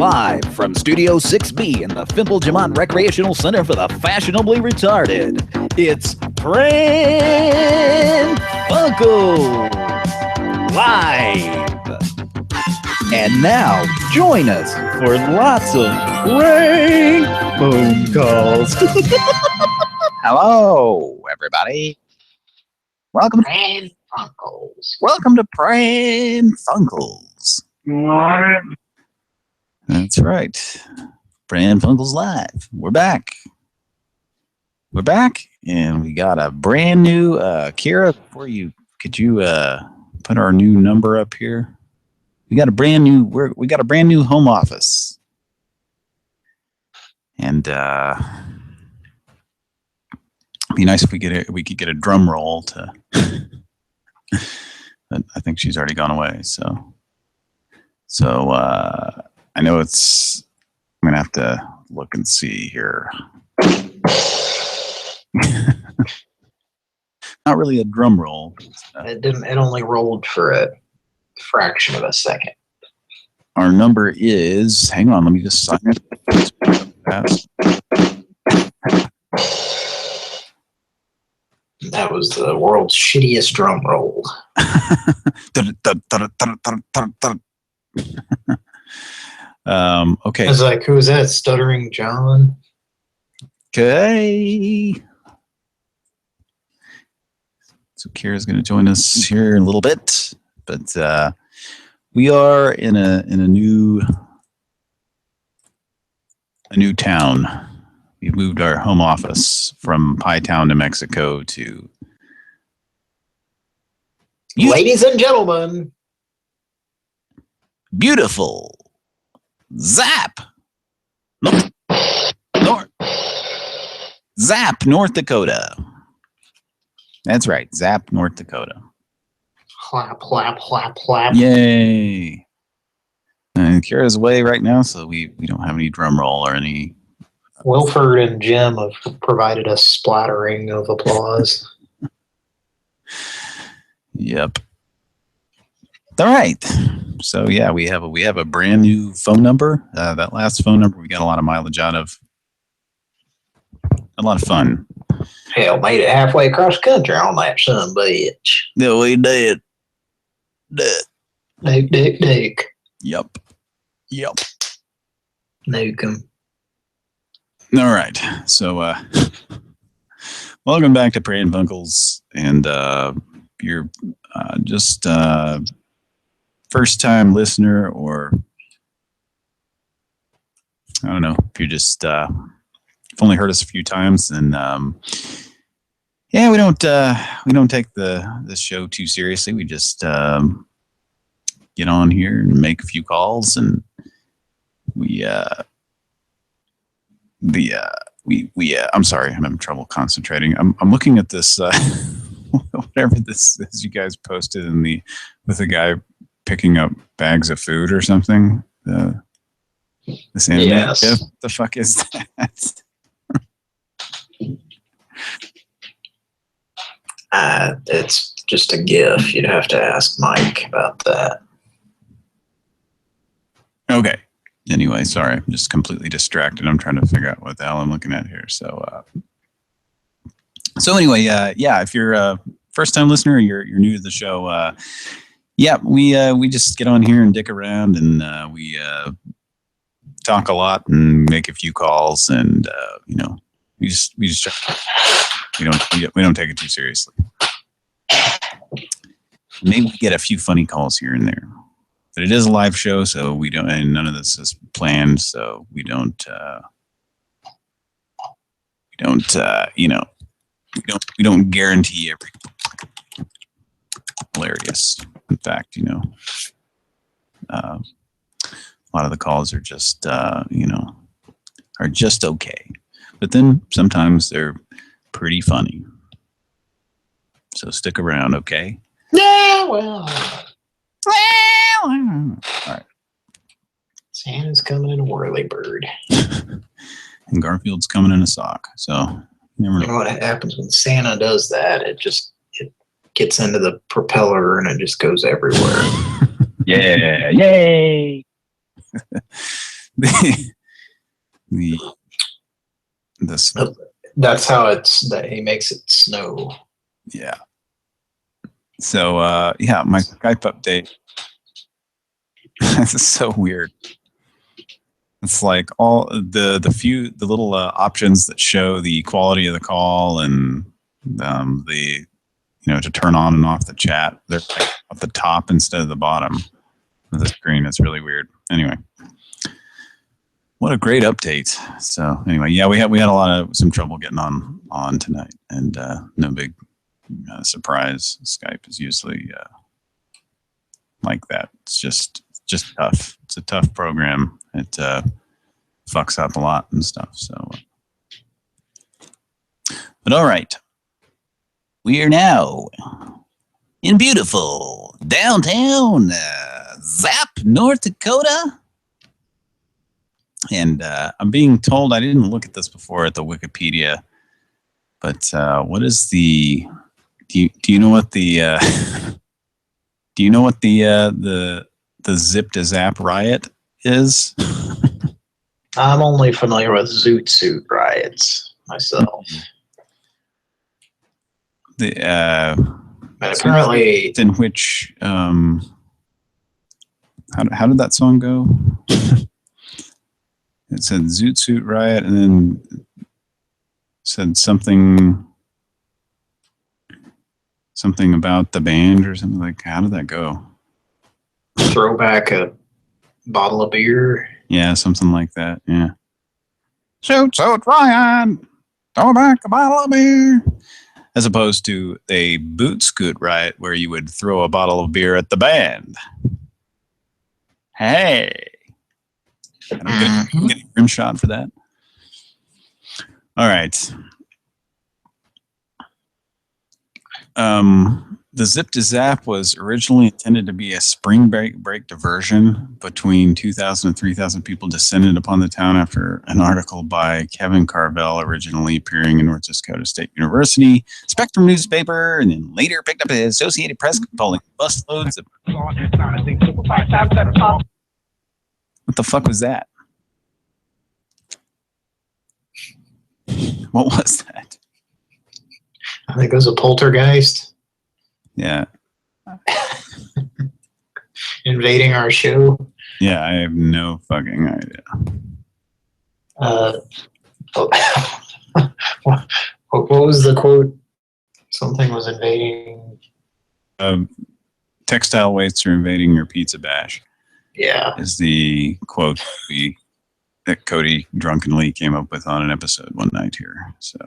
Live from Studio 6B in the Fimple Jamont Recreational Center for the Fashionably Retarded, it's Pran Funkels Live. And now, join us for lots of prank phone calls. Hello, everybody. Welcome to Pran Funkels. Welcome to Pran Funkels. That's right. Pran Funkels Live. We're back. We're back, and we got a brand new Kira. Could you put our new number up here? We got a brand new home office, and it'd be nice if we could get a drum roll to. But I think she's already gone away. So I know I'm gonna have to look and see here. Not really a drum roll. It only rolled for a fraction of a second. Our number is. Hang on, let me just sign it. That was the world's shittiest drum roll. Okay. I was like, who is that? Stuttering John? Okay. So Kira's going to join us here in a little bit, but we are in a new town. We've moved our home office from Pie Town, New Mexico to. Ladies and gentlemen, beautiful Zap, Zap, North Dakota. That's right, Zap, North Dakota. Clap, clap, clap, clap. Yay! And Kira's away right now, so we don't have any drum roll or any. Wilford and Jim have provided a splattering of applause. Yep. All right. So yeah, we have a brand new phone number. That last phone number we got a lot of mileage out of. A lot of fun. Hell, made it halfway across the country on that son bitch. Yeah, we did. Nuke. Yep. Nuke 'em. All right. So welcome back to Pran Funkels, and you're just first-time listener, or I don't know if you're just you've only heard us a few times, and yeah, we don't take this show too seriously. We just get on here and make a few calls, and I'm sorry, I'm having trouble concentrating. I'm looking at this whatever this is you guys posted with the guy picking up bags of food or something. This anime. Yes. What the fuck is that? It's just a GIF. You'd have to ask Mike about that. Okay. Anyway, sorry, I'm just completely distracted. I'm trying to figure out what the hell I'm looking at here. So anyway, yeah, if you're a first-time listener or you're new to the show, yeah, we just get on here and dick around, and we talk a lot and make a few calls, and we don't take it too seriously. Maybe we get a few funny calls here and there. But it is a live show, so we don't, and none of this is planned, so we don't guarantee every hilarious. In fact, a lot of the calls are just, are just okay. But then sometimes they're pretty funny. So stick around, okay? Yeah, well. All right. Santa's coming in a whirly bird. And Garfield's coming in a sock. So you know what happens when Santa does that? It gets into the propeller and it just goes everywhere. Yeah, yay! the this That's how that he makes it snow. yeah. So yeah, my Skype update. This is so weird. It's like all the little options that show the quality of the call and the to turn on and off the chat. They're like at the top instead of the bottom of the screen. It's really weird. Anyway, what a great update. So anyway, yeah, we had some trouble getting on tonight, and no big surprise. Skype is usually like that. It's just tough. It's a tough program. It fucks up a lot and stuff. So, but all right, we are now in beautiful downtown Zap, North Dakota. And I'm being told, I didn't look at this before at the Wikipedia, but what is the? Do you know what the? Do you know what the Zip to Zap riot is? I'm only familiar with Zoot Suit riots myself. But apparently, in which how did that song go? It said Zoot Suit Riot, and then said something about the band or something. Like, how did that go? Throw back a bottle of beer. Yeah, something like that. Yeah. Zoot Suit Riot, throw back a bottle of beer. As opposed to a boot scoot riot where you would throw a bottle of beer at the band. Hey. I'm getting a rim shot for that. All right. The Zip to Zap was originally intended to be a spring break diversion. Between 2,000 and 3,000 people descended upon the town after an article by Kevin Carvel, originally appearing in North Dakota State University, Spectrum newspaper, and then later picked up the Associated Press calling busloads of... What the fuck was that? What was that? I think it was a poltergeist. Yeah. Invading our show. Yeah, I have no fucking idea. What was the quote? Something was invading. Textile wastes are invading your pizza bash. Yeah. Is the quote that Cody drunkenly came up with on an episode one night here. So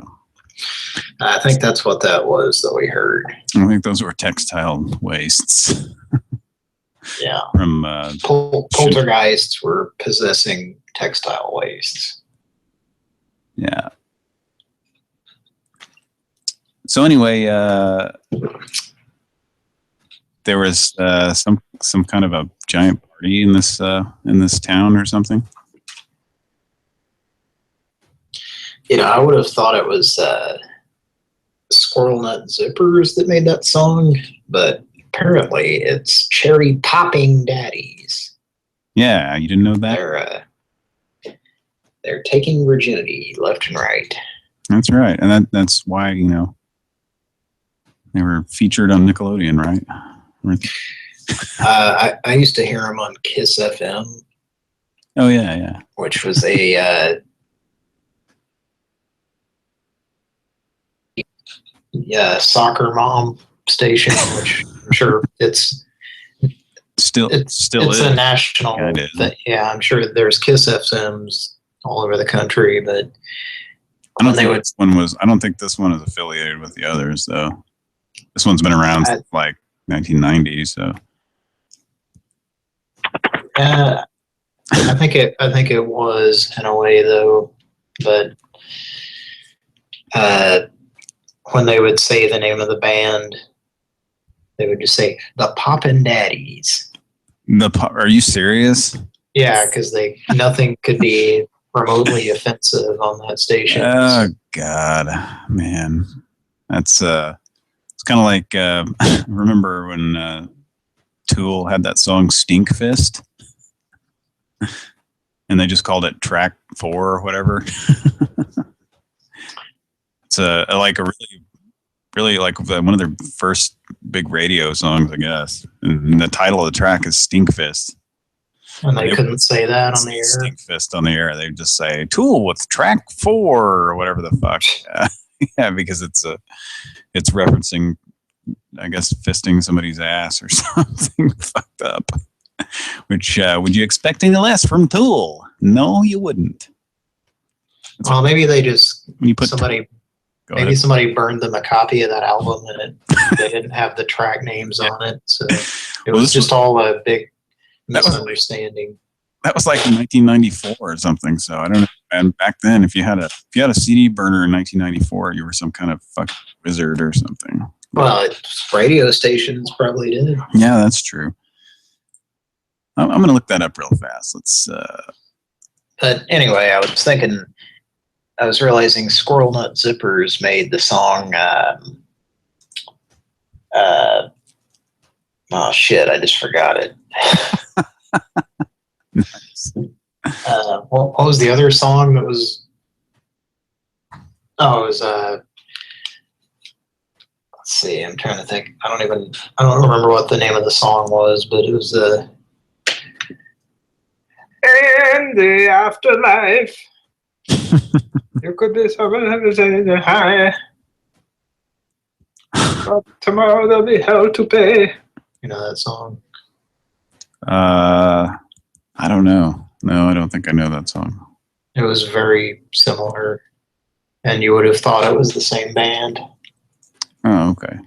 I think that's what that was that we heard. I think those were textile wastes. Yeah. From poltergeists were possessing textile wastes. Yeah. So anyway, there was some kind of a giant party in this town or something. I would have thought it was Squirrel Nut Zippers that made that song, but apparently it's Cherry Popping Daddies. Yeah, you didn't know that? They're taking virginity left and right. That's right, and that's why they were featured on Nickelodeon, right? I used to hear them on Kiss FM. Oh yeah. Which was a soccer mom station, which I'm sure it's still is a national thing. Yeah, I'm sure there's Kiss FMs all over the country, but I don't think this one is affiliated with the others though. This one's been around since like 1990, so I think it was in a way though, but when they would say the name of the band, they would just say the Poppin' Daddies. Are you serious? Yeah, because nothing could be remotely offensive on that station. Oh God, man, that's it's kind of like remember when Tool had that song Stink Fist, and and they just called it track 4 or whatever. It's a really like one of their first big radio songs, I guess. And the title of the track is Stinkfist. And they couldn't say that on the air. Stinkfist on the air. They just say Tool with track 4 or whatever the fuck. Yeah, because it's referencing, I guess, fisting somebody's ass or something fucked up. Which would you expect any less from Tool? No, you wouldn't. Well, maybe they just somebody burned them a copy of that album and they didn't have the track names on it, so it was just all a big misunderstanding. That was like in 1994 or something. So I don't know. And back then, if you had a CD burner in 1994, you were some kind of fucking wizard or something. Well, radio stations probably did. Yeah, that's true. I'm going to look that up real fast. Let's. But anyway, I was realizing Squirrel Nut Zippers made the song. Oh shit! I just forgot it. Nice. What was the other song that was? Oh, it was. Let's see. I'm trying to think. I don't remember what the name of the song was, but it was in the afterlife. You could be someone who's in the high, but tomorrow there'll be hell to pay. You know that song? I don't know. No, I don't think I know that song. It was very similar, and you would have thought it was the same band. Oh, okay.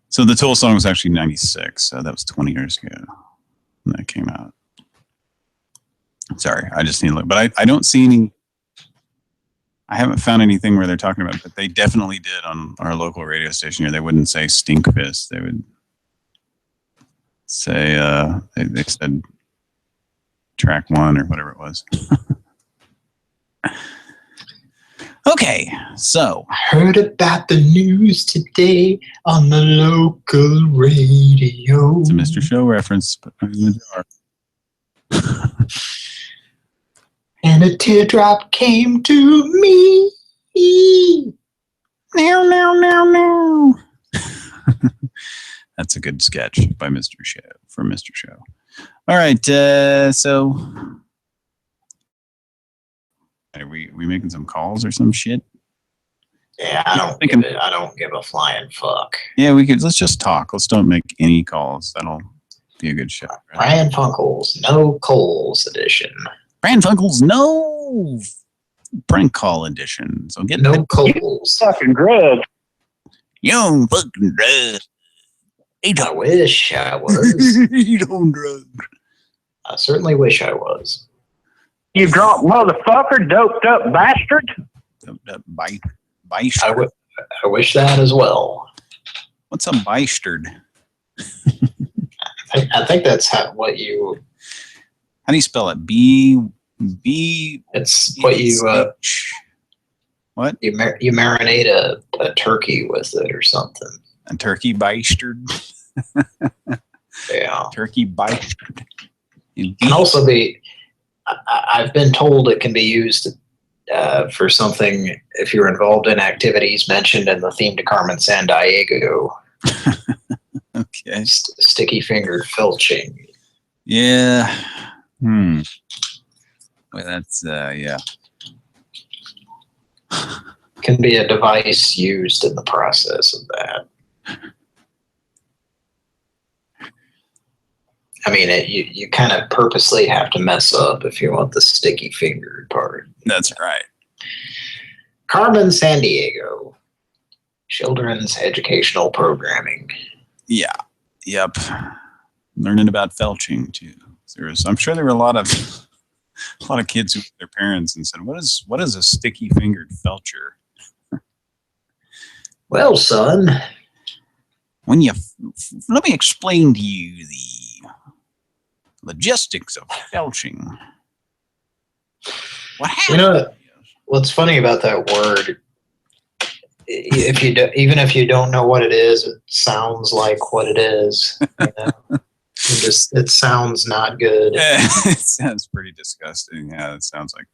So the Tool song was actually 96, so that was 20 years ago when that came out. Sorry, I just need to look. But I don't see any... I haven't found anything where they're talking about it, but they definitely did on our local radio station here. They wouldn't say Stinkfist. They would say... they said track 1 or whatever it was. Okay, so... I heard about the news today on the local radio. It's a Mr. Show reference. But and a teardrop came to me. No. That's a good sketch by Mr. Show, from Mr. Show. All right, so... Are we making some calls or some shit? Yeah, I don't give a flying fuck. Yeah, let's just talk. Let's don't make any calls. That'll be a good show. Pran Funkels, no Coles edition. Pran Funkels, no prank call edition. So get no Coles. Fucking grub. Young fucking drug. I wish I was. You don't drug. I certainly wish I was. You drunk motherfucker, doped up bastard. Doped up bastard. I wish that as well. What's a bastard? I think that's what you... How do you spell it? B. It's what you... What? You marinate a turkey with it or something. A turkey bastard? Yeah. Turkey bastard. It can also be... I've been told it can be used for something if you're involved in activities mentioned in the theme to Carmen Sandiego. Okay. Sticky fingered filching. Yeah. Well, that's yeah. Can be a device used in the process of that. I mean, you kind of purposely have to mess up if you want the sticky fingered part. That's right. Carmen Sandiego, children's educational programming. Yeah. Yep. Learning about felching too. I'm sure there were a lot of kids who were their parents and said, "What is a sticky fingered felcher?" Well, son, let me explain to you the logistics of felching. What happened? You know what's funny about that word? Even if you don't know what it is, it sounds like what it is. You know? It sounds not good. It sounds pretty disgusting. Yeah, it sounds like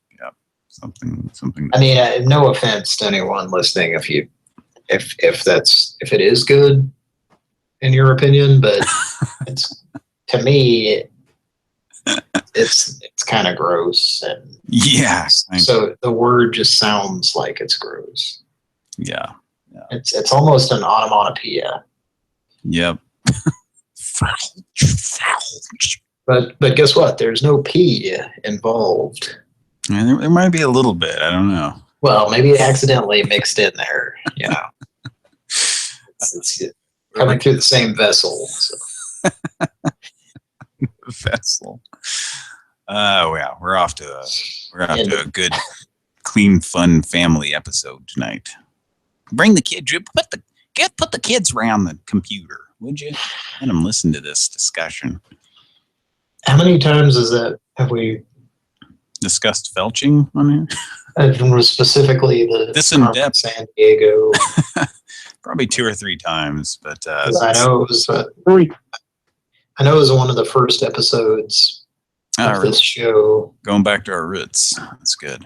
something. I mean, no offense to anyone listening, if it is good in your opinion, but it's to me, it's kind of gross, and Yeah. so the word just sounds like it's gross. Yeah. It's almost an onomatopoeia. Yep. But guess what? There's no P involved. And there might be a little bit. I don't know. Well, maybe it accidentally mixed in there. You know, it's coming through the same vessel. So. Vessel. Oh yeah, we're off to a good, clean, fun family episode tonight. Bring the kid. Put the kids around the computer, would you? Let them listen to this discussion. How many times have we discussed felching on here? Specifically this in depth, San Diego. Probably 2 or 3 times, but I know it was. I know it was one of the first episodes of this show. Going back to our roots. That's good.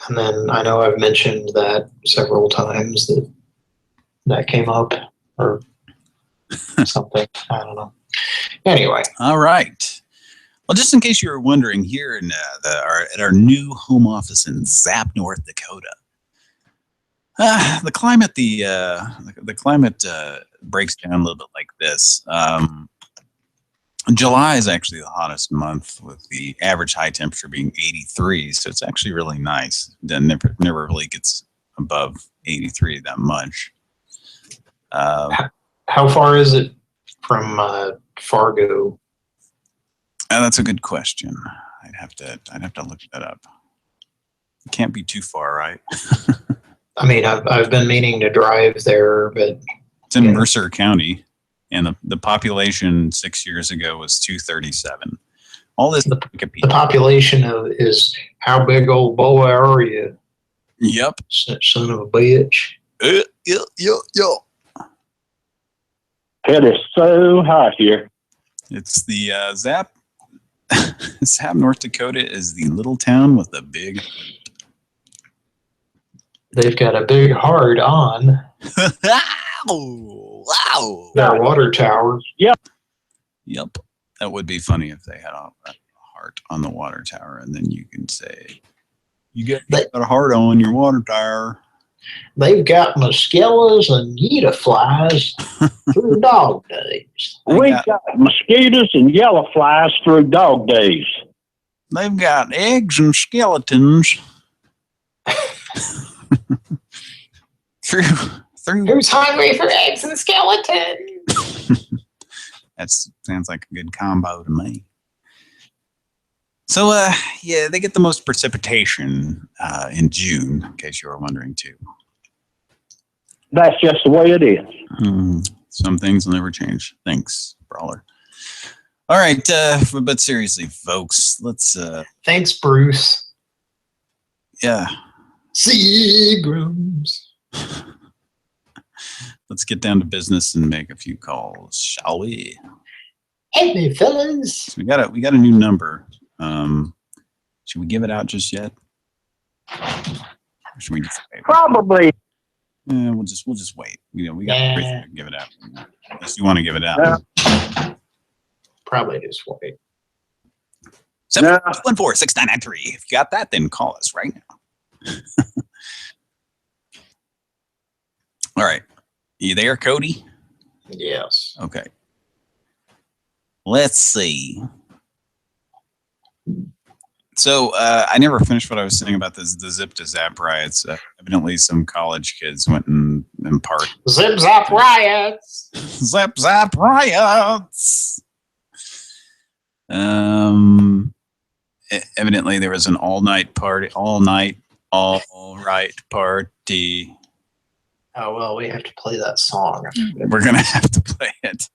And then I know I've mentioned that several times that came up or something. I don't know. Anyway. All right. Well, just in case you were wondering, here in at our new home office in Zap, North Dakota, the climate breaks down a little bit like this. July is actually the hottest month, with the average high temperature being 83. So it's actually really nice. It never really gets above 83 that much. How far is it from Fargo? That's a good question. I'd have to look that up. It can't be too far, right? I mean, I've been meaning to drive there, but it's in Mercer County. And the population 6 years ago was 237. All this. The population is how big, old boy, are you? Yep. Son of a bitch. Yep. It is so hot here. It's the Zap. Zap, North Dakota is the little town with the big. They've got a big heart on. Wow. Their water tower. Yep. Yep. That would be funny if they had a heart on the water tower, and then you can say, you got a heart on your water tower. They've got mosquitoes and yellow flies through dog days. We got mosquitoes and yellow flies through dog days. They've got eggs and skeletons through. Who's hungry for eggs and skeletons? That sounds like a good combo to me. So, yeah, they get the most precipitation in June, in case you were wondering, too. That's just the way it is. Some things will never change. Thanks, Brawler. All right, but seriously, folks, let's... Thanks, Bruce. Yeah. Seagrams. Let's get down to business and make a few calls, shall we? Hey, fellas. So we got a new number. Should we give it out just yet? Or should we just wait? Probably. We'll just wait. You know, we got everything to give it out. Unless you want to give it out. Probably just wait. 714-6993. If you got that, then call us right now. All right. You there, Cody? Yes. Okay. Let's see. So I never finished what I was saying about the Zip to Zap riots. Evidently, some college kids went and parked. Zip Zap riots. Zip Zap riots. Evidently, there was an all right party. Oh, well, we have to play that song. We're going to have to play it.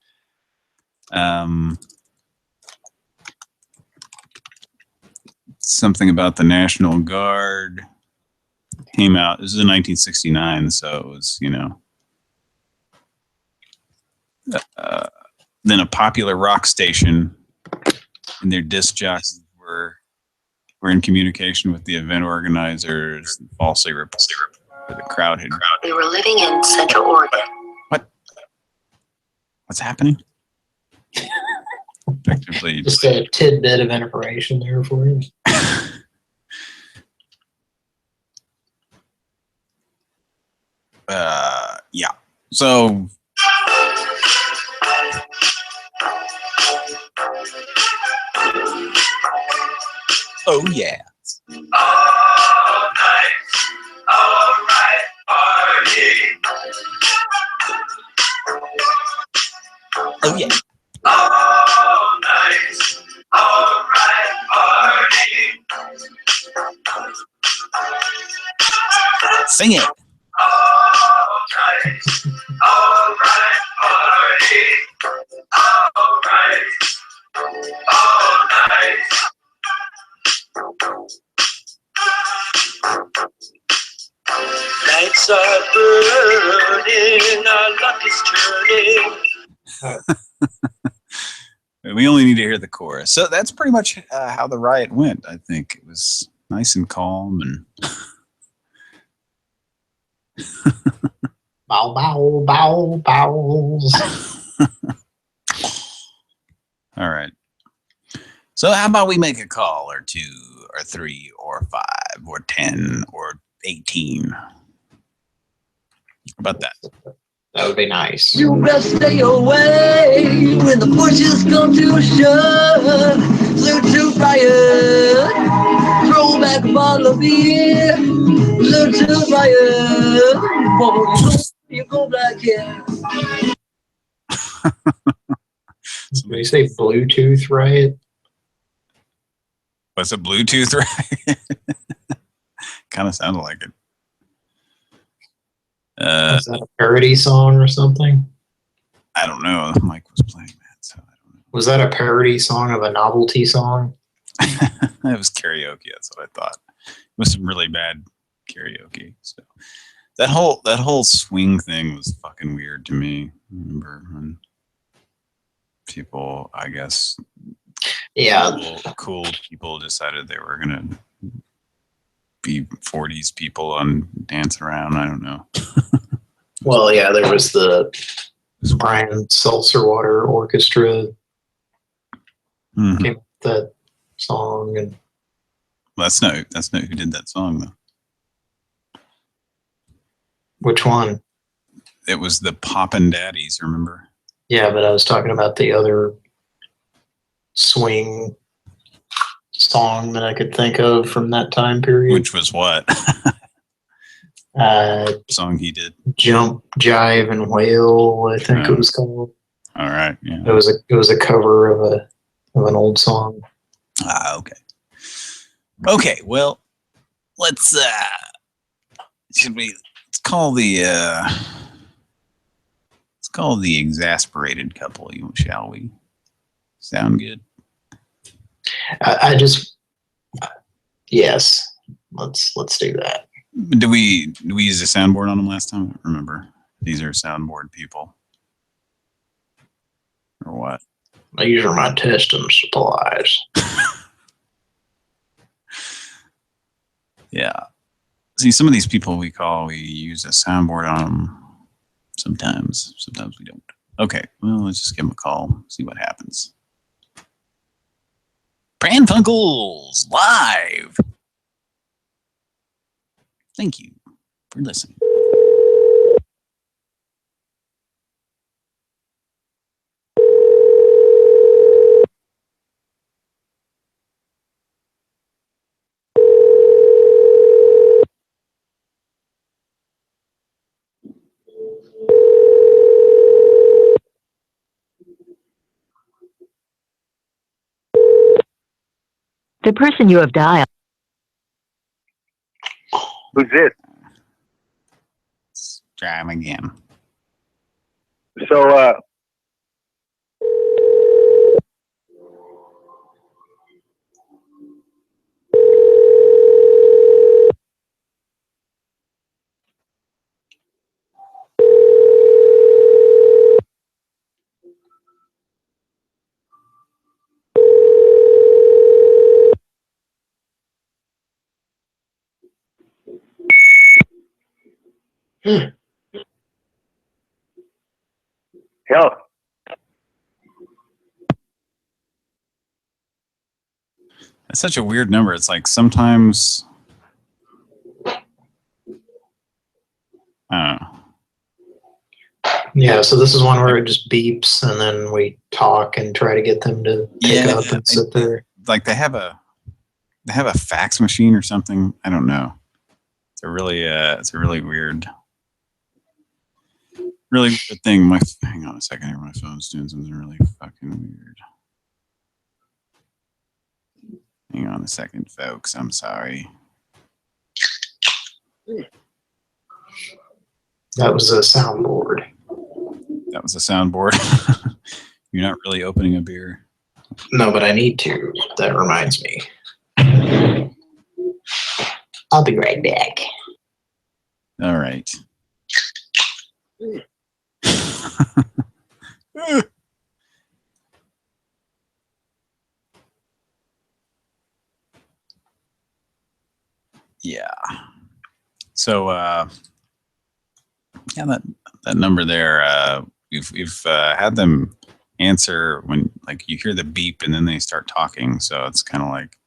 Something about the National Guard came out. This is in 1969, so it was, you know. The then a popular rock station and their disc jockeys were in communication with the event organizers and falsely reported that the crowd had. We were living in Central Oregon. What? What's happening? Effectively, Just a tidbit of information there for you. yeah. So. Oh yeah. All night, all right, party. Oh yeah. All night, all right, party. Sing it. All night, all right, party. All right, all night. Lights are burning, our luck is turning. We only need to hear the chorus. So that's pretty much how the riot went. I think it was nice and calm and. Bow, bow, bow, bows. All right. So how about we make a call or 2 or 3 or 5 or 10 or 18? How about that? That would be nice. You best stay away when the pushes come to a shove. Salute to riot, throw back a bottle of beer. Salute to riot, you go black here. Did you say Bluetooth riot? What's a Bluetooth riot? Kind of sounded like it. Was that a parody song or something? I don't know. Mike was playing that, so I don't know. Was that a parody song of a novelty song? It was karaoke. That's what I thought. It was some really bad karaoke. So that whole swing thing was fucking weird to me. Remember when people, I guess, Yeah. cool people decided they were gonna be 40s people and dance around. I don't know. Well, yeah, there was the Brian Seltzer-Water Orchestra Mhm. came up with that song, and Well, that's not who did that song though. which one? It was the Poppin' Daddies. Remember? Yeah, but I was talking about the other swing song that I could think of from that time period. Which was what song he did? Jump, Jive, and Wail, I think it was called. All right. Yeah. It was a cover of an old song. Okay. Okay. Well, let's call the exasperated couple, shall we? Sound good? I just yes, let's do that. Did we use a soundboard on them last time? I don't remember. These are soundboard people. Or what? These are my testing supplies. Yeah. See, some of these people we use a soundboard on them. Sometimes we don't. Okay, well, let's just give them a call, see what happens. Pran Funkels live. Thank you for listening. The person you have dialed. Who's this? Let's try them again. So, Hell, It's such a weird number. It's like sometimes, I don't know. Yeah, so this is one where it just beeps and then we talk and try to get them to pick up and sit there. Like they have a fax machine or something. I don't know. It's a really weird thing. Hang on a second here. My phone's doing something really fucking weird. Hang on a second, folks. I'm sorry. That was a soundboard. That was a soundboard. You're not really opening a beer. No, but I need to. That reminds me. I'll be right back. All right. Yeah. So yeah, that number there, we've had them answer when like you hear the beep and then they start talking. So it's kind of like,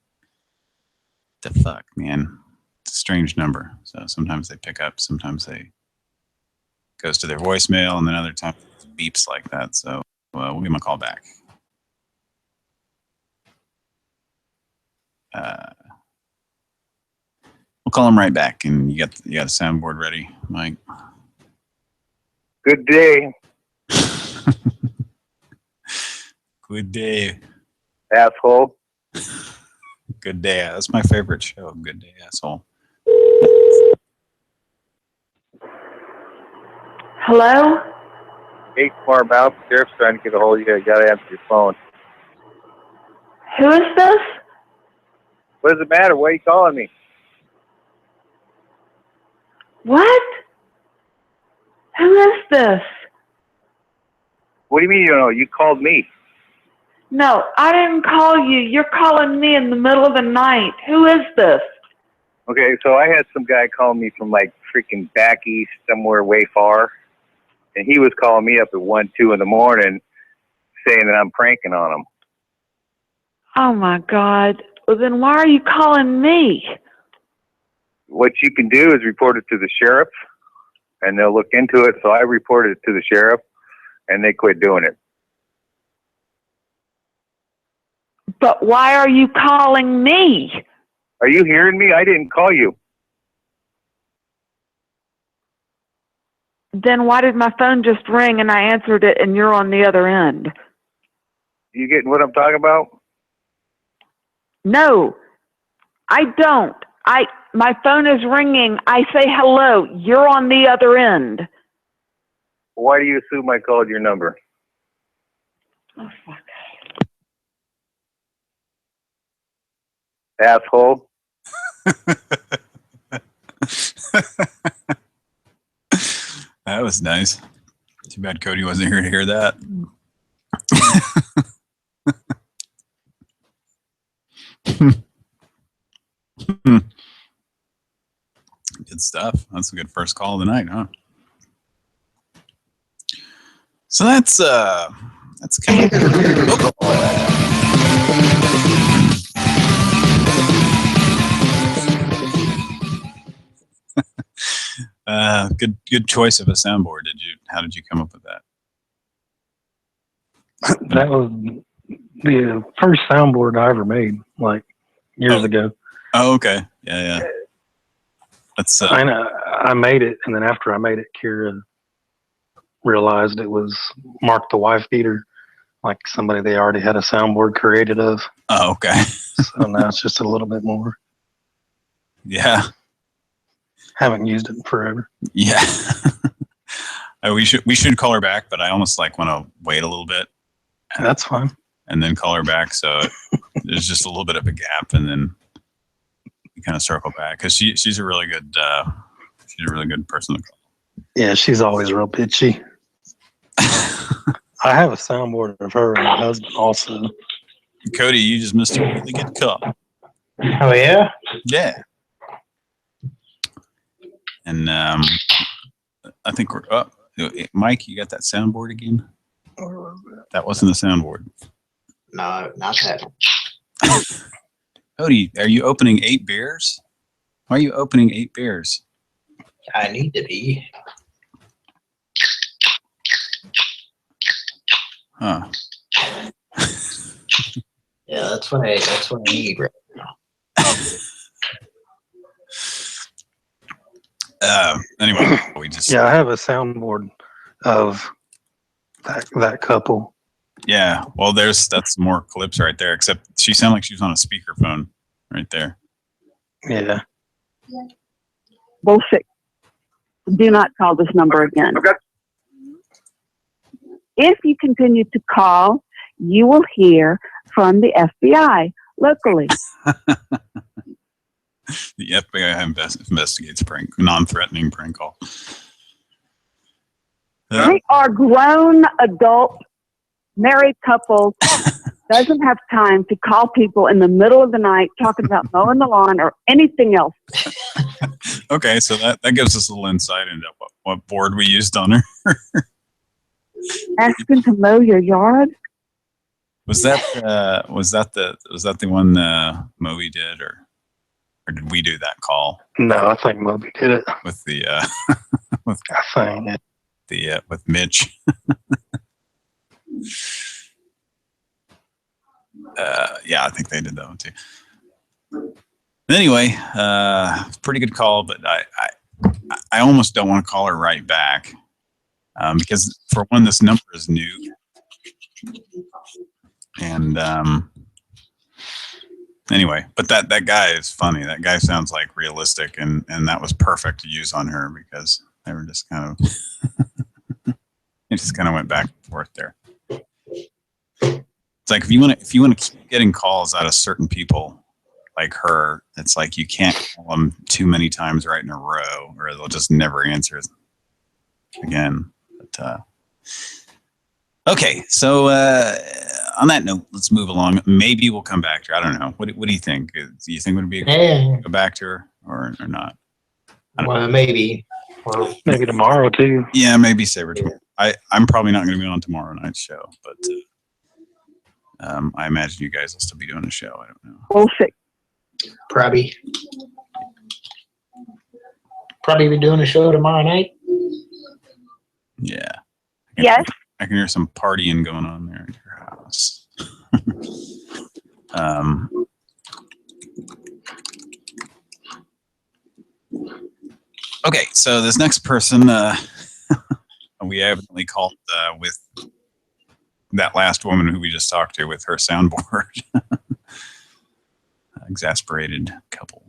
the fuck, man. It's a strange number. So sometimes they pick up, sometimes they goes to their voicemail, and then other times it beeps like that. So we'll give them a call back. We'll call them right back, and you got the soundboard ready, Mike. good day, Good day. asshole. Good day. That's my favorite show. Good day, asshole. Hello? Hey, Smart Mouth. Sheriff's trying to get a hold of you. You gotta answer your phone. Who is this? What does it matter? Why are you calling me? What? Who is this? What do you mean you don't know? You called me. No, I didn't call you. You're calling me in the middle of the night. Who is this? Okay, so I had some guy call me from like freaking back east, somewhere way far, and he was calling me up at 1, 2 in the morning, saying that I'm pranking on him. Oh my God. Well, then why are you calling me? What you can do is report it to the sheriff, and they'll look into it. So I reported it to the sheriff, and they quit doing it. But why are you calling me? Are you hearing me? I didn't call you. Then why did my phone just ring and I answered it and you're on the other end? You getting what I'm talking about? No, I don't. My phone is ringing. I say hello. You're on the other end. Why do you assume I called your number? Oh, fuck. Asshole. That was nice. Too bad Cody wasn't here to hear that. Good stuff. That's a good first call of the night, huh? So that's kind of good choice of a soundboard. How did you come up with that? That was the first soundboard I ever made, like years ago. Oh, okay. Yeah. That's I made it, and then after I made it, Kira realized it was Mark the Wife Beater, like somebody they already had a soundboard created of. Oh, okay. So now it's just a little bit more. Yeah. Haven't used it in forever. Yeah. We should call her back, but I almost like want to wait a little bit. That's fine. And then call her back, so there's just a little bit of a gap, and then we kind of circle back because she's a really good person to call. Yeah, she's always real bitchy. I have a soundboard of her and my husband also. Cody, you just missed a really good call. Oh, yeah? Yeah. And I think we're up. Mike, you got that soundboard again? That wasn't a soundboard. No, not that. Cody, are you opening 8 beers? Why are you opening 8 beers? I need to be. Huh. Yeah, that's what I need right now. Anyway, we just Yeah, I have a soundboard of that couple. yeah. Well, that's more clips right there. Except she sounded like she was on a speakerphone right there. Yeah. Bullshit. Do not call this number again. Okay. If you continue to call, you will hear from the FBI locally. The FBI investigates non-threatening prank call. We are grown adult married couples. Doesn't have time to call people in the middle of the night talking about mowing the lawn or anything else. Okay, so that gives us a little insight into what board we used on her. Asking to mow your yard. Was that the one Moby did, or did we do that call No, I think Moby did it. with the I think. with Mitch? Yeah, I think they did that one too. Anyway, pretty good call, but I almost don't want to call her right back because for one, this number is new, and anyway, but that guy is funny. That guy sounds like realistic, and that was perfect to use on her because they were just kind of it just kind of went back and forth there. It's like if you want to keep getting calls out of certain people like her, it's like you can't call them too many times right in a row, or they'll just never answer again. But okay, so on that note, let's move along. Maybe we'll come back to her. I don't know. What do you think? Do you think it would be a Yeah. go back to her or not? Well, maybe. Or Maybe tomorrow too. Yeah, maybe save her tomorrow. I'm probably not going to be on tomorrow night's show, but I imagine you guys will still be doing a show. I don't know. Bullshit. probably be doing a show tomorrow night. Yeah. Yes. I can hear some partying going on there at your house. Okay, so this next person, we evidently called with that last woman who we just talked to with her soundboard. Exasperated couple.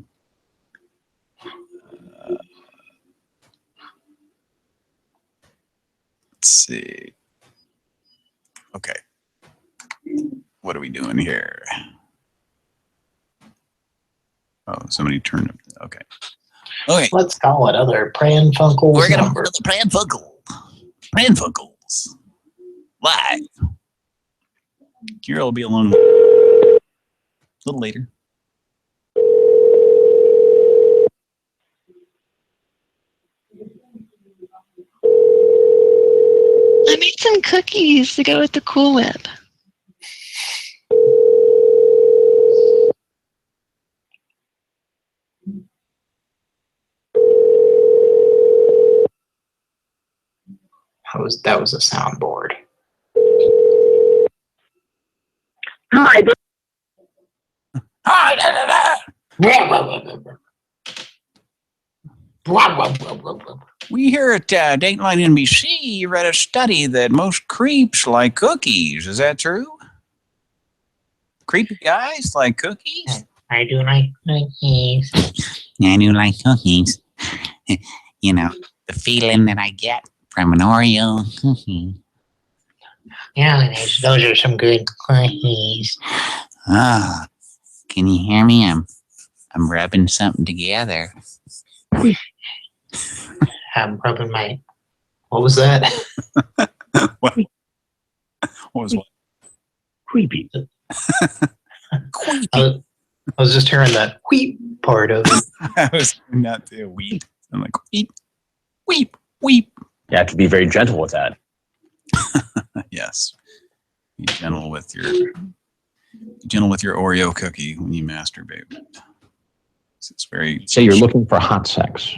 Let's see. Okay. What are we doing here? Oh, somebody turned up. Okay. Okay. Let's call it other Pran Funkels. We're going to number. Pran Funkels. Live. Kira will be alone a little later. I made some cookies to go with the Cool Whip. That was a soundboard. Hi. We here at Dateline NBC read a study that most creeps like cookies. Is that true? Creepy guys like cookies? I do like cookies. I do like cookies. You know, the feeling that I get from an Oreo cookie. Yeah, those are some good cookies. Ah, can you hear me? I'm rubbing something together. I'm rubbing my. What was that? What was what? Creepy. I was just hearing that wheat part of it. I was doing that too. Weep. I'm like, weep, weep. Weep. You have to be very gentle with that. Yes. Be gentle with your Oreo cookie when you masturbate. It's very. Say you're looking for hot sex.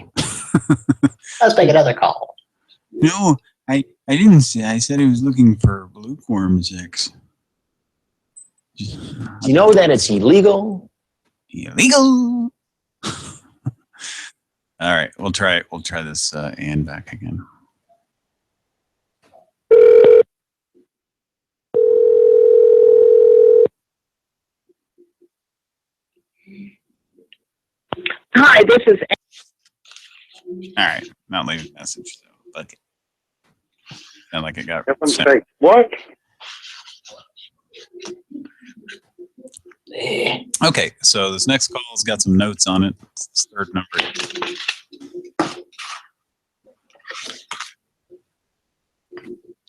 Let's make another call. No, I didn't say. I said he was looking for lukewarm sex. Do you know that it's illegal? Illegal. All right, we'll try this and back again. Hi, this is. All right, not leaving a message though, but sound like it got Say, what? Okay, so this next call has got some notes on it. It's this third number.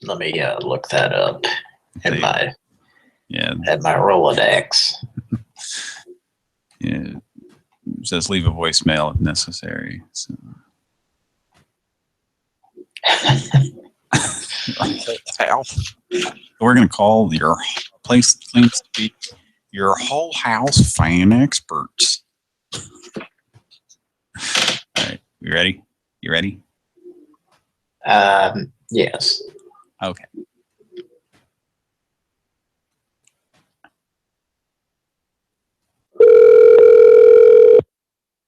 Let me look that up in my Yeah, at my Rolodex. yeah. It says leave a voicemail if necessary. So. We're gonna call your place claims to be your whole house fan experts. All right, you ready? You ready? Yes. Okay.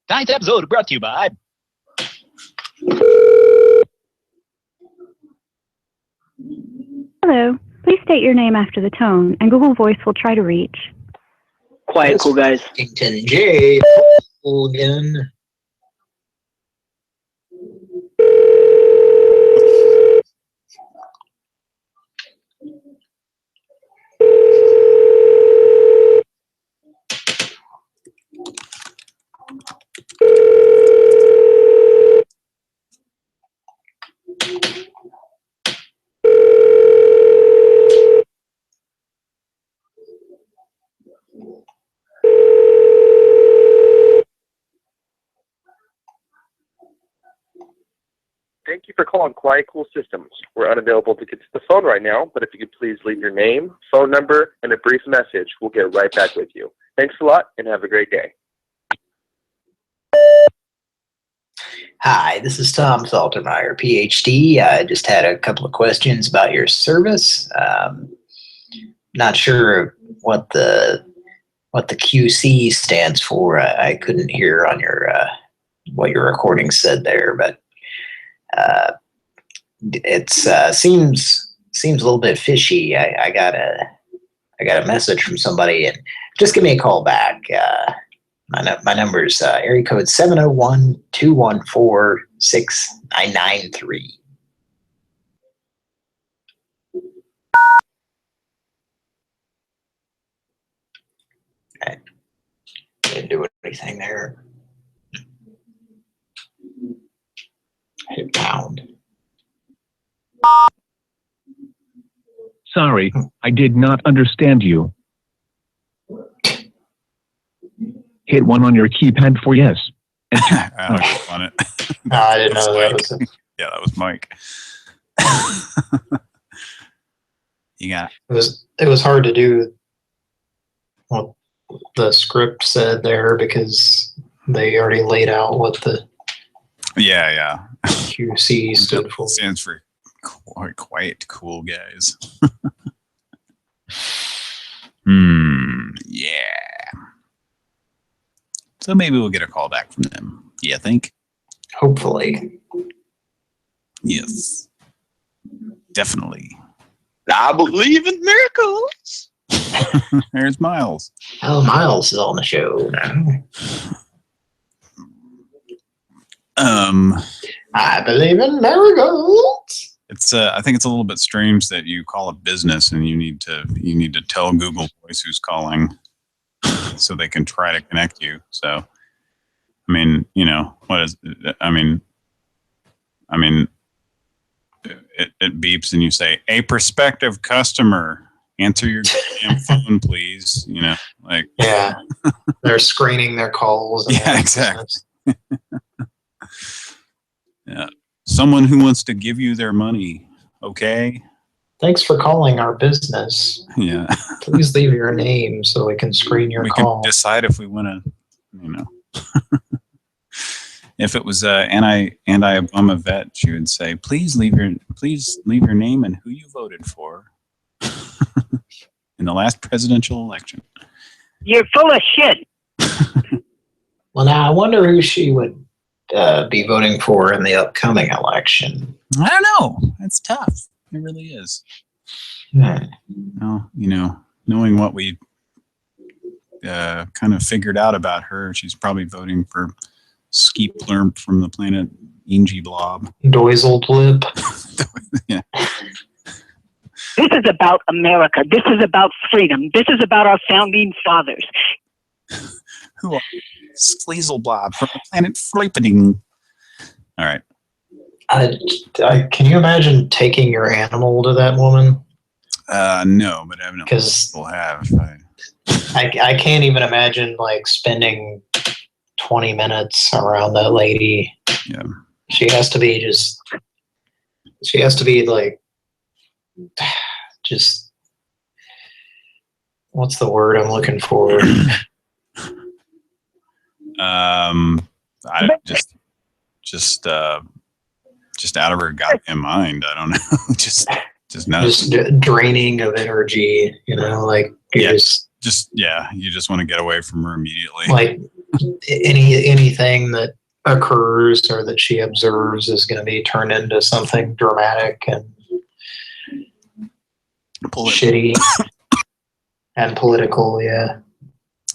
Tonight's episode brought to you by Hello. Please state your name after the tone, and Google Voice will try to reach. Quiet Cool Guys. Washington J. Hogan. Thank you for calling Quiet Cool Systems. We're unavailable to get to the phone right now, but if you could please leave your name, phone number, and a brief message, we'll get right back with you. Thanks a lot, and have a great day. Hi, this is Tom Saltermeyer, PhD. I just had a couple of questions about your service. Not sure what the QC stands for. I couldn't hear on your what your recording said there, but it seems a little bit fishy. I got a message from somebody, and just give me a call back. My number is area code 701-214-6993. Okay. Didn't do anything there. Hit pound. Sorry, I did not understand you. Hit 1 on your keypad for yes. On it. No, I didn't know that was Yeah, that was Mike. You got it was hard to do what the script said there because they already laid out what the yeah QC stood for. Stands for Quiet Cool Guys. Yeah. So maybe we'll get a call back from them. You think? Hopefully. Yes. Definitely. I believe in miracles. There's Miles. Oh, Miles is on the show now. I believe in miracles. It's I think it's a little bit strange that you call a business and you need to tell Google Voice who's calling so they can try to connect you. So I mean, you know, what is I mean it beeps and you say, "A prospective customer, answer your damn phone, please." You know, like yeah, they're screening their calls. Yeah, exactly. Yeah. someone who wants to give you their money. Okay. Thanks for calling our business. Yeah. Please leave your name so we can screen your We call. can decide if we want to, if it was anti-Obama vet, she would say, please leave your name and who you voted for in the last presidential election. You're full of shit. Well, now I wonder who she would be voting for in the upcoming election. I don't know. It's tough. It really is. Well, knowing what we kind of figured out about her, she's probably voting for Skeepler from the planet Ingy Blob. Doiseldlip. Yeah. This is about America. This is about freedom. This is about our founding fathers. Who are Sleazelblob from the planet Flipping? All right. Can you imagine taking your animal to that woman? No, but I know people have. I can't even imagine like spending 20 minutes around that lady. Yeah. She has to be like, just, what's the word I'm looking for? I just out of her goddamn mind. I don't know. just nuts. Just draining of energy, like you you just want to get away from her immediately. like anything that occurs or that she observes is going to be turned into something dramatic and shitty and political. Yeah.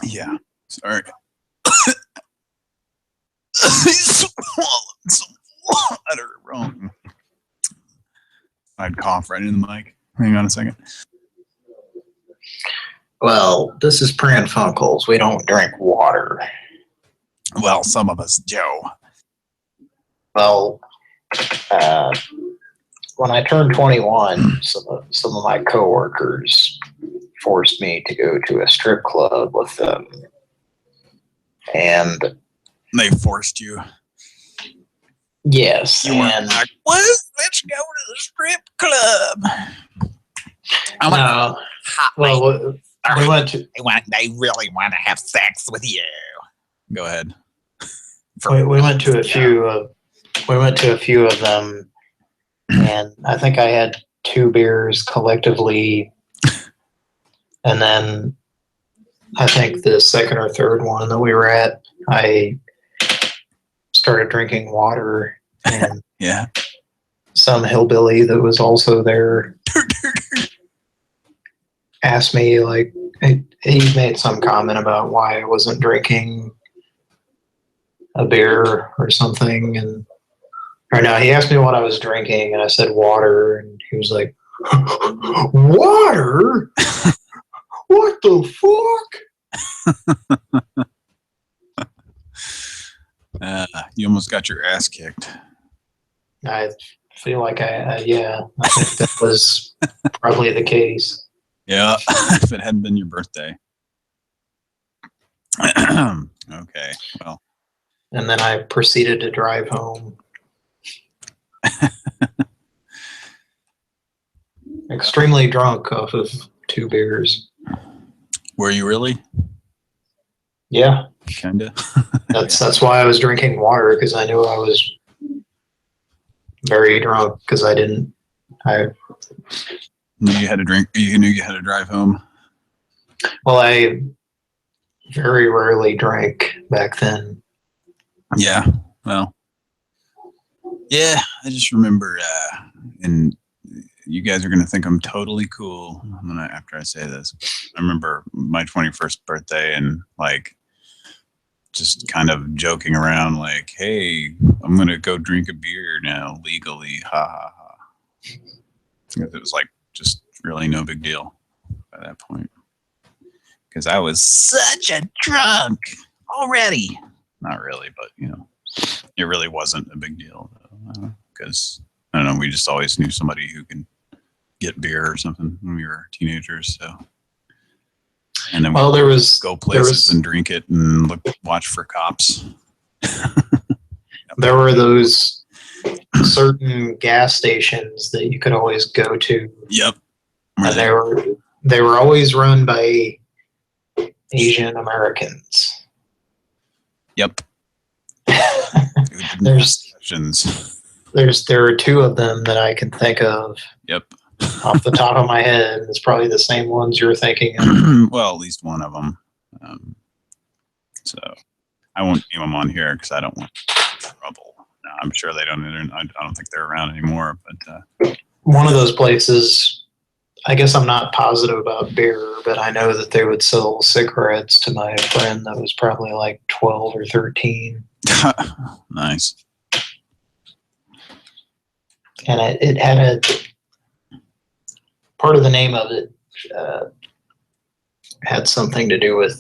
Yeah. Sorry. Swallowed some water wrong. I'd cough right in the mic. Hang on a second. Well, this is Pran Funkels. We don't drink water. Well, some of us do. Well, when I turned 21, some of my coworkers forced me to go to a strip club with them. And they forced you? Yes. You weren't like, let's go to the strip club. Well, we went to. They really want to have sex with you. Go ahead. We went to a few. We went to a few of them, and I think I had 2 beers collectively, and then I think the second or third one that we were at, I started drinking water, and yeah, some hillbilly that was also there asked me, like, he made some comment about why I wasn't drinking a beer or something, he asked me what I was drinking, and I said water, and he was like, water? What the fuck? You almost got your ass kicked. I feel like I think that was probably the case. Yeah, if it hadn't been your birthday. Okay, well. And then I proceeded to drive home. Extremely drunk off of 2 beers. Were you really? Yeah. Kinda. That's why I was drinking water, because I knew I was very drunk, because I knew you had to drink. You knew you had to drive home. Well, I very rarely drank back then. Yeah. Well. Yeah, I just remember, and you guys are gonna think I'm totally cool after I say this. I remember my 21st birthday and like just kind of joking around, like, "Hey, I'm gonna go drink a beer now legally." Ha ha ha. It was like just really no big deal by that point, because I was such a drunk already. Not really, but it really wasn't a big deal, because I don't know. We just always knew somebody who could get beer or something when we were teenagers. So, and then go places and drink it and watch for cops. There were those certain gas stations that you could always go to. Yep. And they were always run by Asian Americans. Yep. There are two of them that I can think of. Yep. Off the top of my head, it's probably the same ones you're thinking of. Well, at least one of them. So I won't name them on here because I don't want trouble. No, I'm sure they don't. I don't think they're around anymore. But one of those places, I guess I'm not positive about beer, but I know that they would sell cigarettes to my friend that was probably like 12 or 13. Nice. And it had a part of the name of it had something to do with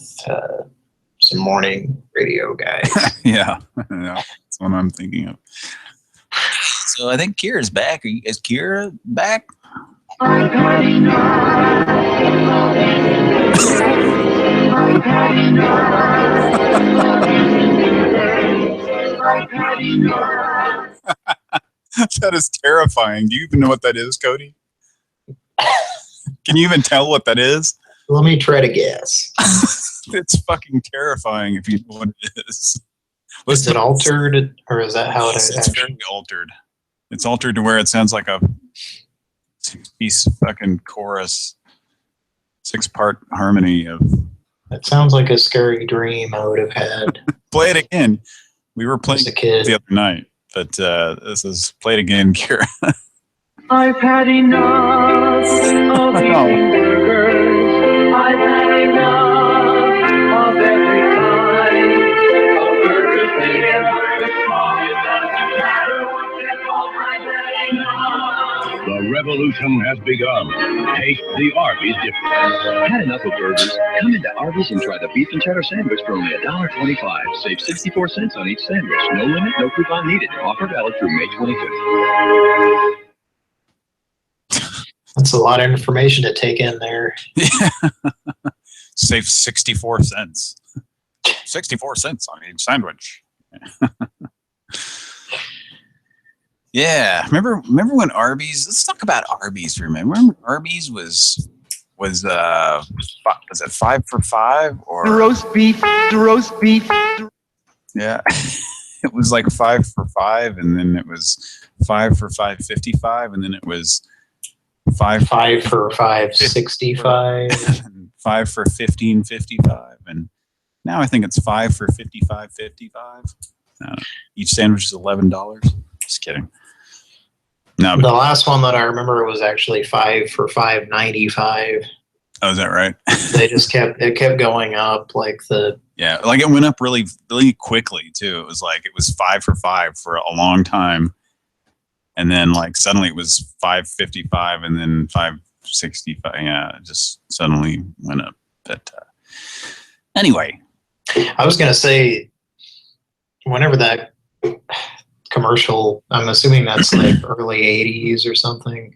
some morning radio guy. Yeah, that's what I'm thinking of. So I think Kira's back. Is Kira back? That is terrifying. Do you even know what that is, Cody? Can you even tell what that is? Let me try to guess. It's fucking terrifying if you know what it is. Is it altered, or is that how it is? It's very altered. It's altered to where it sounds like a six-piece fucking chorus, 6-part harmony of. It sounds like a scary dream I would have had. Play it again. We were playing as a kid the other night, but this is play it again, Kira. I've had enough of eating burgers. I've had enough of every kind of burgers, big and burgers small. It doesn't matter what they're called. I've had enough. The revolution has begun. Taste the Arby's difference. Had enough of burgers? Come into Arby's and try the beef and cheddar sandwich for only $1.25. Save 64 cents on each sandwich. No limit, no coupon needed. Offer valid through May 25th. That's a lot of information to take in there. Save 64 cents. 64 cents on each sandwich. Yeah, remember when Arby's? Let's talk about Arby's for a minute. Remember Arby's was it 5 for $5 or The roast beef. Yeah, it was like 5 for $5, and then it was 5 for $5.55, and then it was 5 for $5.65, and 5 for $15.55, and now I think it's 5 for $55.55. Each sandwich is $11. Just kidding. No, the last one that I remember was actually 5 for $5.95. Oh, is that right? It kept going up like the. Yeah, like it went up really, really quickly too. It was like it was 5 for $5 for a long time, and then like suddenly it was $5.55, and then $5.65. Yeah, it just suddenly went up. But anyway, I was gonna say, whenever that commercial, I'm assuming that's like early 80s or something.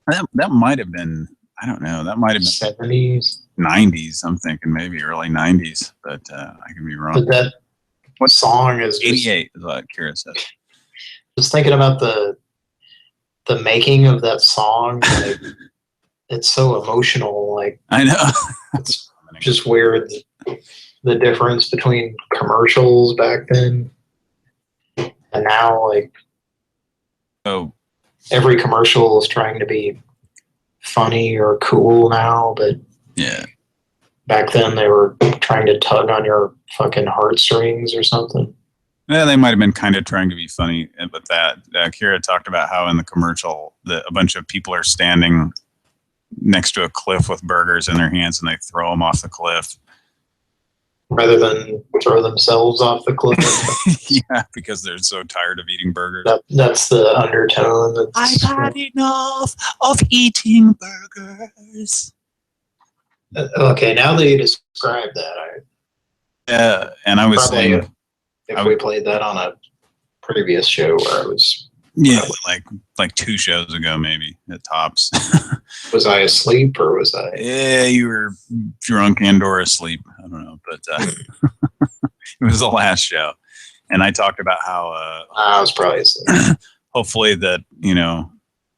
That might have been, I don't know, that might have been 70s, 90s. I'm thinking maybe early 90s, but I can be wrong. But what song is 88 is what Kira said. Just thinking about the making of that song, like, it's so emotional. Like, I know. It's just weird, the difference between commercials back then and now. Like, every commercial is trying to be funny or cool now, but yeah, back then they were trying to tug on your fucking heartstrings or something. Yeah, they might have been kind of trying to be funny with that. Kira talked about how in the commercial a bunch of people are standing next to a cliff with burgers in their hands, and they throw them off the cliff rather than throw themselves off the cliff. Yeah, because they're so tired of eating burgers. That's the undertone. I've had enough of eating burgers. Okay, now that you describe that, Yeah, and I was saying, if we played that on a previous show where I was, like 2 shows ago, maybe at tops. Was I asleep or was I? Yeah, you were drunk and or asleep. I don't know, but it was the last show, And I talked about how I was probably asleep. hopefully that, you know,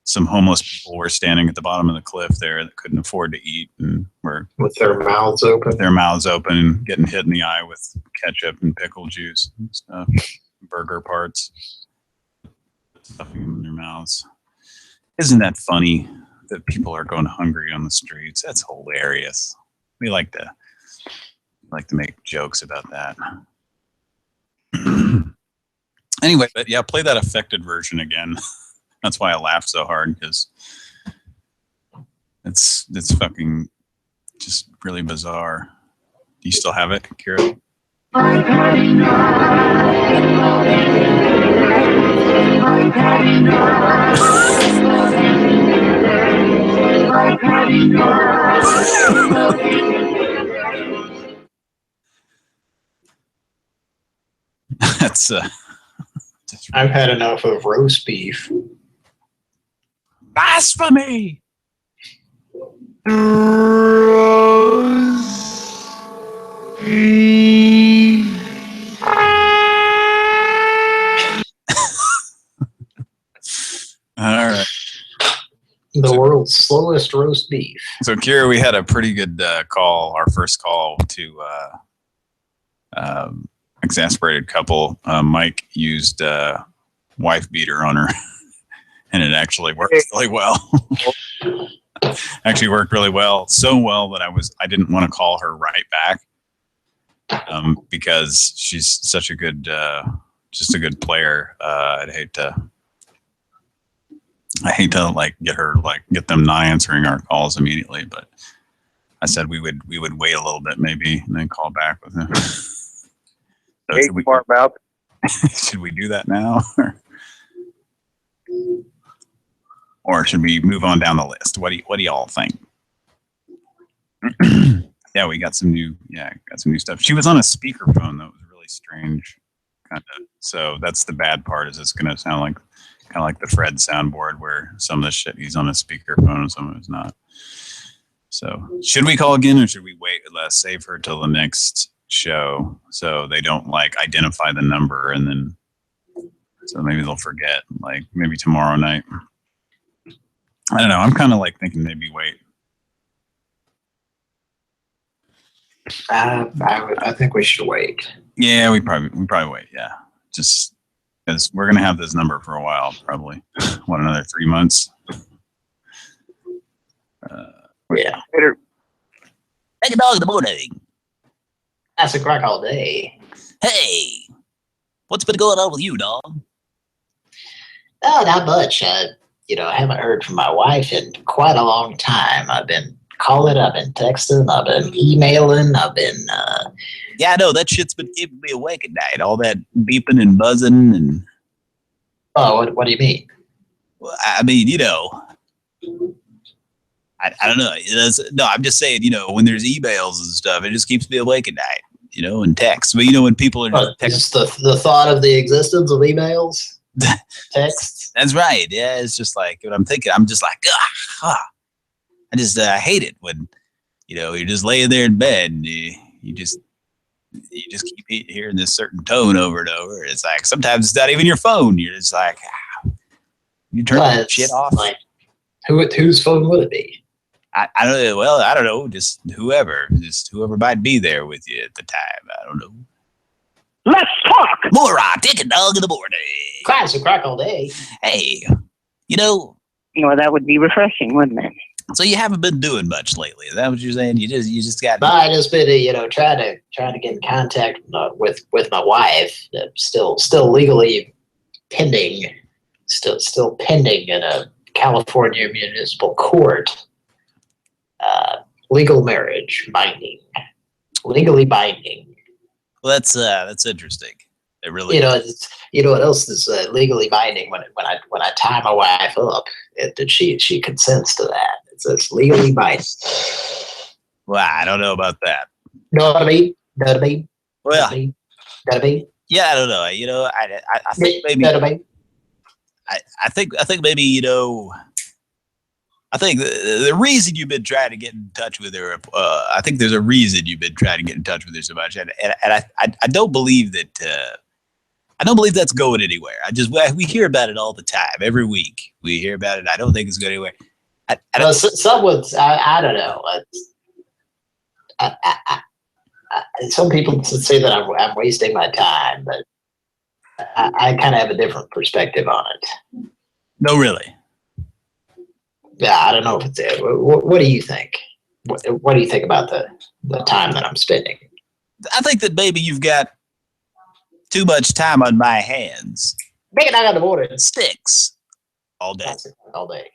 some homeless people were standing at the bottom of the cliff there that couldn't afford to eat and were with their mouths open. And getting hit in the eye with ketchup and pickle juice and stuff, burger parts, stuffing them in their mouths. Isn't that funny that people are going hungry on the streets? That's hilarious. We like to make jokes about that. Anyway, but yeah, play that affected version again. That's why I laughed so hard, because it's fucking just really bizarre. Do you still have it, Kira? That's I've had enough of roast beef. Blasphemy! All right. The world's slowest roast beef. So, Kira, we had a pretty good call, our first call to exasperated couple. Mike used wife beater on her, and it actually worked really well. Actually worked really well. So well that I didn't want to call her right back because she's such a good, just a good player. I hate to like get them not answering our calls immediately, but I said we would wait a little bit maybe and then call back with him. So should we do that now? Or should we move on down the list? What do y'all think? Yeah, we got some new stuff. She was on a speakerphone that was really strange, kind of. So that's the bad part, is it's gonna sound like kind of like the Fred soundboard, where some of the shit he's on a speakerphone and some of it's not. So should we call again, or should we wait? Let's save her till the next show so they don't like identify the number, and then so maybe they'll forget, like maybe tomorrow night. I don't know. I'm kind of like thinking maybe wait. I think we should wait. Yeah, we probably wait. Yeah, just because we're gonna have this number for a while, probably. What, another 3 months? Yeah. Take a dog in the morning. That's a crack all day. Hey, what's been going on with you, dog? Oh, not much. I haven't heard from my wife in quite a long time. I've been calling, I've been texting, I've been emailing, I've been... Yeah, I know. That shit's been keeping me awake at night. All that beeping and buzzing and... Oh, what do you mean? Well, I mean, I don't know. No, I'm just saying, when there's emails and stuff, it just keeps me awake at night, and texts. But, when people are just the thought of the existence of emails? Texts? That's right. Yeah, it's just like what I'm thinking. I'm just like, I just hate it when, you're just laying there in bed and you just keep hearing this certain tone over and over. It's like sometimes it's not even your phone. You're just like, you turn that shit off. Like, whose phone would it be? I don't know. Well, I don't know. Just whoever might be there with you at the time. I don't know. Let's talk. More take a dog in the morning. Classic crack all day. Hey, Well, that would be refreshing, wouldn't it? So you haven't been doing much lately. Is that what you're saying? You just got. I just been, trying to get in contact with my wife. Still legally pending. Still pending in a California municipal court. Legal marriage, legally binding. Well, that's interesting. It really, you know what else is legally binding when I tie my wife up, that she consents to that. It's legally binding. Well, I don't know about that. Know what I mean? Know what I mean? Well, know what I mean? Yeah, I don't know. I think maybe. Know what I mean? I think maybe I think the reason you've been trying to get in touch with her, I think there's a reason you've been trying to get in touch with her so much, and I don't believe that I don't believe that's going anywhere. We hear about it all the time. Every week we hear about it. I don't think it's going anywhere. I don't, I don't know. Some people say that I'm wasting my time, but I kind of have a different perspective on it. No, really. Yeah, I don't know if it's it. What do you think? What do you think about the time that I'm spending? I think that maybe you've got too much time on my hands. Make it out of the water. It sticks all day. All day.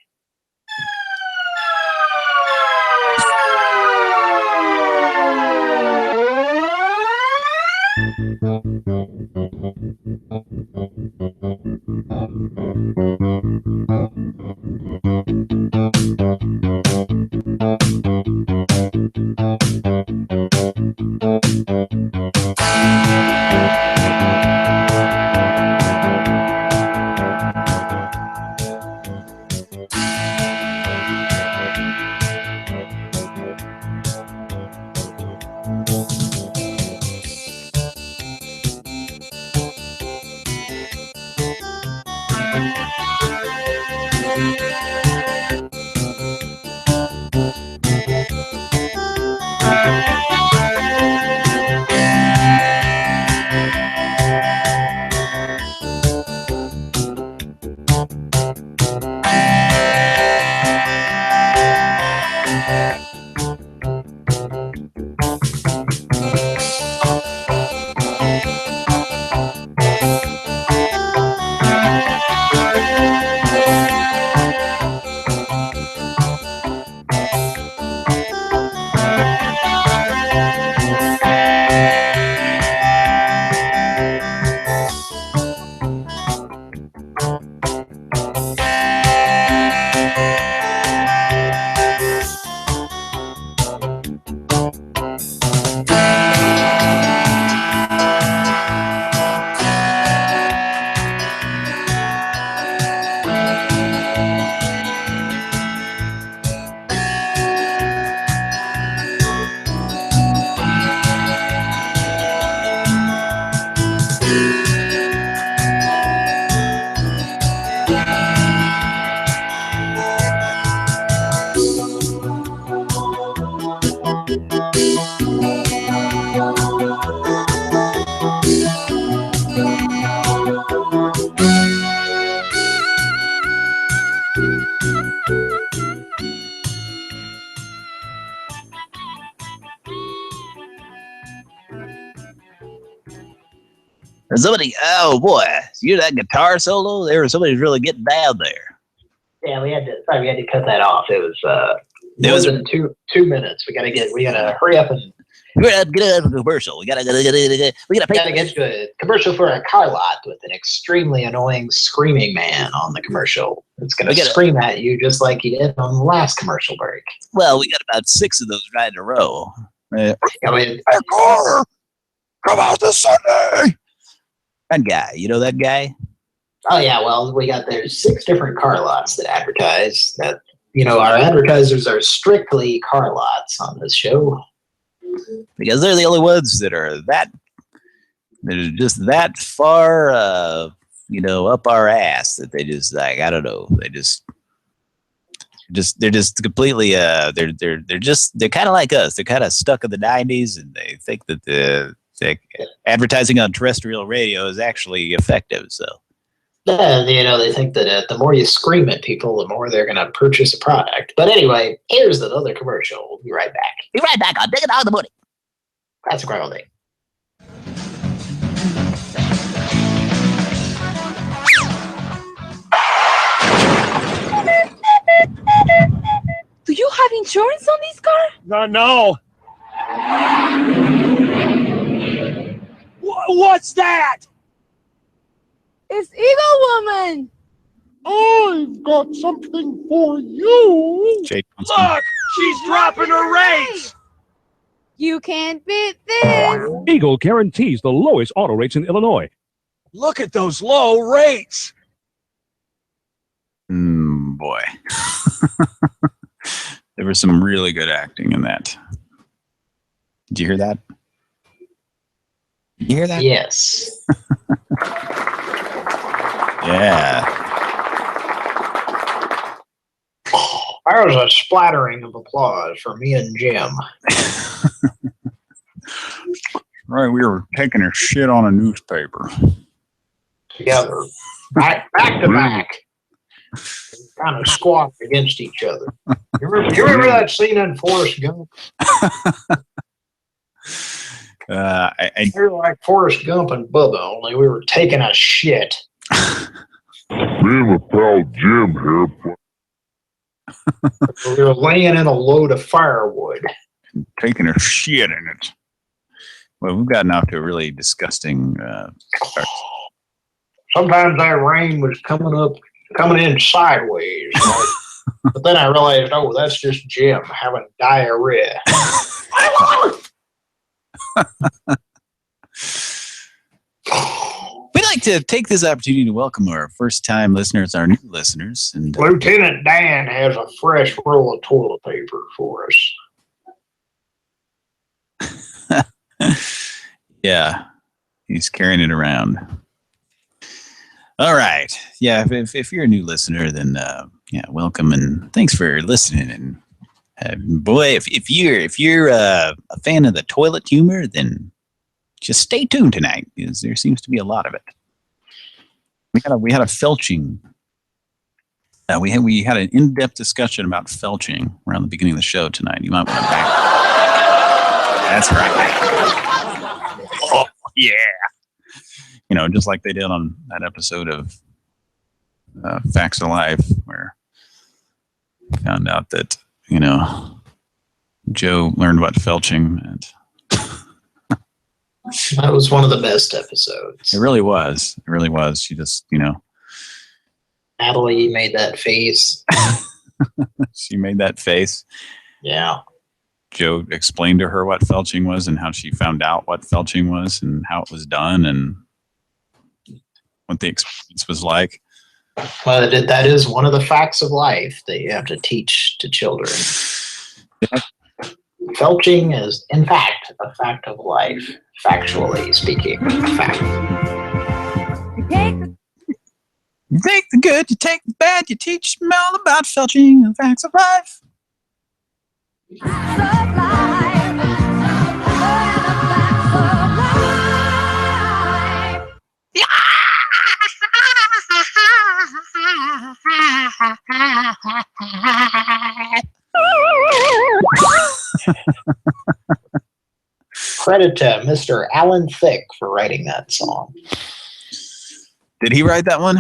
Somebody, oh boy, you hear that guitar solo? Somebody's really getting down there. Yeah, we had to cut that off. It was more than 2 minutes. We gotta hurry up and get out of the commercial. We gotta get to a commercial for a car lot with an extremely annoying screaming man on the commercial. It's gonna scream at you just like he did on the last commercial break. Well, we got about 6 of those right in a row. I mean, car, come out this Sunday. That guy, you know that guy? Oh yeah, well, there's 6 different car lots that advertise. That our advertisers are strictly car lots on this show because they're the only ones that are just that far, up our ass that they just like I don't know. They're just completely they're kind of like us. They're kind of stuck in the 90s, and they think that the advertising on terrestrial radio is actually effective. So, yeah, they think that the more you scream at people, the more they're going to purchase a product. But anyway, here's another commercial. We'll be right back. Be right back. I'll dig it out of the money. That's a great old thing. Do you have insurance on this car? No. What's that? It's Eagle Woman. I've got something for you. Look, she's dropping her rates. You can't beat this. Eagle guarantees the lowest auto rates in Illinois. Look at those low rates. Boy. There was some really good acting in that. Did you hear that? Did you hear that? Yes. Yeah. There was a splattering of applause for me and Jim. Right, we were taking a shit on a newspaper. Together. Back to back. Kind of squat against each other. You remember that scene in Forrest Gump? We were like Forrest Gump and Bubba, only we were taking a shit. Me and my pal Jim here. We were laying in a load of firewood. Taking a shit in it. Well, we've gotten off to a really disgusting start. Sometimes that rain was coming in sideways. Right? But then I realized, oh, that's just Jim having diarrhea. We'd like to take this opportunity to welcome our first-time listeners, our new listeners. And Lieutenant Dan has a fresh roll of toilet paper for us. Yeah, he's carrying it around. All right. Yeah, if you're a new listener, then yeah, welcome and thanks for listening. And boy, if you're a fan of the toilet humor, then just stay tuned tonight because there seems to be a lot of it. We had a felching. We had an in-depth discussion about felching around the beginning of the show tonight. You might want to back. That's right. Oh yeah. You know, just like they did on that episode of Facts of Life, where we found out that, you know, Joe learned what felching meant. That was one of the best episodes. It really was. It really was. She just, you know. Natalie made that face. She made that face. Yeah. Joe explained to her what felching was and how she found out what felching was and how it was done and what the experience was like. Well, that is one of the facts of life that you have to teach to children. Yeah. Felching is, in fact, a fact of life, factually speaking. Fact. You take the good, you take the bad, you teach them all about felching and facts of life. Credit to Mr. Alan Thicke for writing that song. Did he write that one?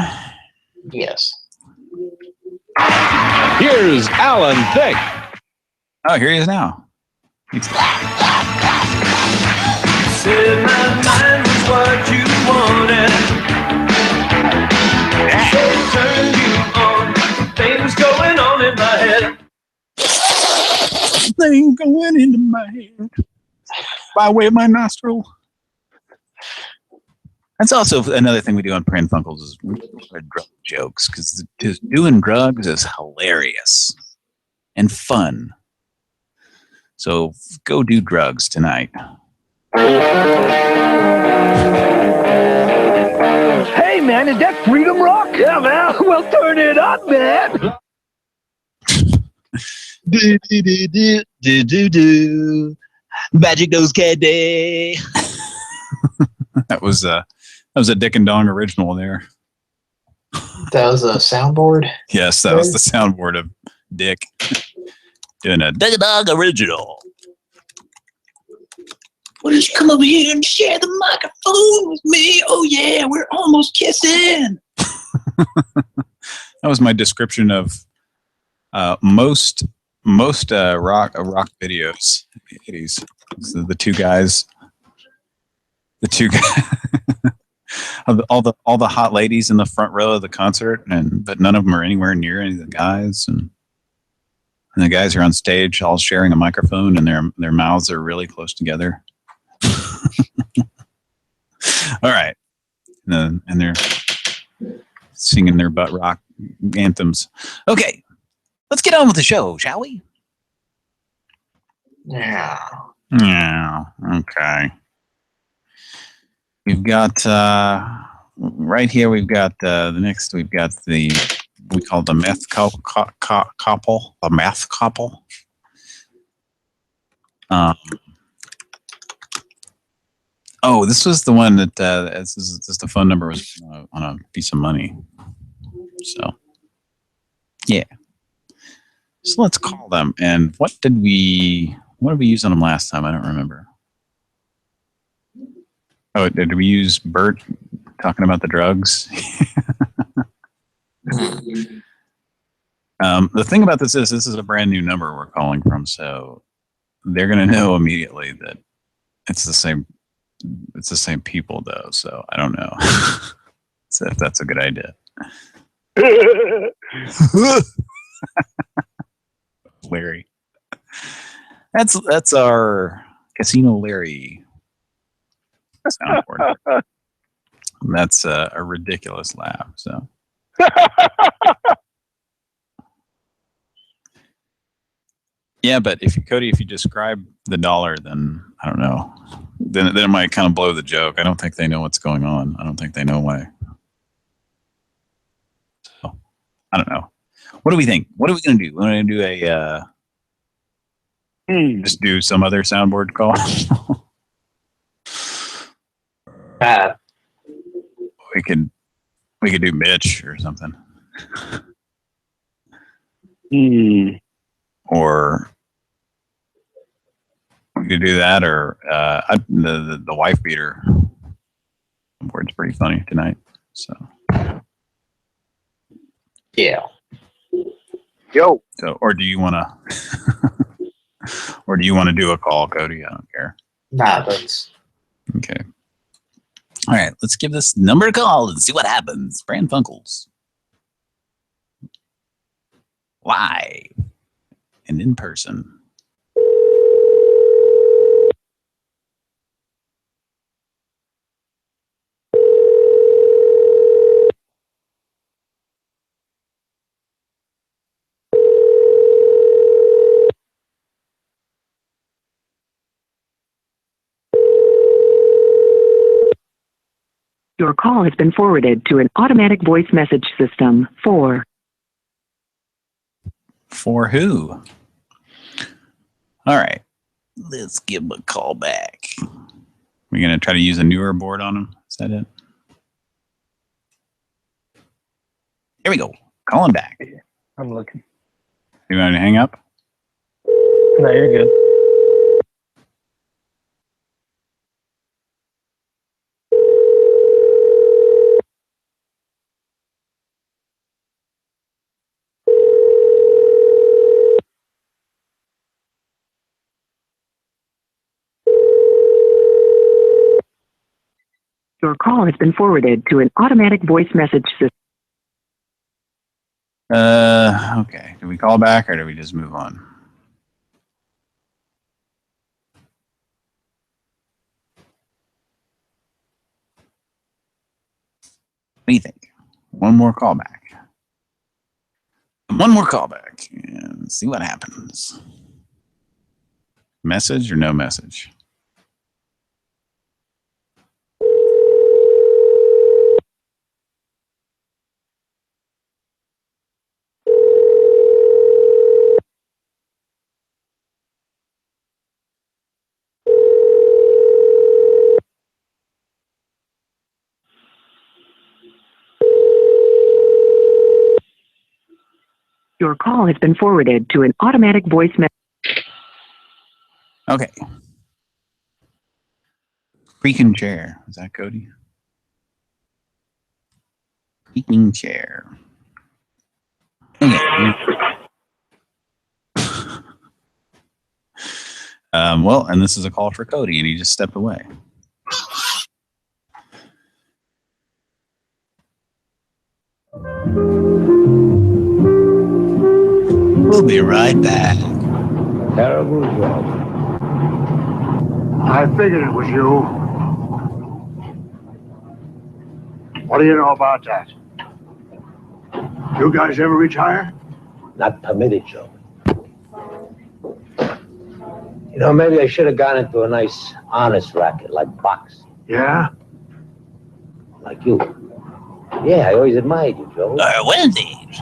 Yes. Here's Alan Thicke. Oh, here he is now. Said my mind was what you wanted. So turned you on. Things going on in my head. Things going into my head. By way of my nostril. That's also another thing we do on Pran Funkels is we do drug jokes because doing drugs is hilarious and fun. So go do drugs tonight. Hey, man, is that Freedom Rock? Yeah, man. Well, turn it up, man. Do. Magic Nose Candy. That was a Dick and Dong original there. That was a soundboard? Yes, that was the soundboard of Dick doing a Dick and Dong original. Well, just come over here and share the microphone with me. Oh yeah, we're almost kissing. That was my description of most rock videos in the 80s. So the two guys all the hot ladies in the front row of the concert, but none of them are anywhere near any of the guys, and the guys are on stage all sharing a microphone, and their mouths are really close together. All right, and they're singing their butt rock anthems. Okay, let's get on with the show, shall we? Yeah. Yeah. Okay. We've got right here we've got the next. We've got we call the meth couple. The meth couple. Oh, this was the one that this the phone number was on a piece of money. So, yeah. So let's call them. And what did we use on them last time? I don't remember. Oh, did we use Bert talking about the drugs? The thing about this is a brand new number we're calling from, so they're going to know immediately that it's the same. It's the same people, though. So I don't know so if that's a good idea. Larry. That's our Casino Larry soundboard. That's a ridiculous laugh. So. Yeah, but if you describe the dollar, then I don't know. Then it might kind of blow the joke. I don't think they know what's going on. I don't think they know why. So I don't know. What do we think? What are we going to do? We're going to do just do some other soundboard call. We could do Mitch or something. Or we could do that, or the wife beater. Word's pretty funny tonight. So yeah. Yo. So, or do you want to, do a call, Cody? I don't care. Nah, that's okay. All right, let's give this number a call and see what happens. Pran Funkels. Live and in person. Your call has been forwarded to an automatic voice message system. For who? All right. Let's give him a call back. We're going to try to use a newer board on him. Is that it? Here we go. Call him back. I'm looking. You want to hang up? No, you're good. your call has been forwarded to an automatic voice message system. Okay. Do we call back or do we just move on? What do you think? One more callback. One more callback and see what happens. Message or no message? Your call has been forwarded to an automatic voice message. Okay. Creaking chair. Is that Cody? Creaking chair. Okay. Well, and this is a call for Cody, and he just stepped away. We'll be right back. Terrible job. I figured it was you. What do you know about that? You guys ever retire? Not permitted, Joe. You know, maybe I should have gone into a nice, honest racket like boxing. Yeah? Like you. Yeah, I always admired you, Joe. Wednesdays.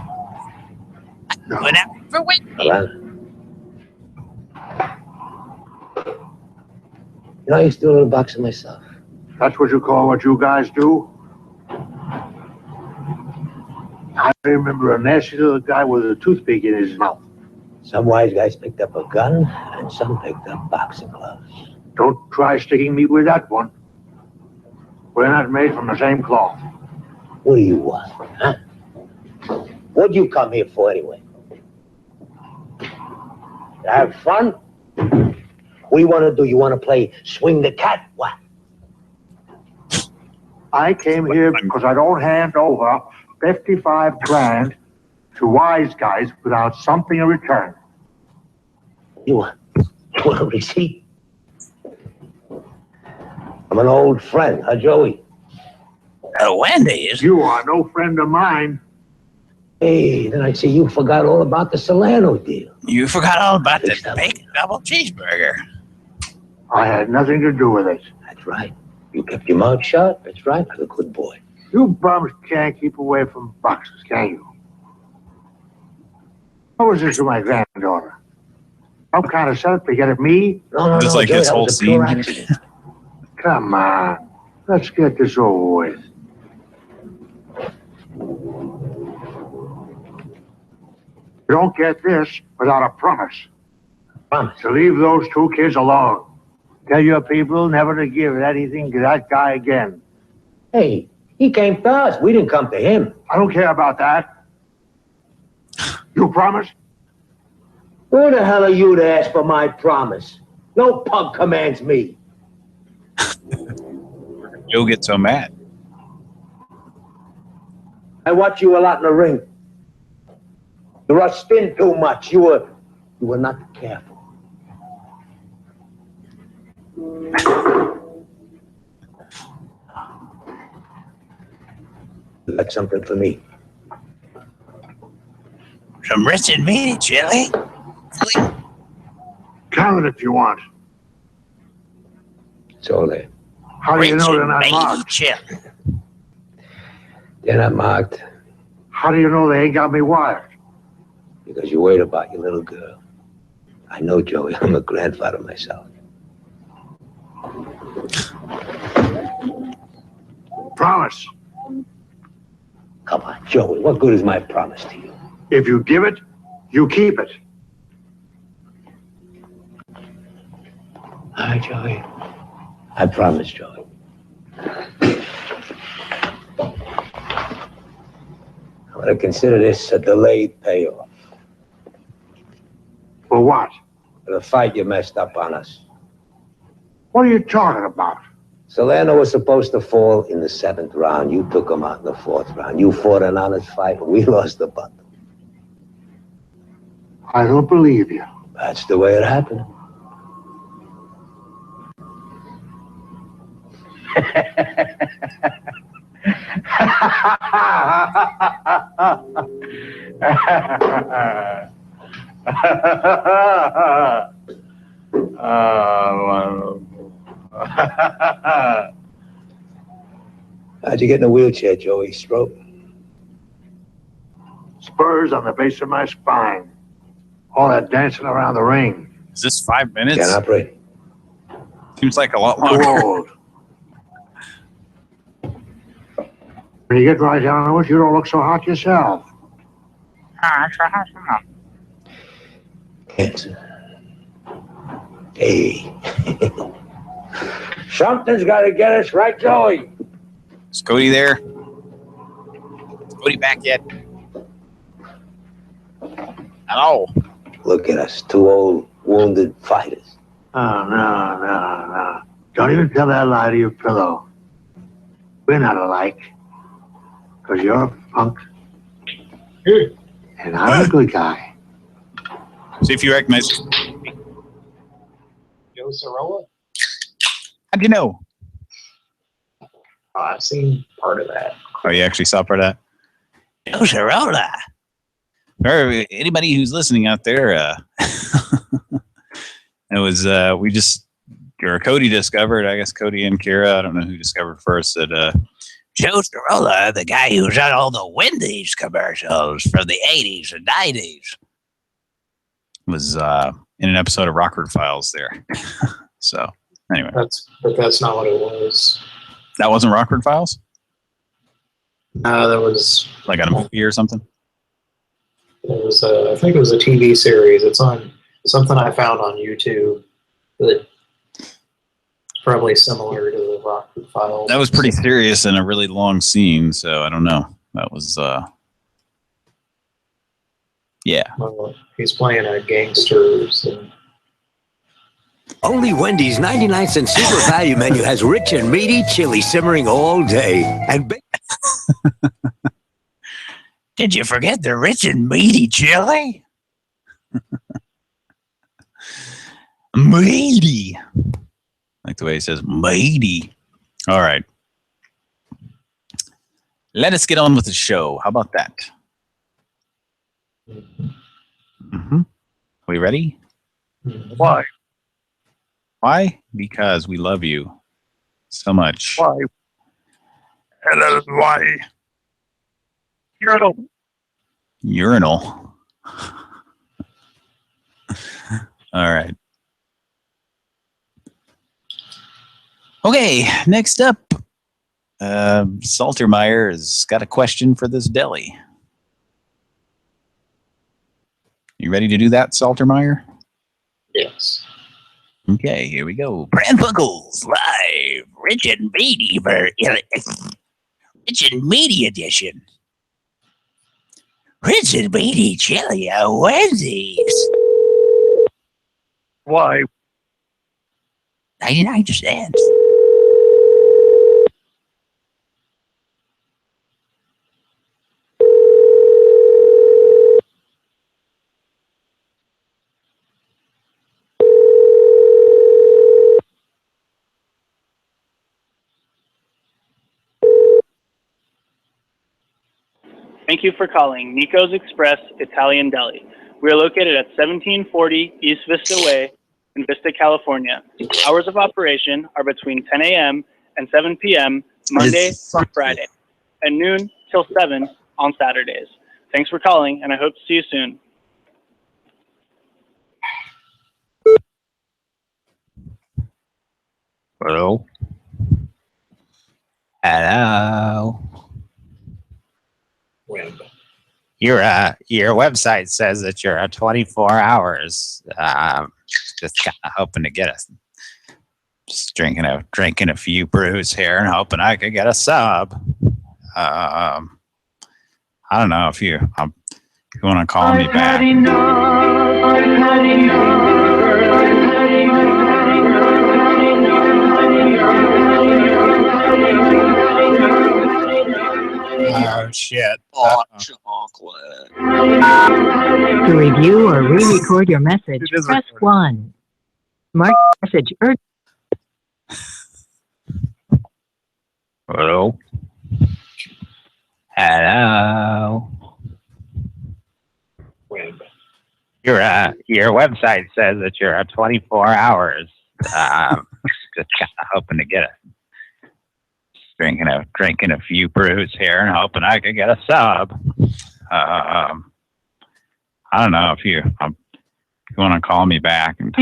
No. Went out for Wednesdays. You know, I used to do a little boxing myself. That's what you call what you guys do? I remember a nasty little guy with a toothpick in his mouth. Some wise guys picked up a gun, and some picked up boxing gloves. Don't try sticking me with that one. We're not made from the same cloth. What do you want, huh? What'd you come here for anyway? To have fun? What do you want to do? You want to play swing the cat? What? I came here because I don't hand over 55 grand to wise guys without something in return. You want a receipt? I'm an old friend, huh, Joey? Wendy's? You are no friend of mine. Hey, then I see you forgot all about the Solano deal. You forgot all about the bacon double cheeseburger. I had nothing to do with it. That's right. You kept your mouth shut. That's right. You're a good boy. You bums can't keep away from boxes, can you? What was this to my granddaughter? Some kind of setup to get at me? No, Just like Joey, his that whole was a pure scene. accident. Come on. Let's get this over with. You don't get this without a promise. Promise? To leave those two kids alone. Tell your people never to give anything to that guy again. Hey, he came to us. We didn't come to him. I don't care about that. You promise? Who the hell are you to ask for my promise? No pug commands me. You'll get so mad. I watch you a lot in the ring. You rush spin too much. You were not careful. You got something for me? Some wretched meat, Chili. Count it if you want. It's all there. How do you know they're not marked? Chili. They're not marked How do you know they ain't got me wired? because you're worried about your little girl. I know, Joey. I'm a grandfather myself. Promise. Come on, Joey. What good is my promise to you? If you give it, you keep it. All right, Joey. I promise, Joey. I'm going to consider this a delayed payoff. For what? For the fight you messed up on us. What are you talking about? Solano was supposed to fall in the 7th round. You took him out in the 4th round. You fought an honest fight, and we lost the bundle. I don't believe you. That's the way it happened. How'd you get in a wheelchair, Joey? Stroke? Spurs on the base of my spine. All that dancing around the ring. Is this 5 minutes? Can't operate. Seems like a lot Too longer. old. When you get right down to it, you don't look so hot yourself. Cancer. Hey. Something's got to get us right, Joey. Is Cody there? Is Cody back yet? Hello. Look at us, two old wounded fighters. Oh, no. Don't even tell that lie to your pillow. We're not alike. Because you're a punk. And I'm a good guy. See if you recognize. Joe Sorolla? How'd you know? I've seen part of that. Oh, you actually saw part of that? Joe Sorolla. For anybody who's listening out there, it was Cody discovered, I guess Cody and Kira, I don't know who discovered first, that Joe Starola, the guy who's on all the Wendy's commercials from the 80s and 90s, was in an episode of Rockford Files there. So, anyway. But that's not what it was. That wasn't Rockford Files? That was... Like on a movie or something? It was, I think it was a TV series. It's on something I found on YouTube that probably similar to the Rockford Files. That was pretty serious and a really long scene, so I don't know. That was, yeah. Well, he's playing a gangster. So. Only Wendy's 99-cent super value menu has rich and meaty chili simmering all day. And did you forget the rich and meaty chili? Meaty. Like the way he says meaty. All right. Let us get on with the show. How about that? Mm-hmm. We ready? Why? Why? Because we love you so much. Why? And that is why. Urinal. Urinal. All right. Okay, next up, Saltermeyer has got a question for this deli. You ready to do that, Saltermeyer? Yes. Okay, here we go. Pran Funkels live, rich and meaty, rich and meaty edition. Rich and meaty chili at Wendy's. Why? 99 cents. Thank you for calling Nico's Express Italian Deli. We are located at 1740 East Vista Way in Vista, California. Hours of operation are between 10 a.m. and 7 p.m. Monday through Friday, and noon till 7 on Saturdays. Thanks for calling, and I hope to see you soon. Hello? Hello? Your website says that you're 24 hours. Just kind of hoping to get us. Just drinking a few brews here and hoping I could get a sub. I don't know if you want to call me back. Oh shit. Hot chocolate. To review or re-record your message, press 1. Mark message urgent. Hello? Hello? Your website says that you're 24 hours. Just kind of hoping to get it. Drinking a few brews here and hoping I could get a sub. I don't know if you want to call me back. And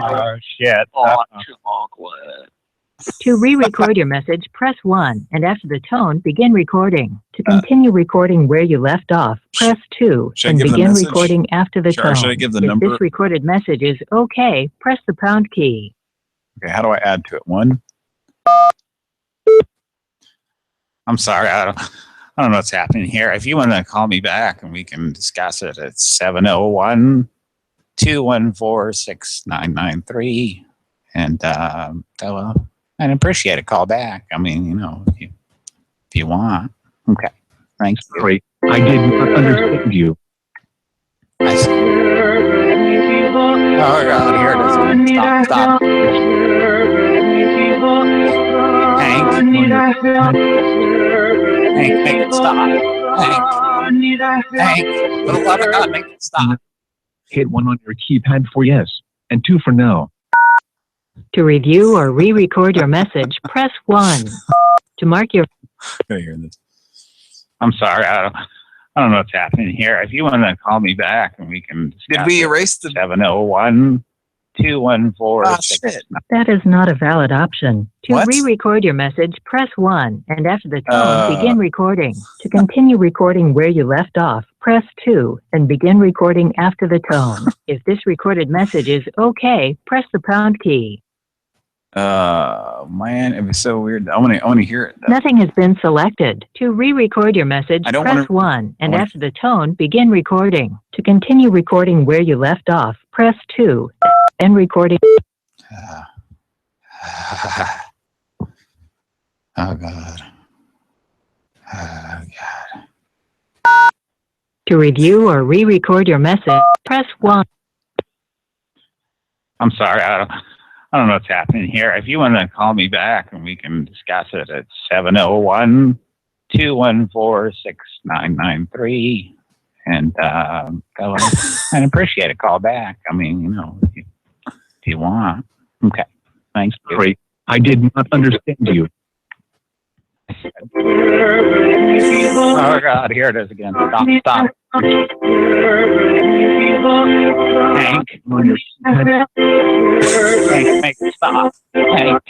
oh shit. Hot chocolate. To re-record your message, press 1, and after the tone, begin recording. To continue recording where you left off, press 2, and begin recording after the tone. Should I give the if number? This recorded message is okay, press the pound key. Okay, how do I add to it? 1? I'm sorry, I don't know what's happening here. If you want to call me back and we can discuss it, it's 701-214-6993. And I'd appreciate a call back. I mean, if you want. Okay. Thanks. Sorry, I did not understand you. I see. Oh God, here it is. Stop. Hank, stop. Hank. Hank, for the love of God, make it stop. Hit 1 on your keypad for yes, and 2 for no. To review or re-record your message, press 1. To mark your... Gotta hear this. I'm sorry, I don't know what's happening here. If you want to call me back and we can discuss Did we erase the 701-214? Oh, shit. That is not a valid option. To What? re-record your message, press 1, and after the tone, begin recording. To continue recording where you left off, press 2, and begin recording after the tone. If this recorded message is okay, press the pound key. Man, it was so weird. I want to hear it, though. Nothing has been selected. To re-record your message, press 1, and after the tone, begin recording. To continue recording where you left off, press 2, and recording. Oh, God. Oh, God. To review or re-record your message, press 1. I'm sorry, I don't know what's happening here. If you want to call me back and we can discuss it at 701-214-6993. And go ahead and appreciate a call back. I mean, you know, if you want. Okay. Thanks. Great. I did not understand you. Oh, God, here it is again. Stop. Hank, make it stop. Hank,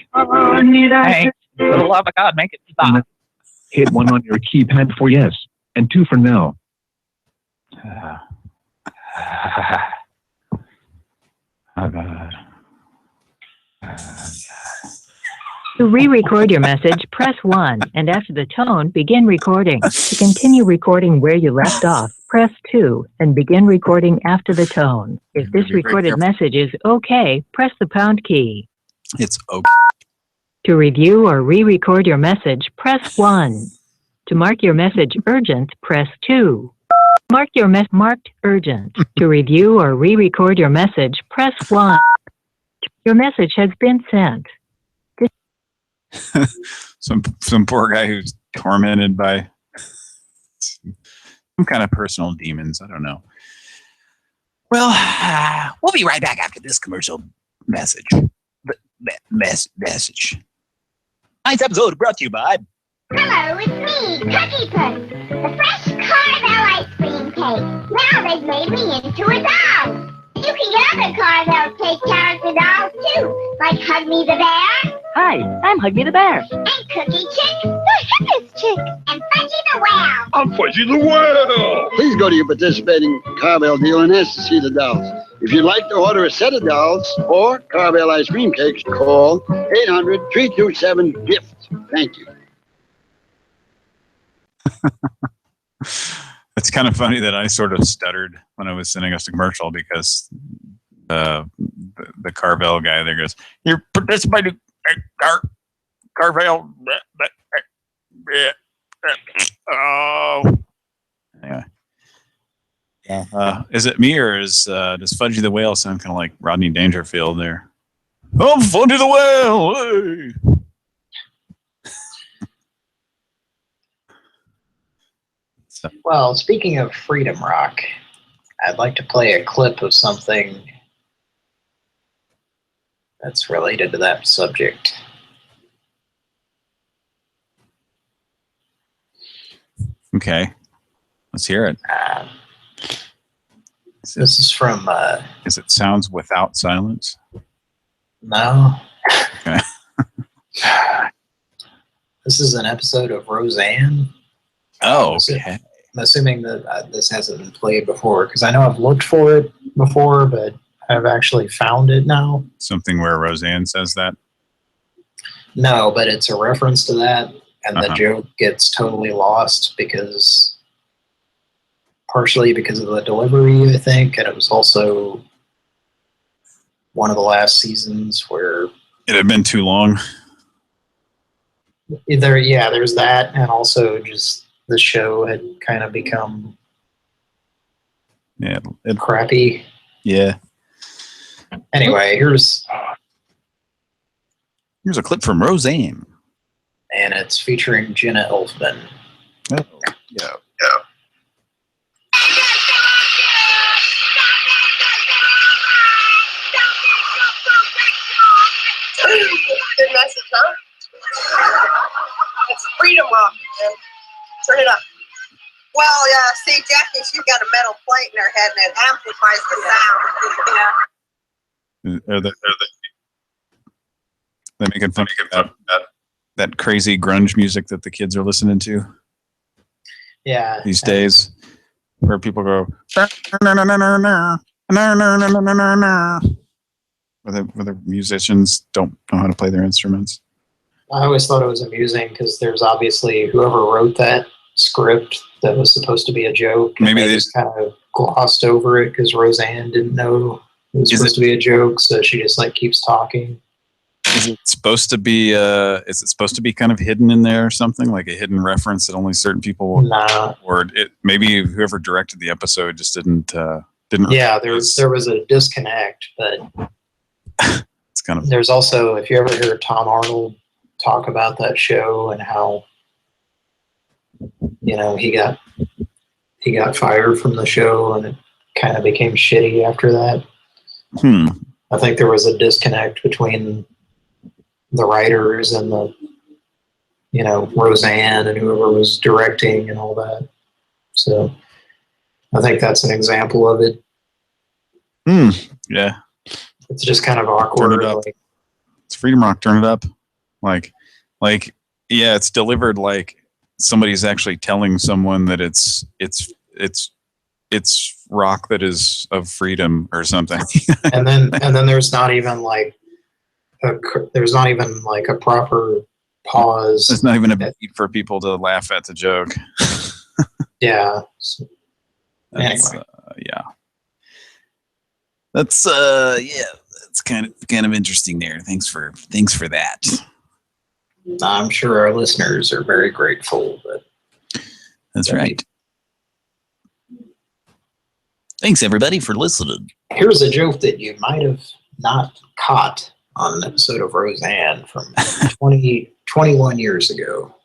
for the love of God, make it stop. Hit 1 on your keypad for yes, and 2 for no. Oh, God. To re-record your message, press 1, and after the tone, begin recording. To continue recording where you left off, press 2, and begin recording after the tone. If this recorded message is okay, press the pound key. It's okay. To review or re-record your message, press 1. To mark your message urgent, press 2. Mark your marked urgent. To review or re-record your message, press 1. Your message has been sent. Some poor guy who's tormented by some kind of personal demons. I don't know. Well, we'll be right back after this commercial message. Message. Tonight's episode brought to you by... Hello, it's me, Cookie Puss, the fresh Carvel ice cream cake. Now they've made me into a doll. You can get other Carvel cake character dolls too, like Hug Me the Bear. Hi, I'm Hug Me the Bear. And Cookie Chick, the hippest chick. And Fudgy the Whale. I'm Fudgy the Whale. Please go to your participating Carvel dealer and ask to see the dolls. If you'd like to order a set of dolls or Carvel ice cream cakes, call 800-327-GIFT. Thank you. It's kind of funny that I sort of stuttered when I was sending us a commercial because the Carvel guy there goes, "You're participating Carvel." Oh, anyway. Yeah. Is it me or does Fudgy the Whale sound kind of like Rodney Dangerfield there? Oh, Fudgy the Whale! Hey! Well, speaking of Freedom Rock, I'd like to play a clip of something that's related to that subject. Okay. Let's hear it. This is from... is it Sounds Without Silence? No. Okay. This is an episode of Roseanne. Oh, okay. I'm assuming that this hasn't been played before, because I know I've looked for it before, but I've actually found it now. Something where Roseanne says that? No, but it's a reference to that, and the joke gets totally lost partially because of the delivery, I think, and it was also one of the last seasons where... It had been too long. There's that, and also just the show had kind of become crappy. Yeah. Anyway, here's a clip from Roseanne. And it's featuring Jenna Elfman. Oh, yeah. see, Jackie, she's got a metal plate in her head and it amplifies the sound. They're making fun of that crazy grunge music that the kids are listening to. Yeah. These days, where people go, where the musicians don't know how to play their instruments. I always thought it was amusing because there's obviously whoever wrote that script that was supposed to be a joke. Maybe they just kind of glossed over it because Roseanne didn't know it was supposed to be a joke, so she just like keeps talking. Is it supposed to be? Is it supposed to be kind of hidden in there or something, like a hidden reference that only certain people? Nah. Or maybe whoever directed the episode just didn't. Yeah, there was a disconnect, but it's kind of. There's also, if you ever hear Tom Arnold talk about that show and how, you know, he got fired from the show and it kind of became shitty after that. I think there was a disconnect between the writers and the, you know, Roseanne and whoever was directing and all that. So I think that's an example of it. Yeah. It's just kind of awkward. Turn it up. Like, it's Freedom Rock. Turn it up. Like, yeah, it's delivered like somebody's actually telling someone that it's rock that is of freedom or something. and then there's not even like a proper pause. There's not even a beat for people to laugh at the joke. Yeah. Anyway. Yeah. That's that's kind of interesting there. Thanks for that. I'm sure our listeners are very grateful. But that's right. Thanks everybody for listening. Here's a joke that you might have not caught on an episode of Roseanne from 21 years ago.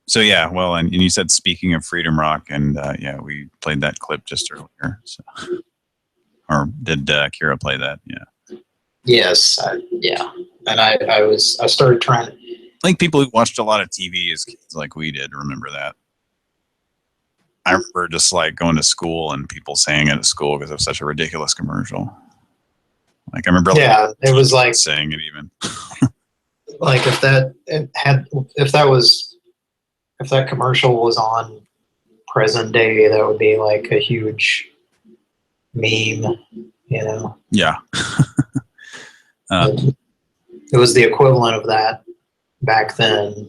So yeah, well, and you said speaking of Freedom Rock, and yeah, we played that clip just earlier. So, or did Kira play that? Yeah. Yes, yeah, and I started trying. I think people who watched a lot of TV as kids, like we did, remember that. I remember just like going to school and people saying it at school because it was such a ridiculous commercial. Like I remember, yeah, it was like saying it even. Like if that commercial was on present day, that would be like a huge meme, you know? Yeah. It was the equivalent of that back then.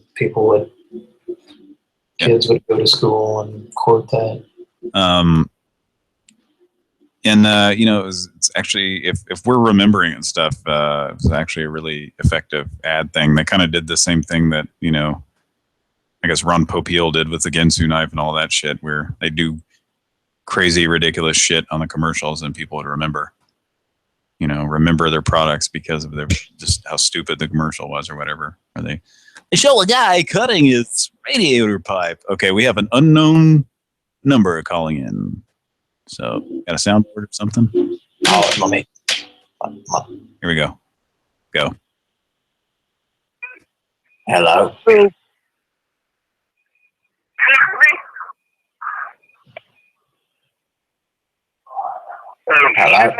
Kids would go to school and quote that. And you know, it's actually, if we're remembering and stuff, it was actually a really effective ad thing. They kind of did the same thing that, you know, I guess Ron Popeil did with the Ginsu knife and all that shit, where they do crazy, ridiculous shit on the commercials and people would remember their products because of just how stupid the commercial was or whatever. Or they show a guy cutting his radiator pipe. Okay, we have an unknown number calling in. So, got a soundboard or something? Oh, let me. Here we go. Go. Hello. Hello.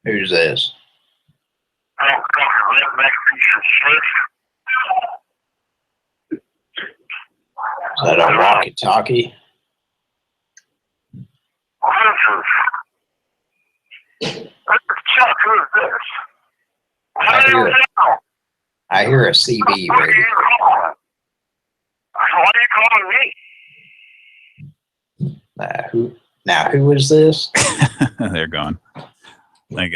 Who's this? Is that a walkie-talkie? I hear a CB radio. Why are you calling me? Who is this? They're gone. Like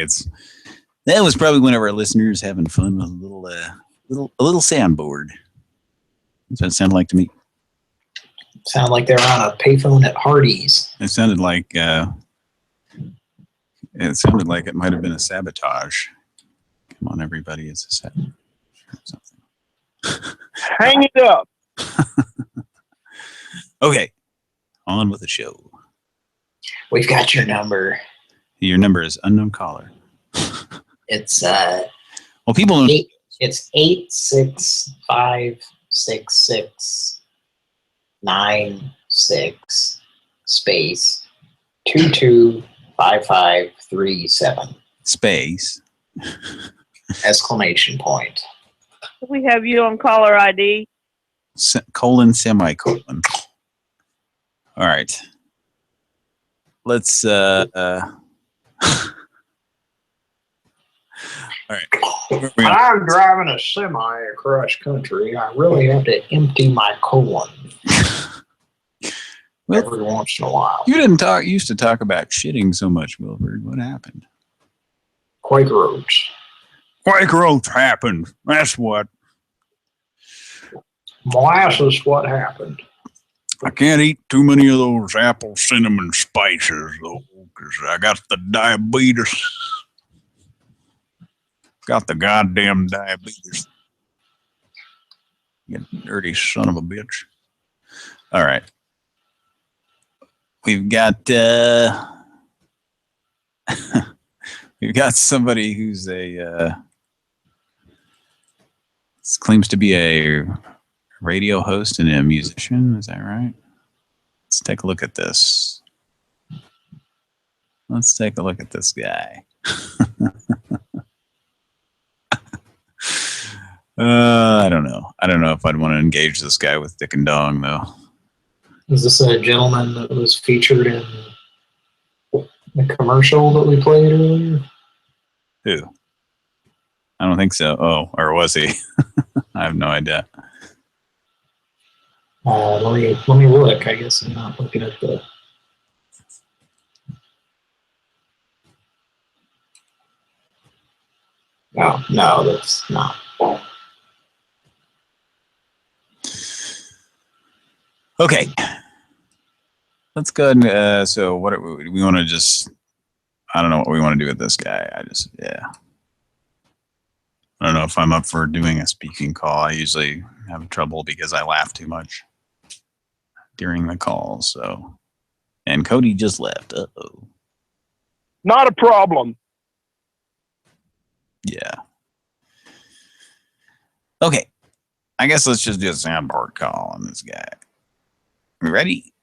that was probably one of our listeners having fun with a little soundboard. That's what it sounded like to me. Sound like they're on a payphone at Hardee's. It sounded like it might have been a sabotage. Come on, everybody, it's a sabotage or something. Hang it up. Okay, on with the show. We've got your number. Your number is unknown caller. It's well, people don't It's 8656696 space 225537. Space. Exclamation point. We have you on caller ID. Colon, semicolon. All right. Let's all right. When I'm driving a semi across country, I really have to empty my colon every once in a while. You used to talk about shitting so much, Wilford. What happened? Quaker Oats. Quaker Oats happened. That's what. Molasses, what happened? I can't eat too many of those apple cinnamon spices, though, because I got the diabetes. Got the goddamn diabetes. You dirty son of a bitch. All right. We've got we've got somebody who's claims to be a radio host and a musician. Is that right? Let's take a look at this. Let's take a look at this guy. I don't know. I don't know if I'd want to engage this guy with Dick and Dong, though. Is this a gentleman that was featured in the commercial that we played earlier? Who? I don't think so. Oh, or was he? I have no idea. Let me look. I guess I'm not looking at the. No, that's not. Okay. Let's go ahead and, so what we want to just, I don't know what we want to do with this guy. I don't know if I'm up for doing a speaking call. I usually have trouble because I laugh too much during the call, so. And Cody just left. Uh-oh. Not a problem. Yeah. Okay. I guess let's just do a soundboard call on this guy. You ready?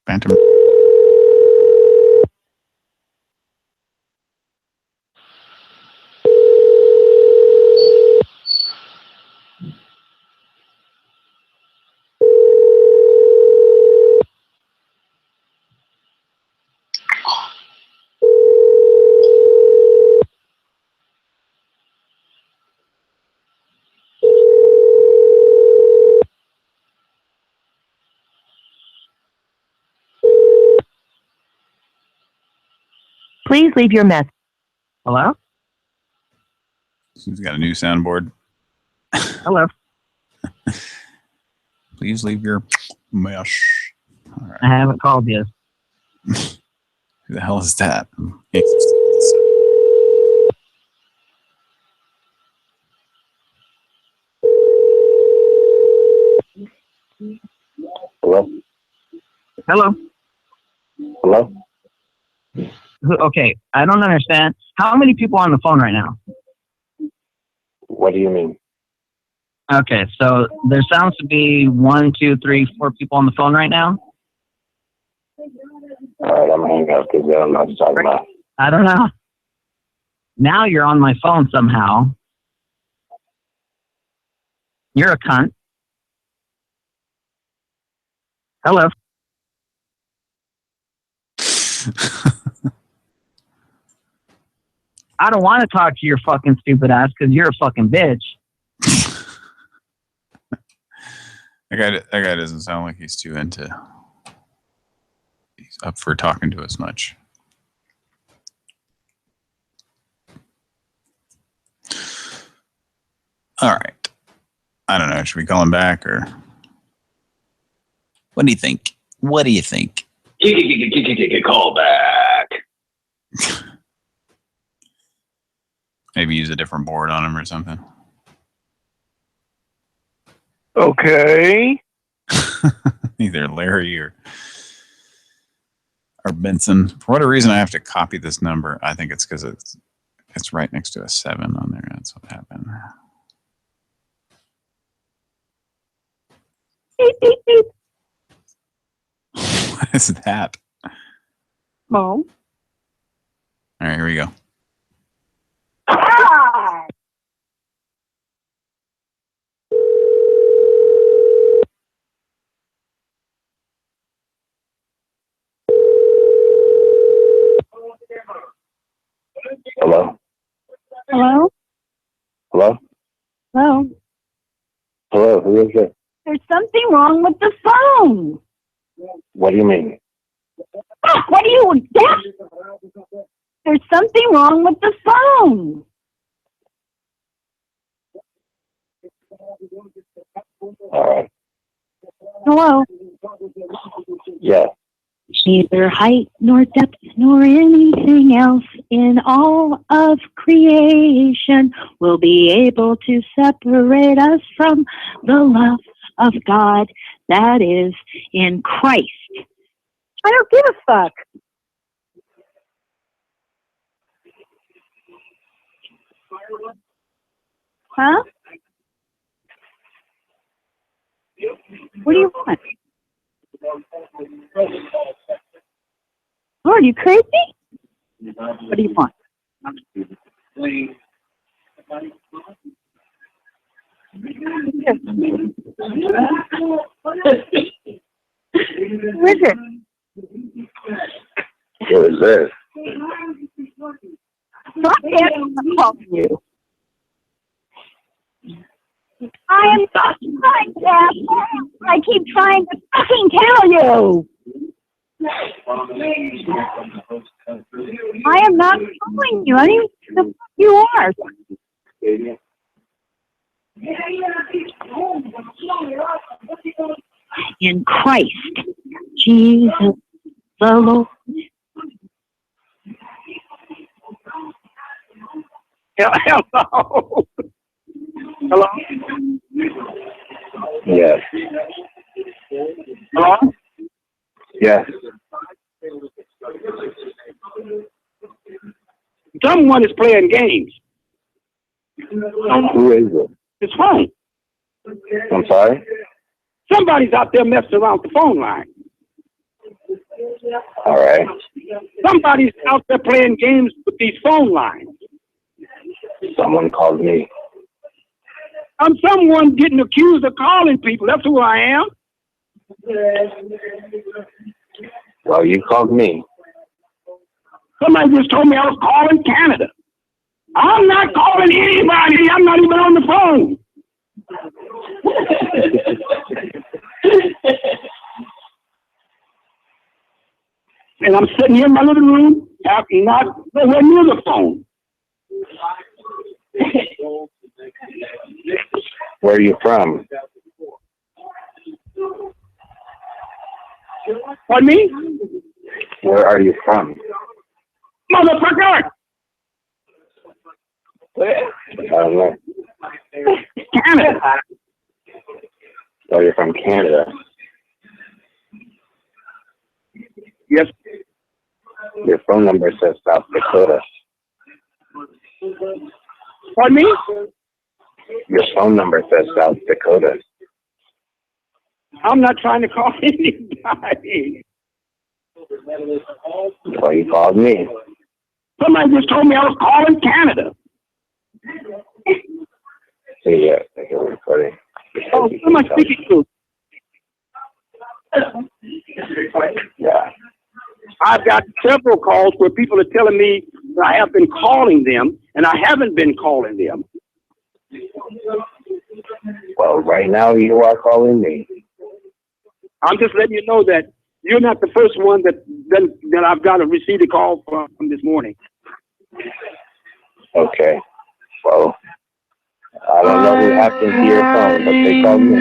Phantom. Please leave your message. Hello? He's got a new soundboard. Hello. Please leave your mess. All right. I haven't called you. Who the hell is that? Hello? Hello? Hello? Okay, I don't understand. How many people are on the phone right now? What do you mean? Okay, so there sounds to be 1, 2, 3, 4 people on the phone right now. All right, I'm hanging up because I don't know what to talk about. I don't know. Now you're on my phone somehow. You're a cunt. Hello. I don't want to talk to your fucking stupid ass because you're a fucking bitch. That guy doesn't sound like he's too into. He's up for talking to us much. All right. I don't know. Should we call him back or? What do you think? What do you think? Call back. Maybe use a different board on him or something. Okay. Either Larry or. or Benson. For whatever reason, I have to copy this number. I think it's because it's right next to a 7 on there. That's what happened. What is that? Mom. All right, here we go. Ah! Hello? Hello? Hello? Hello? Hello, who is it? There's something wrong with the phone. What do you mean? Ah, what are you deaf? There's something wrong with the phone. All right. Hello? Yeah. Neither height nor depth nor anything else in all of creation will be able to separate us from the love of God that is in Christ. I don't give a fuck. Huh? What do you want? Lord, are you crazy? What do you want? Who is it? Who is this? Stop answering the call to you. I am fucking trying, Dad. I keep trying to fucking tell you. I am not calling you. I don't even know who the fuck you are. In Christ, Jesus the Lord. Hello. Hello. Yes. Hello. Yes. Someone is playing games. Who is it? It's phone. I'm sorry? Somebody's out there messing around with the phone line. All right. Somebody's out there playing games with these phone lines. Someone called me. I'm someone getting accused of calling people. That's who I am. Well, you called me. Somebody just told me I was calling Canada. I'm not calling anybody. I'm not even on the phone. And I'm sitting here in my living room, not nowhere near the phone. Where are you from? Pardon me? Where are you from? Motherfucker! I don't know. Canada. Oh, you're from Canada. Yes. Your phone number says South Dakota. Pardon me? Your phone number says South Dakota. I'm not trying to call anybody. Well, you called me. Somebody just told me I was calling Canada. See, yeah, I can record it. Oh, who am I speaking to? Yeah. I've got several calls where people are telling me that I have been calling them, and I haven't been calling them. Well, right now you are calling me. I'm just letting you know that you're not the first one that I've got to receive a call from this morning. Okay. Well, I don't know who hacked into your phone, but they called me.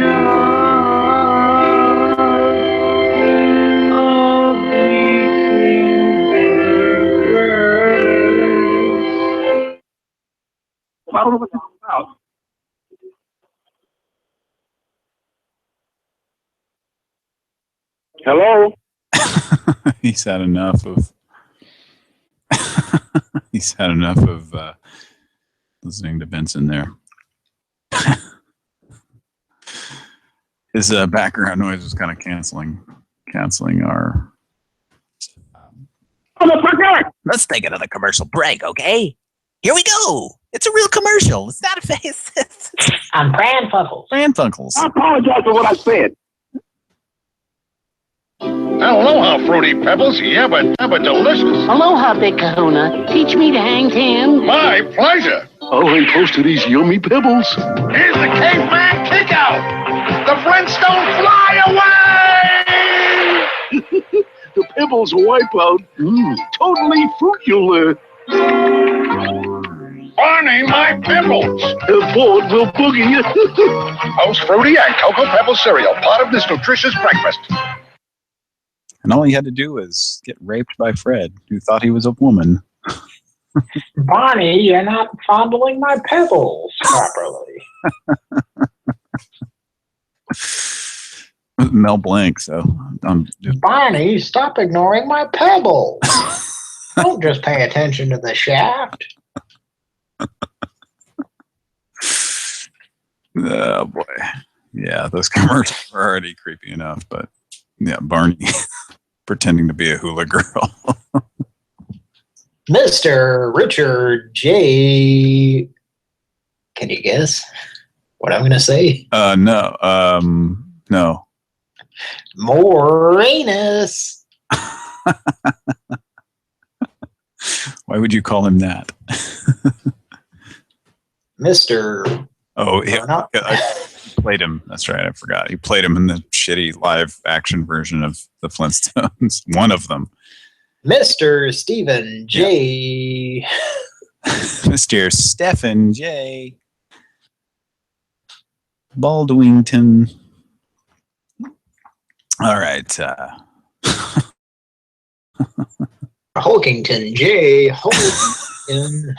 I don't know what this is about. Hello? He's had enough of. He's had enough of listening to Benson there. His background noise was kind of canceling our. Let's take another commercial break, okay? Here we go. It's a real commercial. It's not a face. I'm Pran Funkels. Pran Funkels. I apologize for what I said. Aloha, Fruity Pebbles. Yabba dabba delicious. Aloha, Big Kahuna. Teach me to hang ten. My pleasure. I'll hang close to these yummy pebbles. Here's the caveman kickout. The Flintstone fly away. The pebbles wipe out. Totally fruitular. Barney, my pebbles. Board will boogie. Most fruity and Cocoa Pebble cereal, part of this nutritious breakfast. And all he had to do was get raped by Fred, who thought he was a woman. Barney, you're not fondling my pebbles properly. Mel Blanc, so I'm just... Barney, stop ignoring my pebbles. Don't just pay attention to the shaft. Oh boy. Yeah, those commercials are already creepy enough, but yeah, Barney pretending to be a hula girl. Mr. Richard J. Can you guess what I'm going to say? No. No. Moranis. Why would you call him that? Mr. Oh, yeah. I played him. That's right. I forgot. He played him in the shitty live action version of the Flintstones. One of them. Mr. Stephen J. Mr. Stephen J. Baldwington. All right. Hulkington J. Hulkington.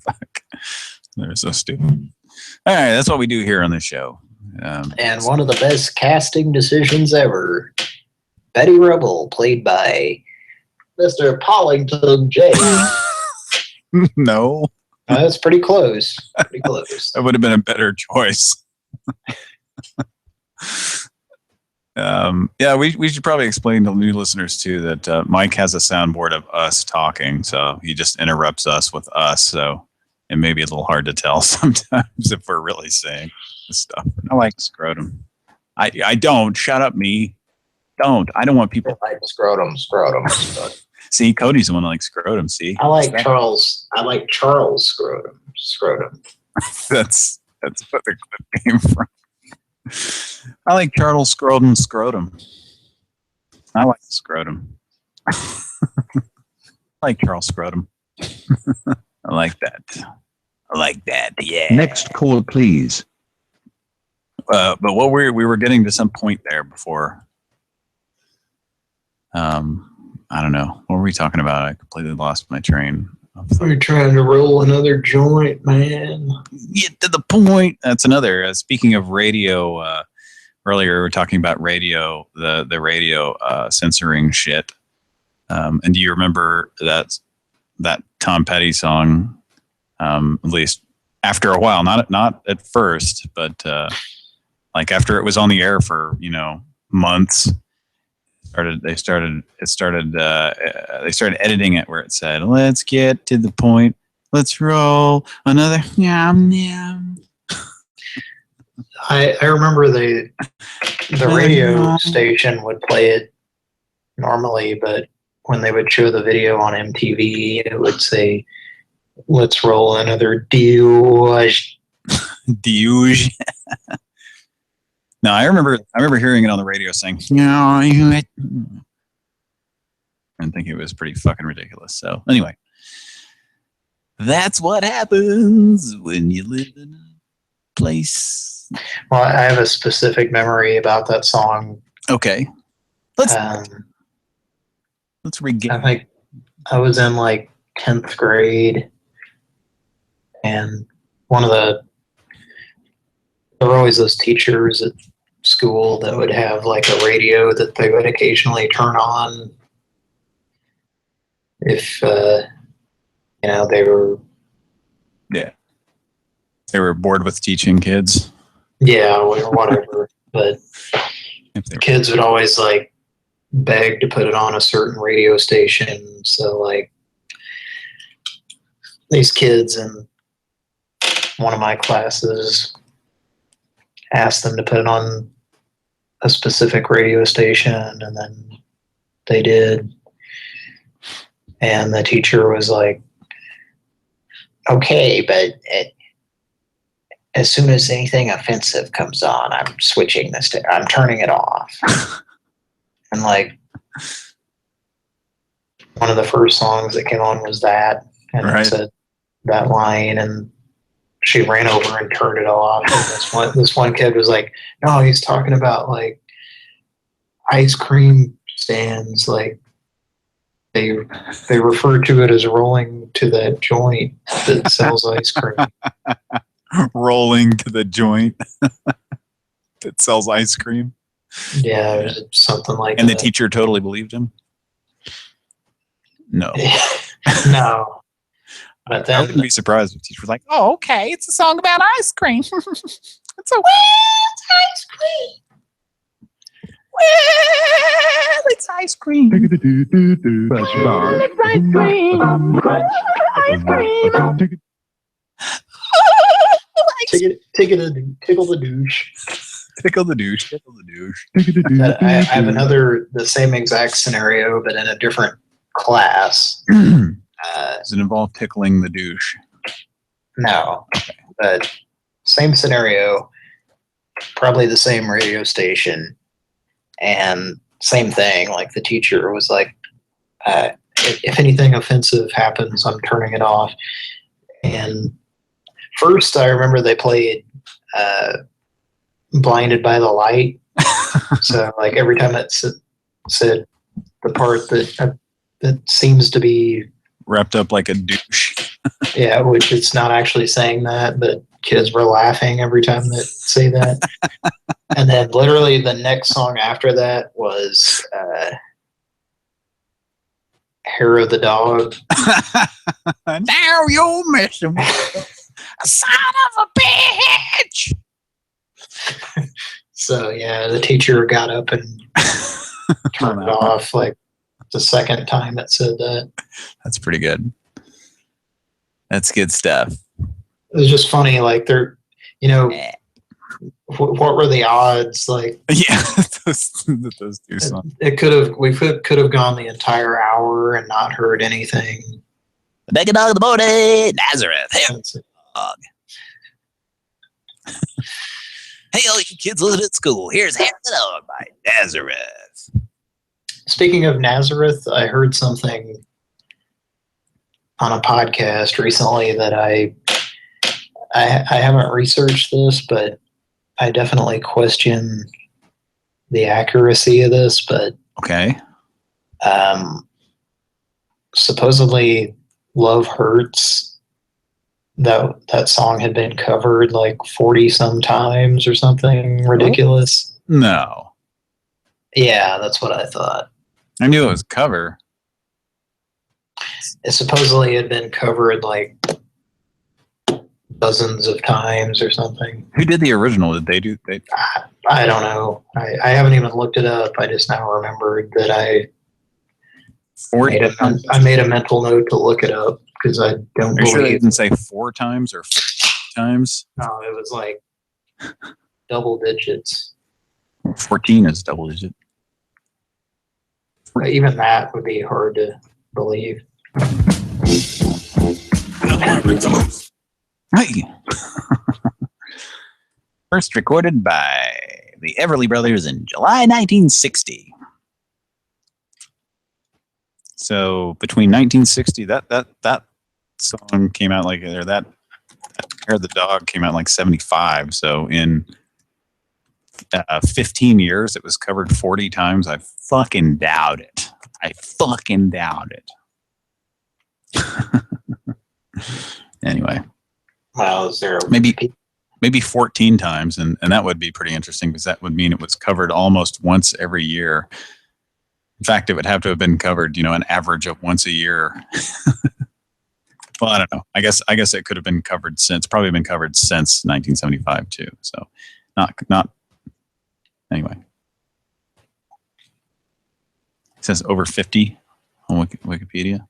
Fuck. They're so stupid. All right, that's what we do here on the show. And one of the best casting decisions ever. Betty Rubble, played by Mr. Pollington J. No. That's pretty close. Pretty close. That would have been a better choice. Yeah, we should probably explain to new listeners too that Mike has a soundboard of us talking, so he just interrupts us with us. So it may be a little hard to tell sometimes if we're really saying this stuff. I like scrotum. I don't. Shut up, me. Don't. I don't want people. I like scrotum. See, Cody's the one that likes scrotum. See, I like Charles. I like Charles scrotum. That's what the clip came from. I like Charles Scrotum. I like scrotum. I like Charles Scrotum. I like that. Yeah. Next call, please. But what we were getting to some point there before. I don't know. What were we talking about? I completely lost my train. We're trying to roll another joint, man. Get to the point. That's another. Speaking of radio, earlier we were talking about radio, the radio censoring shit. And do you remember that Tom Petty song? At least after a while, not at first, but like after it was on the air for months. They started editing it where it said, "Let's get to the point. Let's roll another yum yum." I remember the radio station would play it normally, but when they would show the video on MTV, it would say, "Let's roll another Diuge." No, I remember hearing it on the radio saying, "No," and think it was pretty fucking ridiculous. So anyway, that's what happens when you live in a place. Well, I have a specific memory about that song. Okay, let's regale. I think I was in like 10th grade, and there were always those teachers at school that would have like a radio that they would occasionally turn on if they were bored with teaching kids. Yeah, or whatever. But kids would always like beg to put it on a certain radio station. So like these kids in one of my classes asked them to put it on a specific radio station, and then they did. And the teacher was like, okay, but as soon as anything offensive comes on, I'm switching this to, I'm turning it off. And like, one of the first songs that came on was that, and it said that line, and she ran over and turned it off. And this one kid was like, no, he's talking about like ice cream stands, like they refer to it as rolling to that joint that sells ice cream. Rolling to the joint that sells ice cream. Yeah, it was something like and that. The teacher totally believed him? No. No. But then, I wouldn't be surprised if the teacher was like, oh, okay, it's a song about ice cream. It's a ice cream. Well, it's ice cream. It's ice cream. Ice cream. Tickle the douche. Tickle the douche. Tickle the douche. I have the same exact scenario, but in a different class. Does it involve tickling the douche? No, but same scenario, probably the same radio station, and same thing. Like the teacher was like, if anything offensive happens, I'm turning it off. And first, I remember they played Blinded by the Light. So like every time it said the part that seems to be wrapped up like a douche. Yeah, which it's not actually saying that, but kids were laughing every time they say that. And then literally the next song after that was Hair of the Dog. Now you're messing with a son of a bitch. So yeah, the teacher got up and turned it off like the second time it said that. That's pretty good. That's good stuff. It was just funny, like they're, what were the odds? Like, yeah, those two songs. We could have gone the entire hour and not heard anything. The Naked Dog of the Morning, Nazareth. Hey, dog. Hey, all you kids living at school. Here's Hair of the Dog by Nazareth. Speaking of Nazareth, I heard something on a podcast recently that I haven't researched this, but I definitely question the accuracy of this. But okay, supposedly Love Hurts, that song had been covered like 40 some times or something ridiculous. No. Yeah, that's what I thought. I knew it was a cover. It supposedly had been covered like dozens of times or something. Who did the original? Did they do? I don't know. I haven't even looked it up. I just now remembered that I made a mental note to look it up because I don't. Are you sure they didn't say 4 times or 4 times? No, it was like double digits. 14 is double digit. Even that would be hard to believe. Hey. First recorded by the Everly Brothers in July 1960. So between 1960, that song came out like, or that Hair of the Dog came out like 75. So in 15 years, it was covered 40 times. I fucking doubt it. Anyway. Well, is there maybe maybe 14 times, and that would be pretty interesting because that would mean it was covered almost once every year. In fact, it would have to have been covered, an average of once a year. Well, I don't know. I guess it could have been covered probably been covered since 1975 too. So, not anyway. It says over 50 on Wikipedia.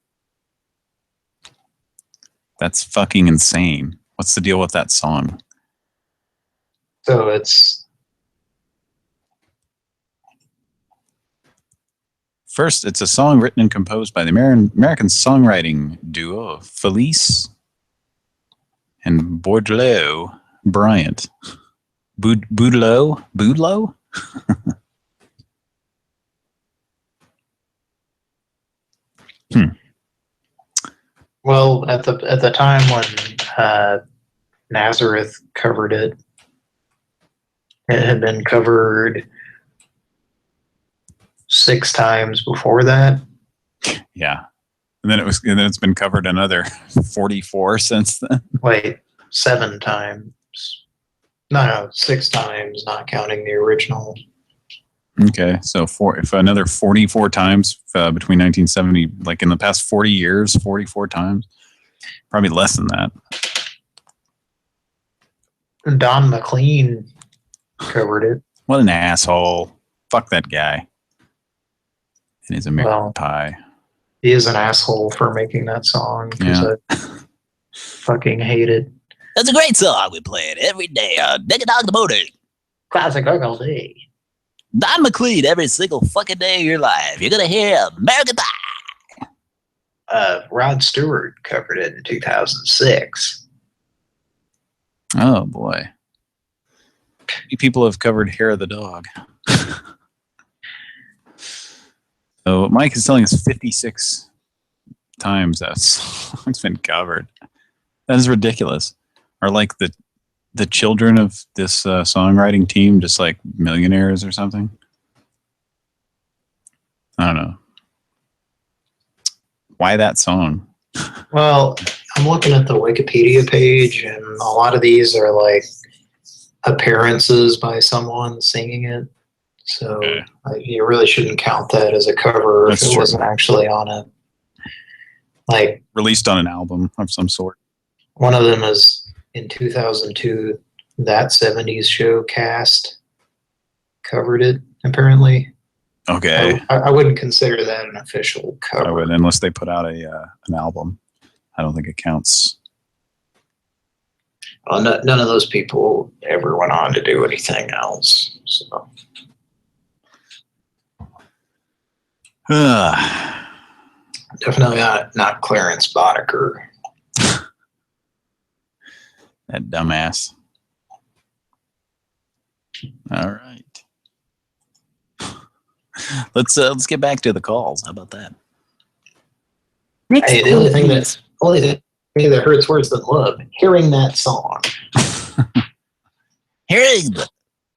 That's fucking insane. What's the deal with that song? So it's first, it's a song written and composed by the American songwriting duo Felice and Boudleaux Bryant. Boudleaux? Well, at the time when Nazareth covered it, it had been covered 6 times before that. Yeah, and then it's been covered another 44 since then. Wait, 7 times? No, 6 times, not counting the original. Okay, so if another 44 times between 1970, like in the past 40 years, 44 times, probably less than that. Don McLean covered it. What an asshole! Fuck that guy. And his American Pie. He is an asshole for making that song because I fucking hate it. That's a great song. We play it every day on Naked Dog the Morning. Classic all day. Don McLean every single fucking day of your life. You're gonna hear American Pie. Rod Stewart covered it in 2006. Oh boy. People have covered Hair of the Dog. So what Mike is telling us 56 times that song's been covered. That is ridiculous. Are like the children of this songwriting team just like millionaires or something? I don't know. Why that song? Well, I'm looking at the Wikipedia page, and a lot of these are like appearances by someone singing it. So you really shouldn't count that as a cover if it wasn't actually on a released on an album of some sort. One of them is in 2002. That 70s show cast covered it. Apparently. Okay. I wouldn't consider that an official cover. I would, unless they put out an album. I don't think it counts. Well, none of those people ever went on to do anything else. So. Definitely not Clarence Boddicker. That dumbass. All right. Let's get back to the calls. How about that? Hey, the only thing that hurts worse than love, hearing that song. Hearing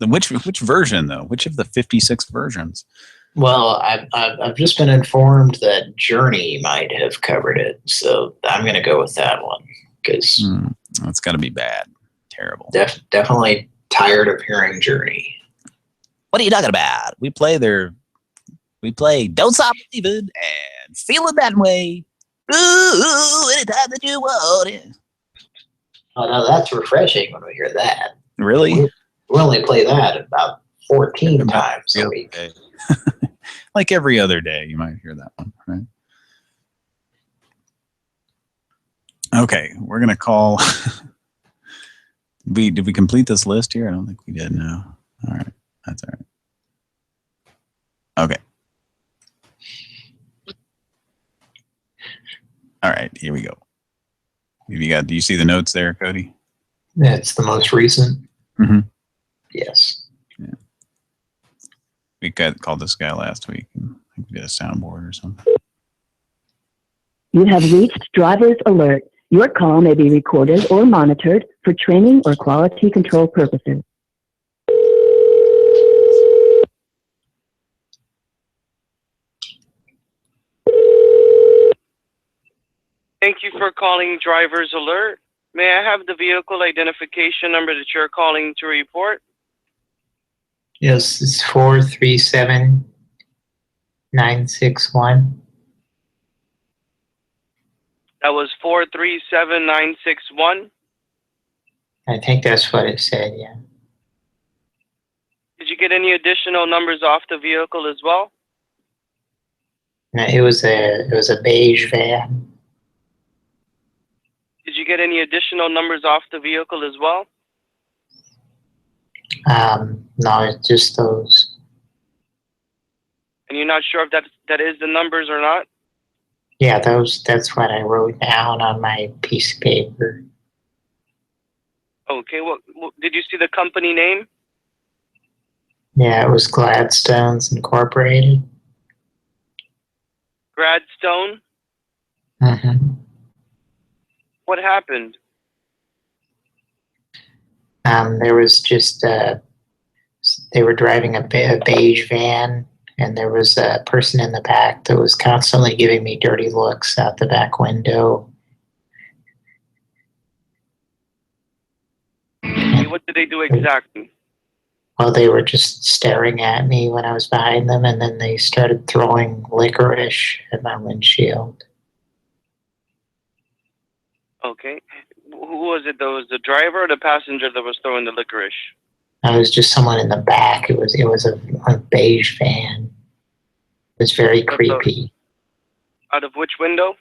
which version though? Which of the 56 versions? Well, I've just been informed that Journey might have covered it, so I'm going to go with that one because that's got to be bad, terrible. Definitely tired of hearing Journey. What are you talking about? We play Don't Stop Believing and Feeling That Way. Ooh, anytime that you want it. Oh, no, that's refreshing when we hear that. Really? We only play that about 14 times a week. Like every other day, you might hear that one, right? Okay, we're going to call. Did we complete this list here? I don't think we did, no. All right, that's all right. Okay. All right, here we go. Do you see the notes there, Cody? It's the most recent. Mm-hmm. Yes. Yeah. We called this guy last week. And I think we did a soundboard or something. You have reached driver's alert. Your call may be recorded or monitored for training or quality control purposes. Thank you for calling Driver's Alert. May I have the vehicle identification number that you're calling to report? Yes, it's 437961. That was 437961. I think that's what it said, yeah. Did you get any additional numbers off the vehicle as well? No, it was a beige van. Did you get any additional numbers off the vehicle as well? No, it's just those. And you're not sure if that is the numbers or not? Yeah, that's what I wrote down on my piece of paper. Okay, well, did you see the company name? Yeah, it was Gladstones Incorporated. Gladstone? Mm-hmm. What happened? There was just, they were driving a beige van, and there was a person in the back that was constantly giving me dirty looks out the back window. Okay, what did they do exactly? Well, they were just staring at me when I was behind them, and then they started throwing licorice at my windshield. Okay. Who was it? That was the driver or the passenger that was throwing the licorice? I was just someone in the back. It was a beige van. It was very creepy. Out of which window?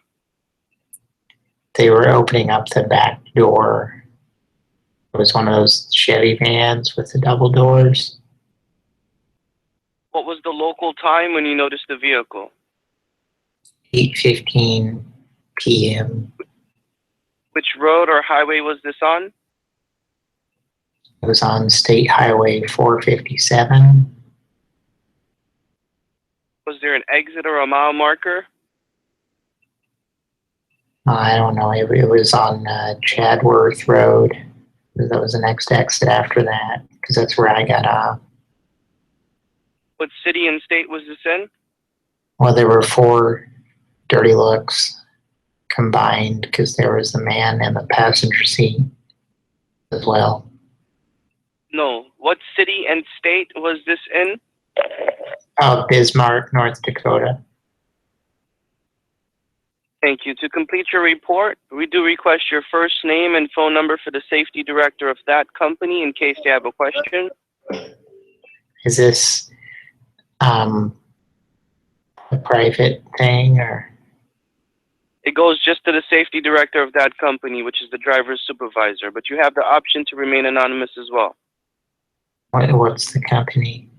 They were opening up the back door. It was one of those Chevy vans with the double doors. What was the local time when you noticed the vehicle? 8:15 p.m. Which road or highway was this on? It was on State Highway 457. Was there an exit or a mile marker? I don't know. It was on Chadworth Road. That was the next exit after that, because that's where I got off. What city and state was this in? Well, there were 4 dirty looks combined, because there was a man in the passenger seat as well. No. What city and state was this in? Bismarck, North Dakota. Thank you. To complete your report, we do request your first name and phone number for the safety director of that company in case they have a question. Is this a private thing, or? It goes just to the safety director of that company, which is the driver's supervisor, but you have the option to remain anonymous as well. What's the company?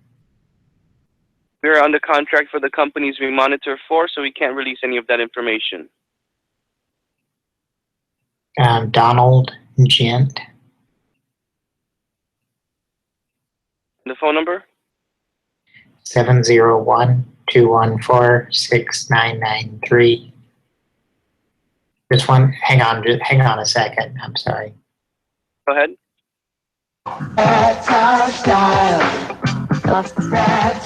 We're under contract for the companies we monitor for, so we can't release any of that information. Donald Gent. The phone number? 701-214-6993. This one, hang on a second. I'm sorry. Go ahead. That's our style. That's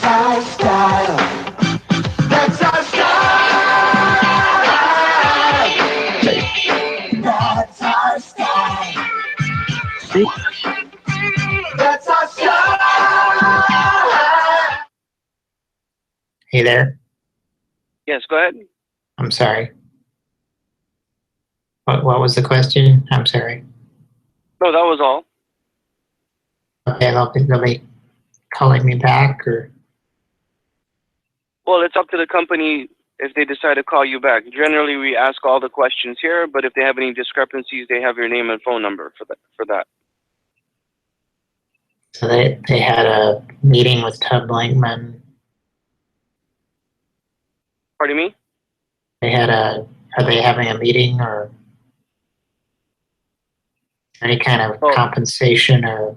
our style. That's our style. That's our style. That's our style. Hey there. Yes, go ahead. I'm sorry. What was the question? I'm sorry. No, that was all. Okay, they'll be calling me back, or? Well, it's up to the company if they decide to call you back. Generally, we ask all the questions here, but if they have any discrepancies, they have your name and phone number for that. So they had a meeting with Tub Blankman. Pardon me? Are they having a meeting, or any kind of compensation, or?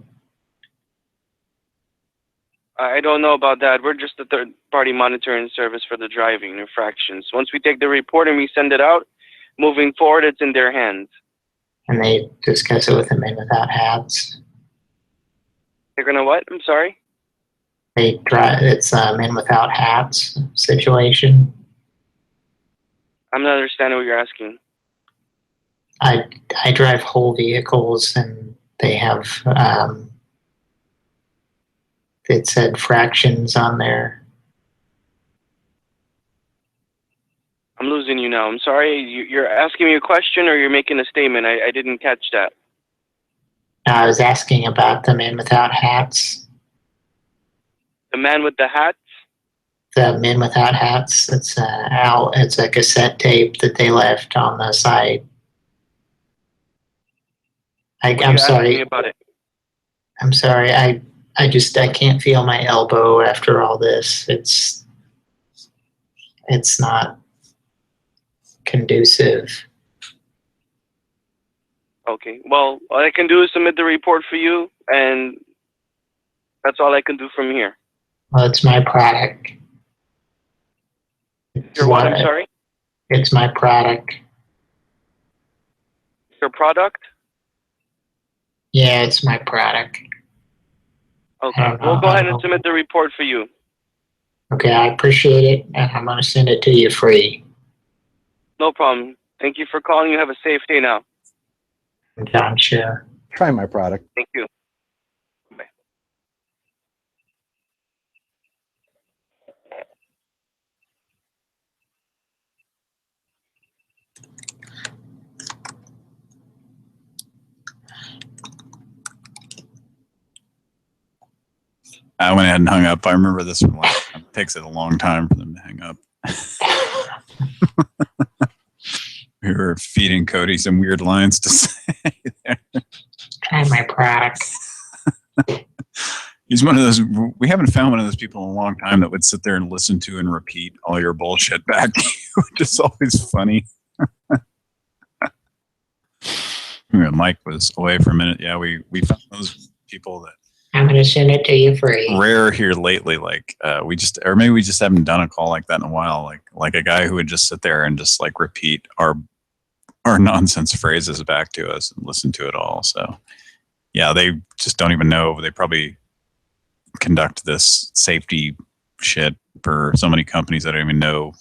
I don't know about that. We're just a third-party monitoring service for the driving infractions. Once we take the report and we send it out, moving forward, it's in their hands. And they discuss it with the men without hats? They're gonna what? I'm sorry? It's a men without hats situation. I'm not understanding what you're asking. I drive whole vehicles, and they have it said fractions on there. I'm losing you now. I'm sorry. You're asking me a question, or you're making a statement. I didn't catch that. I was asking about the men without hats. The man with the hat? The men without hats. It's a cassette tape that they left on the site. I'm sorry. Me about it. I'm sorry. I can't feel my elbow after all this. It's not conducive. Okay. Well, all I can do is submit the report for you, and that's all I can do from here. Well, it's my product. Your what? I'm sorry? It's my product. Your product? Yeah, it's my product. Okay. We'll go ahead and submit the report for you. Okay, I appreciate it, and I'm going to send it to you free. No problem. Thank you for calling. You have a safe day now. I'm sure. Try my product. Thank you. Bye. I went ahead and hung up. I remember this one. It takes it a long time for them to hang up. We were feeding Cody some weird lines to say there. Try my product. He's one of those, we haven't found one of those people in a long time that would sit there and listen to and repeat all your bullshit back to you, which is always funny. Mike was away for a minute. Yeah, we found those people that I'm going to send it to you free. Rare here lately, like maybe we just haven't done a call like that in a while. Like a guy who would just sit there and just like repeat our nonsense phrases back to us and listen to it all. So yeah, they just don't even know. They probably conduct this safety shit for so many companies that don't even know.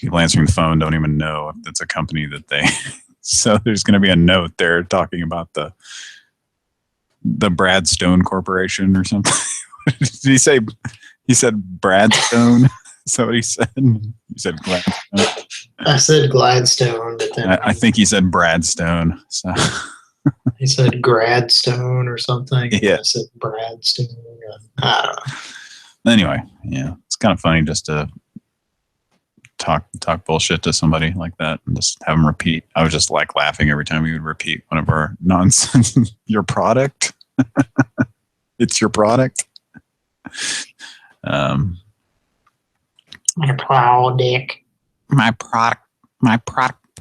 People answering the phone don't even know if it's a company that they. So there's going to be a note there talking about the Brad Stone Corporation or something. Did he say? He said Brad Stone. Is that what he said? He said Gladstone. I said Gladstone, but then I think he said Brad Stone. So he said Gradstone or something. Yeah. I said Bradstone. I don't know. Anyway, yeah, it's kind of funny just to talk bullshit to somebody like that and just have them repeat. I was just like laughing every time he would repeat one of our nonsense. Your product. It's your product. My product. My product.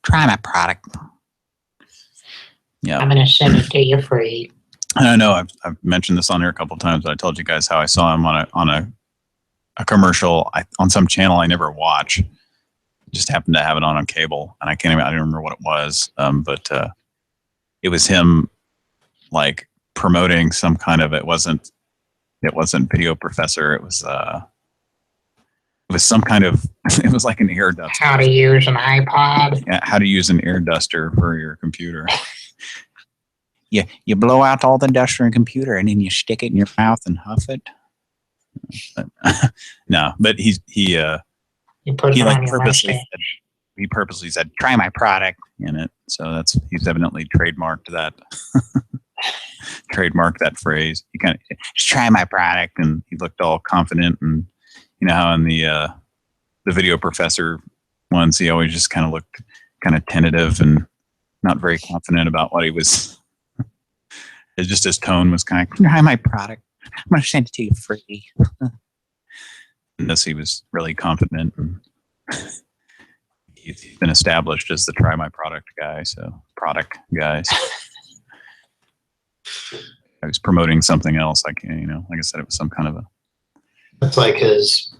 Try my product. Yeah. I'm going to send it to you free. I know I've mentioned this on here a couple of times, but I told you guys how I saw him on a commercial on some channel I never watch. Just happened to have it on cable, and I don't remember what it was. But it was him like promoting some kind of, it wasn't Video Professor. It was some kind of, it was like an air duster. How to use an iPod. Yeah, how to use an air duster for your computer. You blow out all the dust from your computer and then you stick it in your mouth and huff it. No, but he purposely said try my product in it. So he's evidently trademarked that. Trademarked that phrase. He kind of just try my product, and he looked all confident, and you know how in the Video Professor ones he always just kind of looked kind of tentative and not very confident about what he was. It's just his tone was kind of try my product. I'm going to send it to you free. And this, he was really confident, and he's been established as the try my product guy. So product guys. I was promoting something else. Like I said, it was some kind of a. That's like his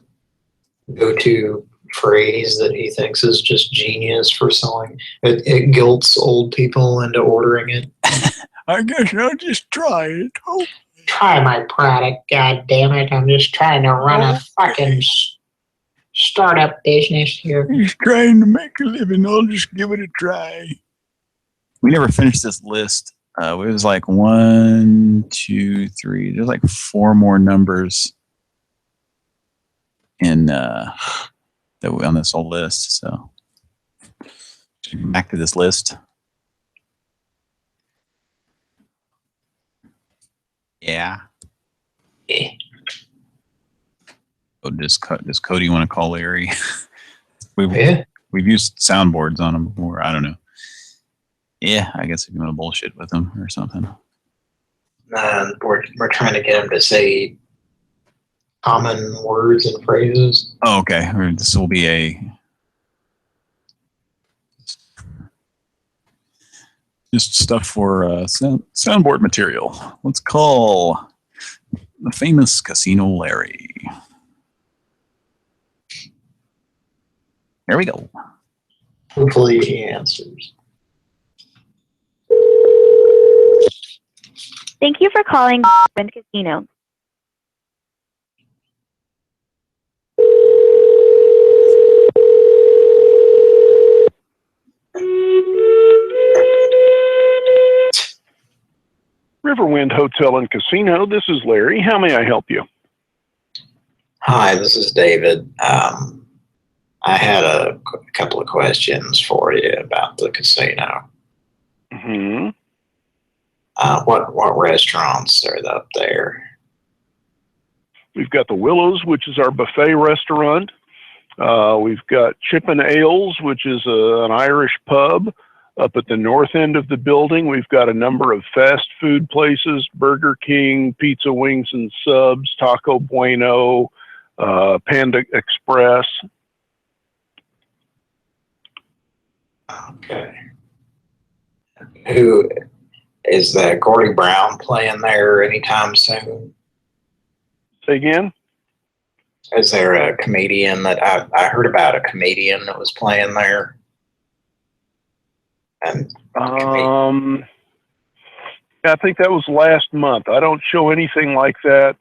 go-to phrase that he thinks is just genius for selling. It guilts old people into ordering it. I guess I'll just try it. Oh. Try my product, god damn it. I'm just trying to run a fucking startup business here. He's trying to make a living. I'll just give it a try. We never finished this list. It was like 1, 2, 3. There's like 4 more numbers in that we on this whole list. So back to this list. Yeah. So does Cody want to call Larry? We've used soundboards on him before. I don't know. Yeah, I guess if you want to bullshit with him or something. We're trying to get him to say common words and phrases. Oh, okay. This will be a just stuff for soundboard material. Let's call the famous Casino Larry. There we go. Hopefully he answers. Thank you for calling Casino. Riverwind Hotel and Casino. This is Larry. How may I help you? Hi, this is David. I had a couple of questions for you about the casino. Mm-hmm. What restaurants are up there? We've got the Willows, which is our buffet restaurant. We've got Chippin' Ales, which is an Irish pub. Up at the north end of the building, we've got a number of fast food places: Burger King, Pizza Wings and Subs, Taco Bueno, Panda Express. Okay. Who is that? Gordy Brown playing there anytime soon? Say again? Is there a comedian that I heard about a comedian that was playing there? And I think that was last month. I don't show anything like that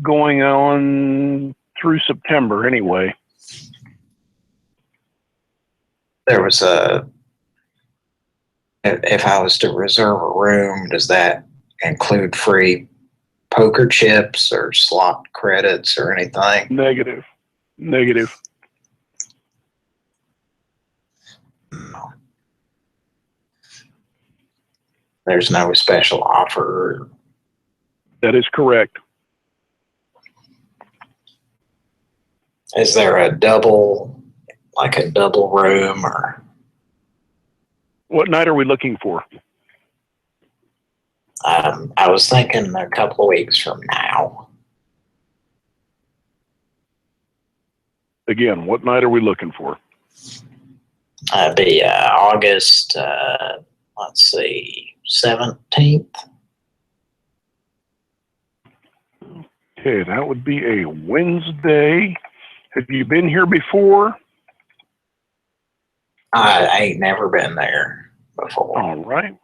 going on through September anyway. there was if I was to reserve a room, does that include free poker chips or slot credits or anything? Negative. There's no special offer. That is correct. Is there a double room or? What night are we looking for? I was thinking a couple of weeks from now. Again, what night are we looking for? It'd be August, let's see, 17th. Okay, that would be a Wednesday. Have you been here before? I ain't never been there before. All right.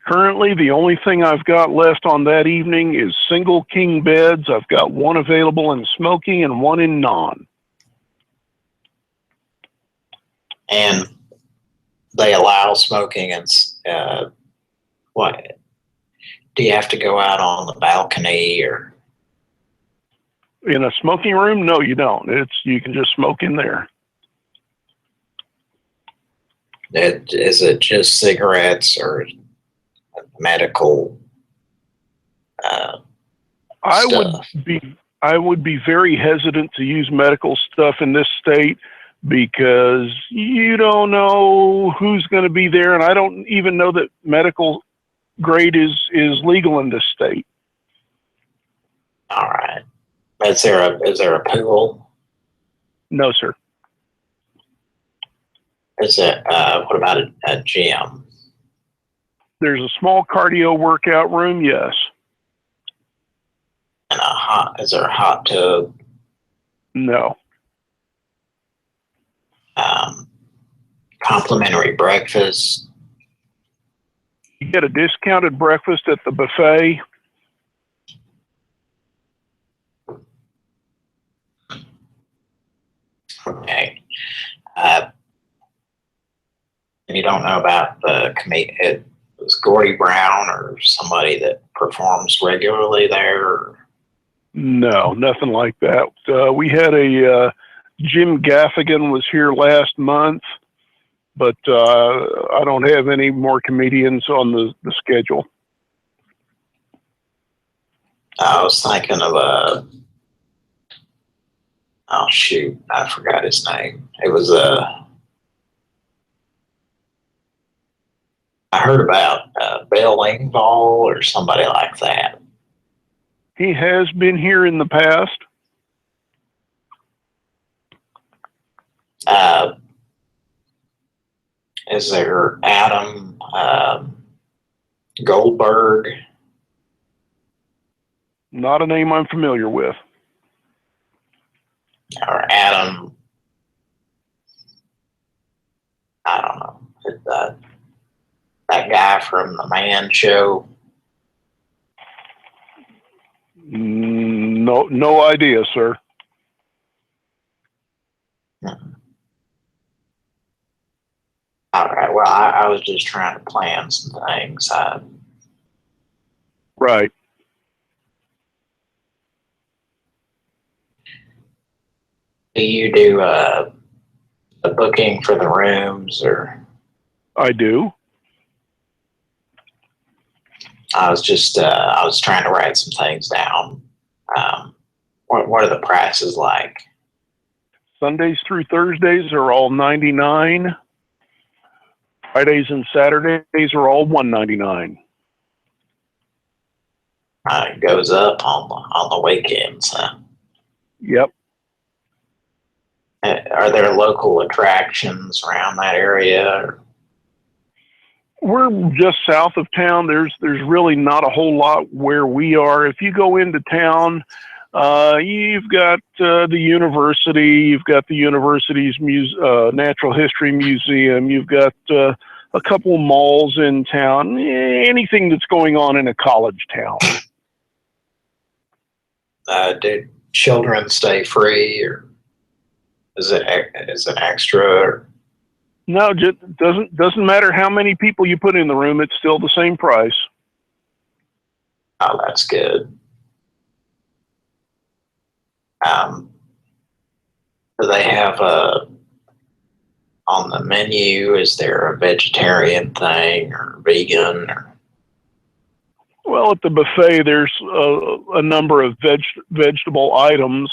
Currently, the only thing I've got left on that evening is single king beds. I've got one available in smoking and one in non. And they allow smoking and what? Do you have to go out on the balcony or? In a smoking room? No, you don't. You can just smoke in there. Is it just cigarettes or medical I stuff? would be very hesitant to use medical stuff in this state because you don't know who's going to be there, and I don't even know that medical grade is legal in this state. All right. Is there a pool? No, sir. Is it what about a gym? There's a small cardio workout room, yes. And is there a hot tub? No. Complimentary breakfast. You get a discounted breakfast at the buffet. You don't know about the comedian? It was Gordy Brown or somebody that performs regularly there? Or? No, nothing like that. We had a Jim Gaffigan was here last month, but I don't have any more comedians on the schedule. I was thinking of oh shoot, I forgot his name. It was I heard about Bill Engvall or somebody like that. He has been here in the past. Is there Adam Goldberg? Not a name I'm familiar with. Or Adam, I don't know, that guy from the Man Show? No idea, sir. All right, well, I was just trying to plan some things. Right. Do you do the booking for the rooms, or? I do. I was just I was trying to write some things down. What are the prices like? Sundays through Thursdays are all $99. Fridays and Saturdays are all $199. It goes up on the weekends, huh? Yep. Are there local attractions around that area? Or? We're just south of town. There's really not a whole lot where we are. If you go into town, you've got the university, you've got the university's natural history museum, you've got a couple malls in town, anything that's going on in a college town. Do children stay free, or is it extra? Or? No, just doesn't matter how many people you put in the room. It's still the same price. Oh, that's good. Do they have on the menu? Is there a vegetarian thing or vegan? Or? Well, at the buffet, there's a number of vegetable items.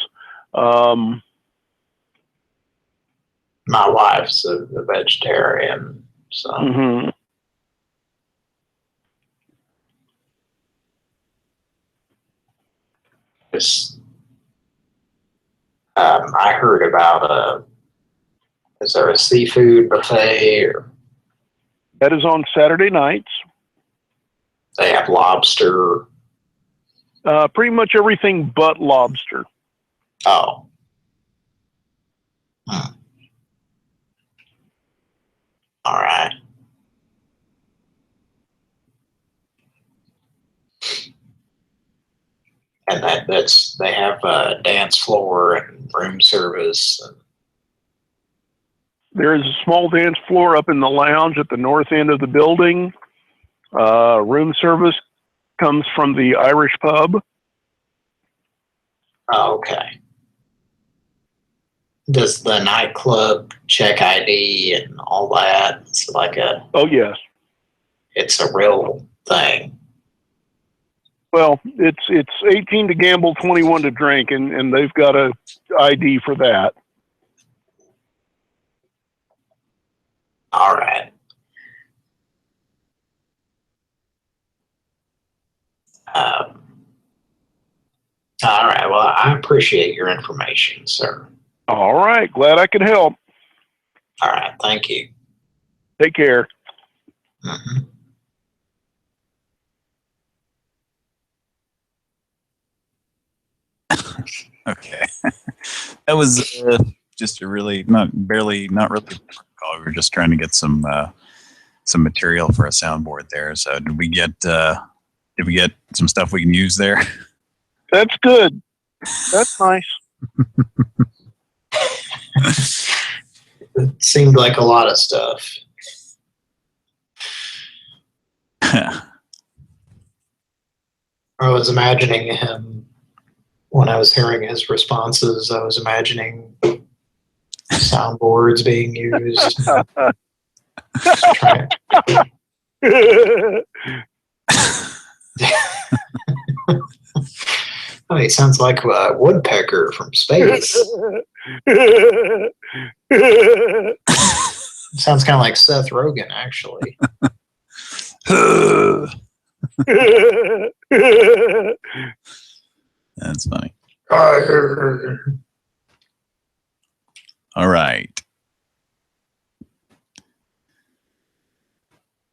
My wife's a vegetarian, so. Mm-hmm. I heard about is there a seafood buffet? Or? That is on Saturday nights. They have lobster. Pretty much everything but lobster. Oh. All right. And that's they have a dance floor and room service. There is a small dance floor up in the lounge at the north end of the building. Room service comes from the Irish pub. Oh, okay. Does the nightclub check ID and all that? It's like a. Oh, yes. It's a real thing. Well, it's 18 to gamble, 21 to drink, and they've got a ID for that. All right. All right. Well, I appreciate your information, sir. All right. Glad I could help. All right. Thank you. Take care. Mm-hmm. Okay. That was just a really not really call. We were just trying to get some material for a soundboard there. So did we get some stuff we can use there? That's good. That's nice. It seemed like a lot of stuff. I was imagining him when I was hearing his responses. I was imagining soundboards being used. Oh, he sounds like a woodpecker from space. Sounds kind of like Seth Rogen, actually. That's funny. All right.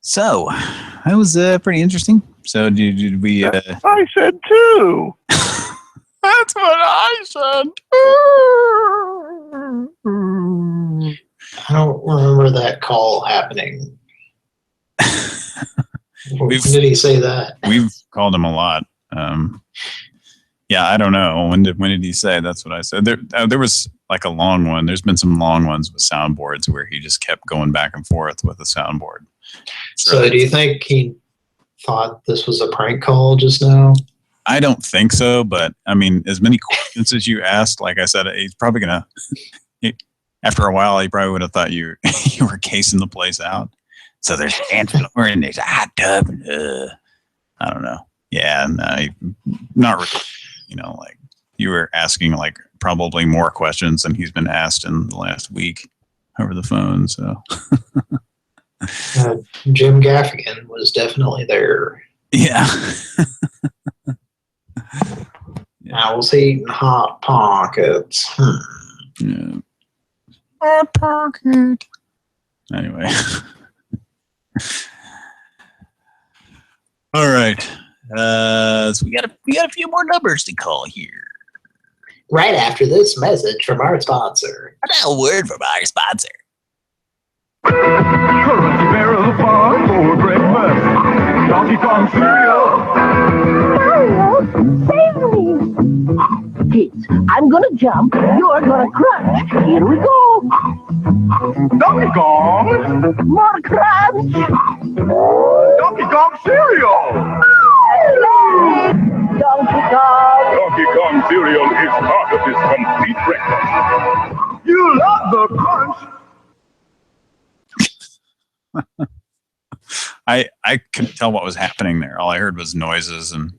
So that was pretty interesting. So did we? I said two. That's what I said. I don't remember that call happening. When did he say that? We've called him a lot. Yeah, I don't know. When did he say? That's what I said. There was like a long one. There's been some long ones with soundboards where he just kept going back and forth with the soundboard. So do you think he thought this was a prank call just now? I don't think so, but I mean, as many questions as you asked, like I said, he's probably gonna. After a while, he probably would have thought you were casing the place out. So there's a dance floor and there's a hot tub. And, I don't know. Yeah, no, not really. You know, like you were asking like probably more questions than he's been asked in the last week over the phone. So Jim Gaffigan was definitely there. Yeah. Owls eating hot pockets. Yeah. Hot pocket. Anyway. All right. So we got a few more numbers to call here. Right after this message from our sponsor. A word from our sponsor. Currency barrel farm for breakfast. Donkey Kong cereal. Mario, save me! Kids, I'm gonna jump, you're gonna crunch. Here we go. Donkey Kong. More crunch. Donkey Kong cereal. Donkey Kong. Donkey Kong cereal is part of this complete breakfast. You love the crunch. I couldn't tell what was happening there. All I heard was noises and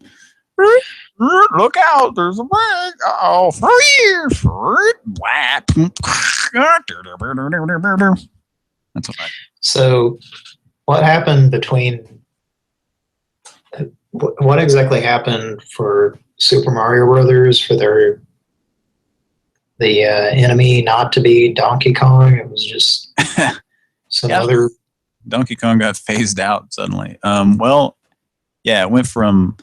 look out, there's a bag. Oh, that's what I. So what happened between what exactly happened for Super Mario Brothers for the enemy not to be Donkey Kong? It was just some other. Donkey Kong got phased out suddenly. Well, yeah, it went from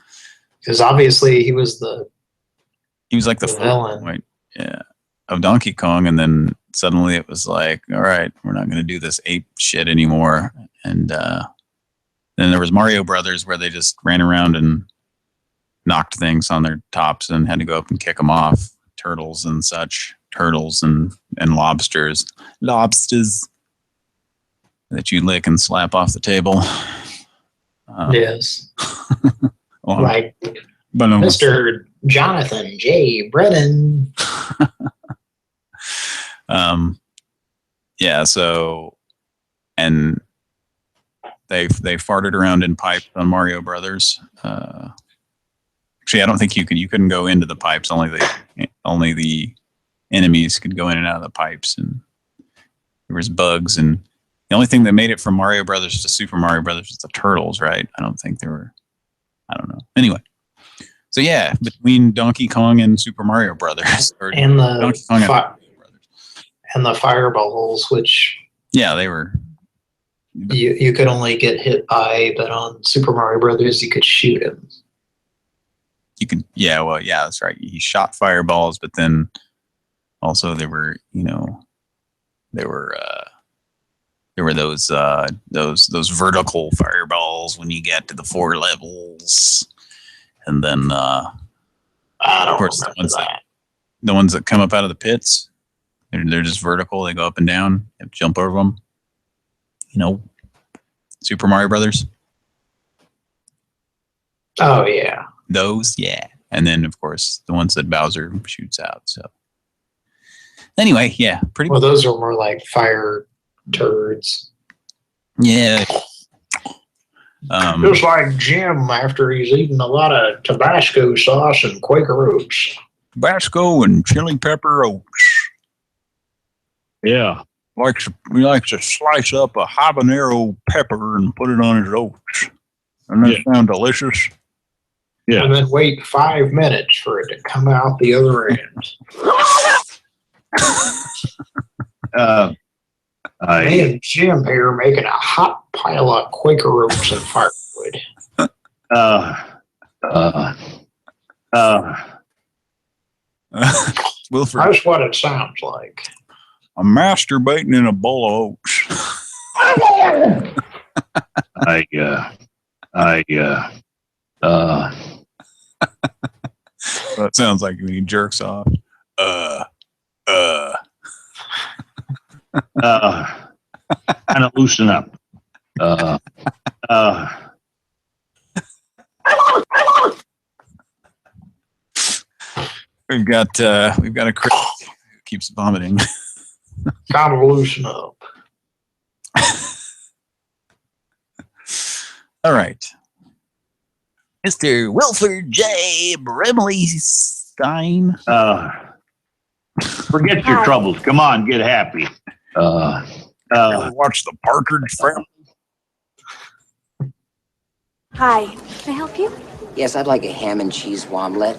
because obviously he was like the villain, point, yeah, of Donkey Kong, and then suddenly it was like, all right, we're not going to do this ape shit anymore. And then there was Mario Brothers where they just ran around and knocked things on their tops and had to go up and kick them off. Turtles and such, turtles and lobsters that you lick and slap off the table. Yes. Like Mr. Jonathan J. Brennan. Yeah, so and they farted around in pipes on Mario Brothers. Actually, I don't think you couldn't go into the pipes. Only the enemies could go in and out of the pipes, and there was bugs. And the only thing that made it from Mario Brothers to Super Mario Brothers was the turtles, right? I don't think there were. I don't know. Anyway, so yeah, between Donkey Kong and Super Mario Brothers, and the Donkey Kong and the fireballs, which they were. You could only get hit by, but on Super Mario Brothers you could shoot him. You could, that's right. He shot fireballs, but then also there were those vertical fireballs when you get to the 4 levels, and then I don't of course the ones that come up out of the pits, they're just vertical. They go up and down. You have to jump over them. Super Mario Brothers. Oh, yeah. Those, yeah. And then, of course, the ones that Bowser shoots out. So, anyway, yeah, pretty. Well, those are more like fire turds. Yeah. Just like Jim after he's eaten a lot of Tabasco sauce and Quaker Oats. Tabasco and chili pepper oats. Yeah. He likes to slice up a habanero pepper and put it on his oats. Doesn't that sound delicious? Yeah. And then wait 5 minutes for it to come out the other end. Me and Jim here making a hot pile of Quaker Oats and firewood. Wilford. That's what it sounds like. I'm masturbating in a bowl of oats. That sounds like when he jerks off. Kind of loosen up. We've got a Chris who keeps vomiting. Gotta loosen up. All right. Mr. Wilford J. Brimley Stein. Forget your troubles. Come on, get happy. Watch the Partridge Family. Hi, can I help you? Yes, I'd like a ham and cheese omelet.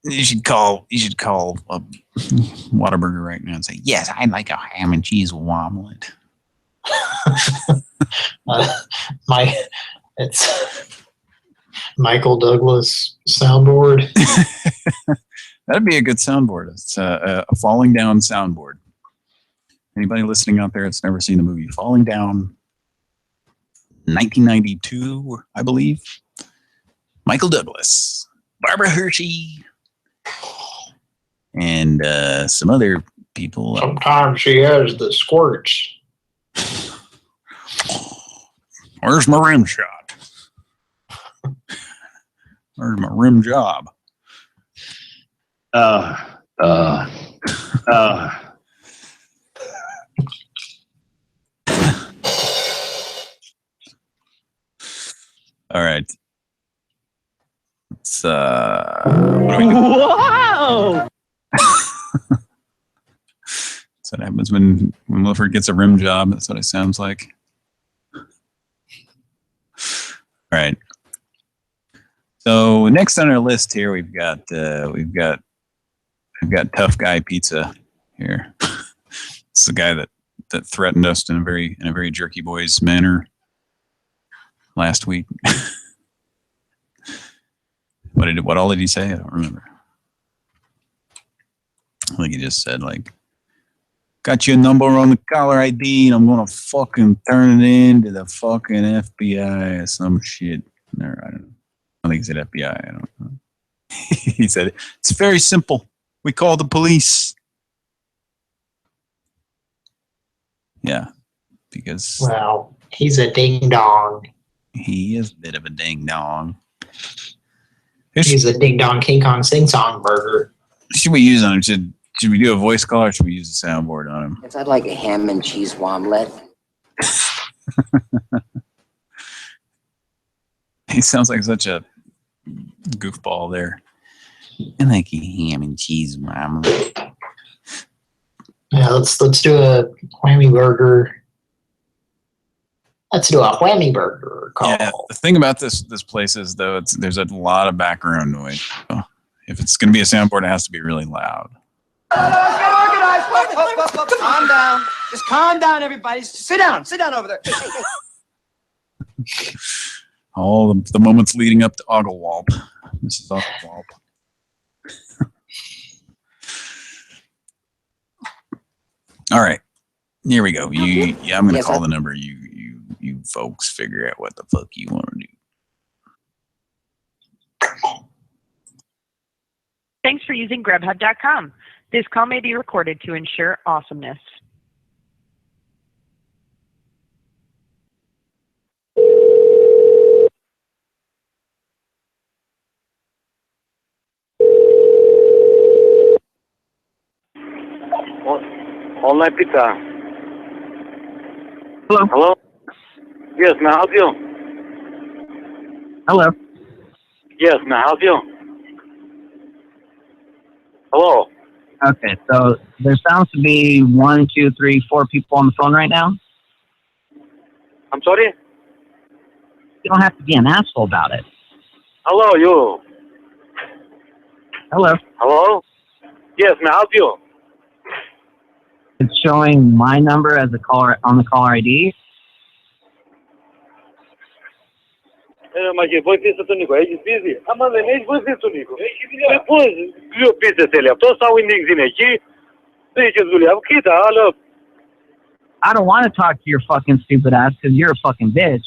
You should call Whataburger right now and say, yes, I'd like a ham and cheese omelet. It's Michael Douglas soundboard. That'd be a good soundboard. It's a falling down soundboard. Anybody listening out there that's never seen the movie Falling Down, 1992, I believe. Michael Douglas, Barbara Hershey, and some other people. Sometimes she has the squirts. Where's my rim shot? Where's my rim job? All right. It's Whoa! That's what happens when Wilford gets a rim job. That's what it sounds like. All right. So next on our list here, we've got Tough Guy Pizza here. It's the guy that threatened us in a very Jerky Boys manner last week. What all did he say? I don't remember. I think he just said, like, got your number on the caller ID and I'm gonna fucking turn it in to the fucking FBI or some shit. Or, I don't know. I think he said FBI. I don't know. He said, it's very simple. We call the police. Yeah. Because. Well, he's a ding dong. He is a bit of a ding dong. He's a ding dong King Kong sing song burger. Should we use on him? Should we do a voice call or should we use a soundboard on him? Yes, I'd like a ham and cheese omelet. He sounds like such a goofball there. I like a ham and cheese omelet. Yeah, let's do a whammy burger. Let's do a whammy burger call. Yeah, the thing about this place is, though, there's a lot of background noise. So if it's going to be a soundboard, it has to be really loud. Calm down. Just calm down, everybody. Sit down. Sit down over there. All the moments leading up to Oglewalp. This is Oglewalp. All right. Here we go. I'm going to call the number. You folks figure out what the fuck you want to do. Thanks for using GrabHub.com. This call may be recorded to ensure awesomeness. All-night pizza. Hello? Hello? Yes, may I help you? Hello? Yes, may I help you? Hello? Okay, so there sounds to be 1, 2, 3, 4 people on the phone right now. I'm sorry? You don't have to be an asshole about it. Hello, you. Hello? Hello? Yes, may I help you? It's showing my number as a caller on the caller ID. Mas voi fi să Nico, aici busy. Am venit, voi fi să Nico. Depois, eu pizza tele. Tot sau in zine aqui. Deci, Zulia, kita, ala. I don't want to talk to your fucking stupid ass because you're a fucking bitch.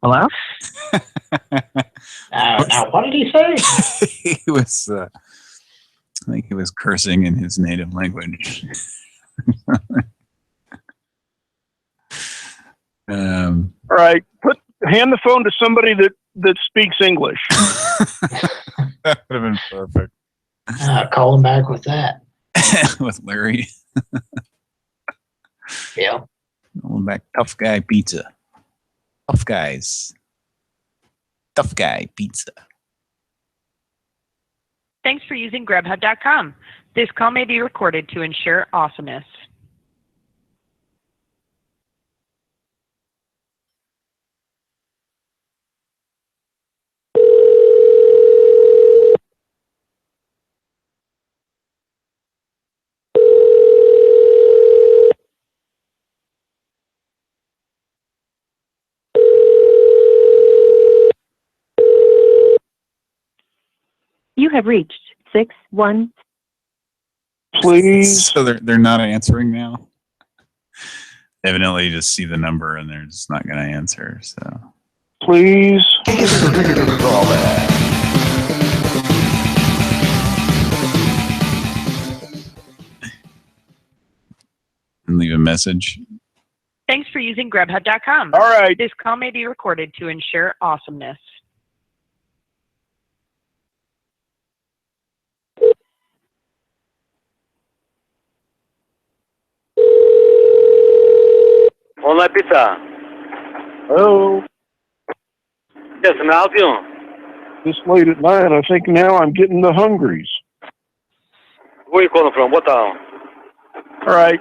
Hello? Now, what did he say? He was, I think he was cursing in his native language. All right, hand the phone to somebody that speaks English. That would have been perfect. Call him back with that. With Larry. Yeah. Calling back tough guy pizza. Tough guys. Tough guy pizza. Thanks for using GrabHub.com. This call may be recorded to ensure awesomeness. You have reached 61. Please. So they're not answering now. Evidently, you just see the number and they're just not going to answer. So Please. And leave a message. Thanks for using GrabHub.com. All right. This call may be recorded to ensure awesomeness. All-night pizza. Hello? Yes, may I help you? This late at night, I think now I'm getting the hungries. Where are you calling from? What town? All right,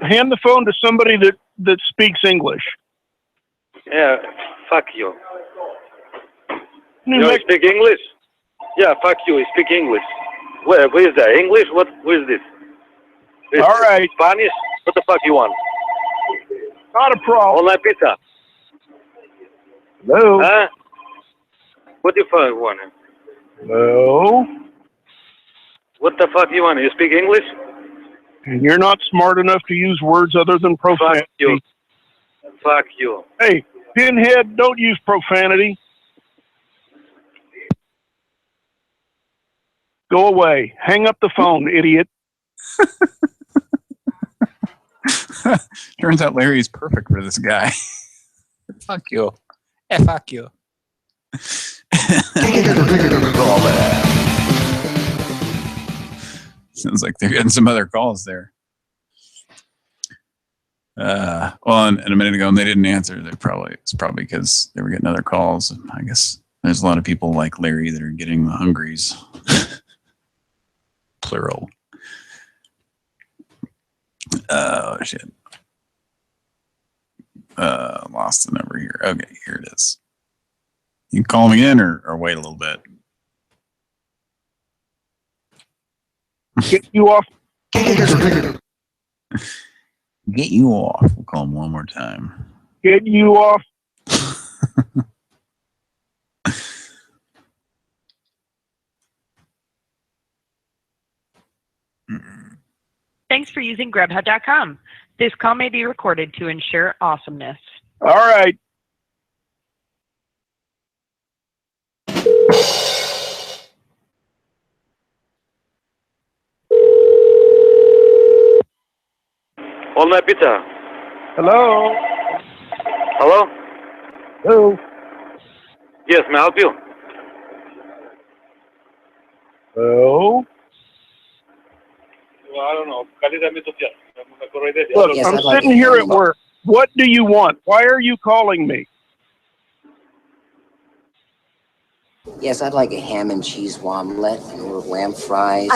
hand the phone to somebody that speaks English. Yeah, fuck you. New You Mex- speak English? Yeah, fuck you. You speak English. Where is that? English? Where is this? All right. Spanish? What the fuck you want? Not a problem. All-night pizza. Hello? Huh? What the fuck you want? Hello? What the fuck you want? You speak English? And you're not smart enough to use words other than profanity. Fuck you. Fuck you. Hey, Pinhead, don't use profanity. Go away. Hang up the phone, idiot. Turns out Larry's perfect for this guy. Fuck you. Fuck you. Sounds like they're getting some other calls there. Well, and a minute ago, and they didn't answer. It's probably because they were getting other calls. And I guess there's a lot of people like Larry that are getting the hungries. Plural. Oh, shit. Lost the number here. Okay, here it is. You can call me in or wait a little bit. Get you off. Get you off. We'll call him one more time. Get you off. Thanks for using GrabHub.com. This call may be recorded to ensure awesomeness. All right. All-night pizza. Hello? Hello? Hello? Yes, may I help you? Oh? Well, I don't know. Calidad social. Look, Yes, I'm I'd like sitting a here ham at and- work. What do you want? Why are you calling me? Yes, I'd like a ham and cheese omelet or lamb fries.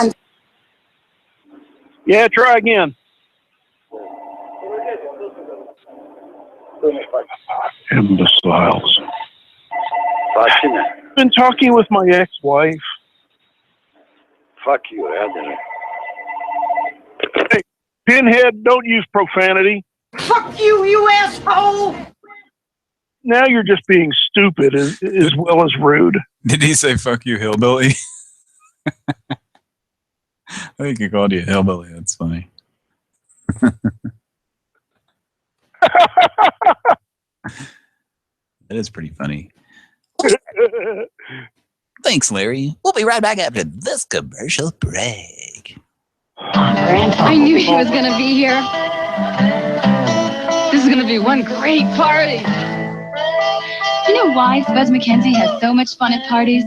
Yeah, try again. Imbeciles. I've been talking with my ex-wife. Fuck you, Anthony. Hey, Pinhead, don't use profanity. Fuck you, you asshole! Now you're just being stupid as well as rude. Did he say "fuck you, hillbilly"? I think he called you a hillbilly. That's funny. That is pretty funny. Thanks, Larry. We'll be right back after this commercial break. I knew he was going to be here. This is going to be one great party. You know why Buzz McKenzie has so much fun at parties?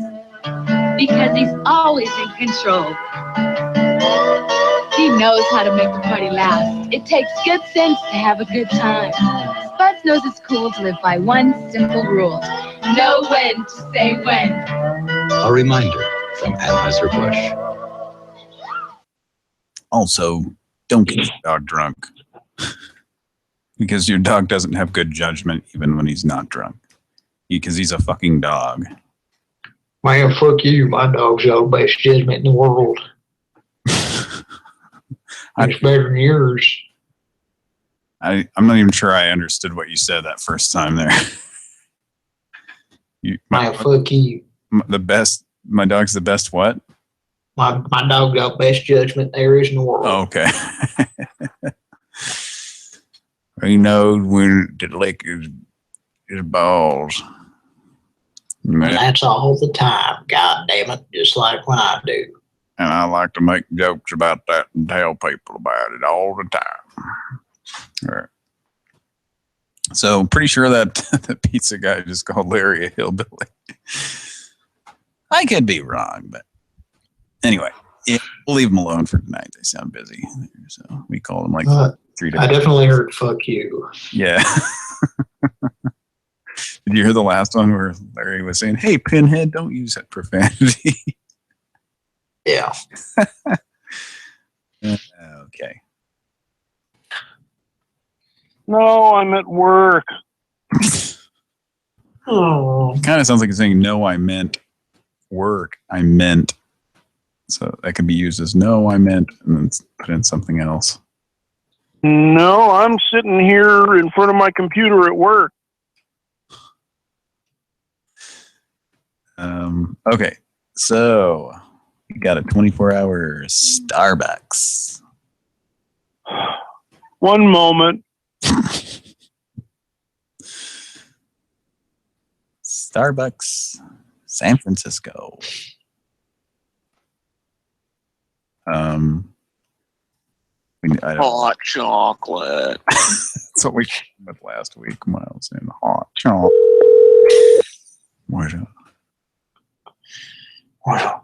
Because he's always in control. He knows how to make the party last. It takes good sense to have a good time. Buzz knows it's cool to live by one simple rule. Know when to say when. A reminder from Anheuser-Busch. Also, don't get your dog drunk. Because your dog doesn't have good judgment even when he's not drunk. Because he's a fucking dog. Man, fuck you. My dog's got the best judgment in the world. It's better than yours. I'm not even sure I understood what you said that first time there. Man, fuck you. My dog's the best what? My dog got best judgment there is in the world. Oh, okay. He knows when to lick his balls. And that's all the time. God damn it. Just like when I do. And I like to make jokes about that and tell people about it all the time. All right. So pretty sure that the pizza guy just called Larry a hillbilly. I could be wrong, but anyway, yeah, we'll leave them alone for tonight. They sound busy. So we call them like 3 days. I definitely heard fuck you. Yeah. Did you hear the last one where Larry was saying, "Hey, Pinhead, don't use that profanity"? Yeah. Okay. No, I'm at work. Oh. It kind of sounds like he's saying, "No, I meant work. I meant." So that could be used as "No, I meant," and then put in something else. No, I'm sitting here in front of my computer at work. Okay, so you got a 24-hour Starbucks. One moment. Starbucks, San Francisco. Hot chocolate. That's what we with last week when I was in hot chocolate. What? Wow.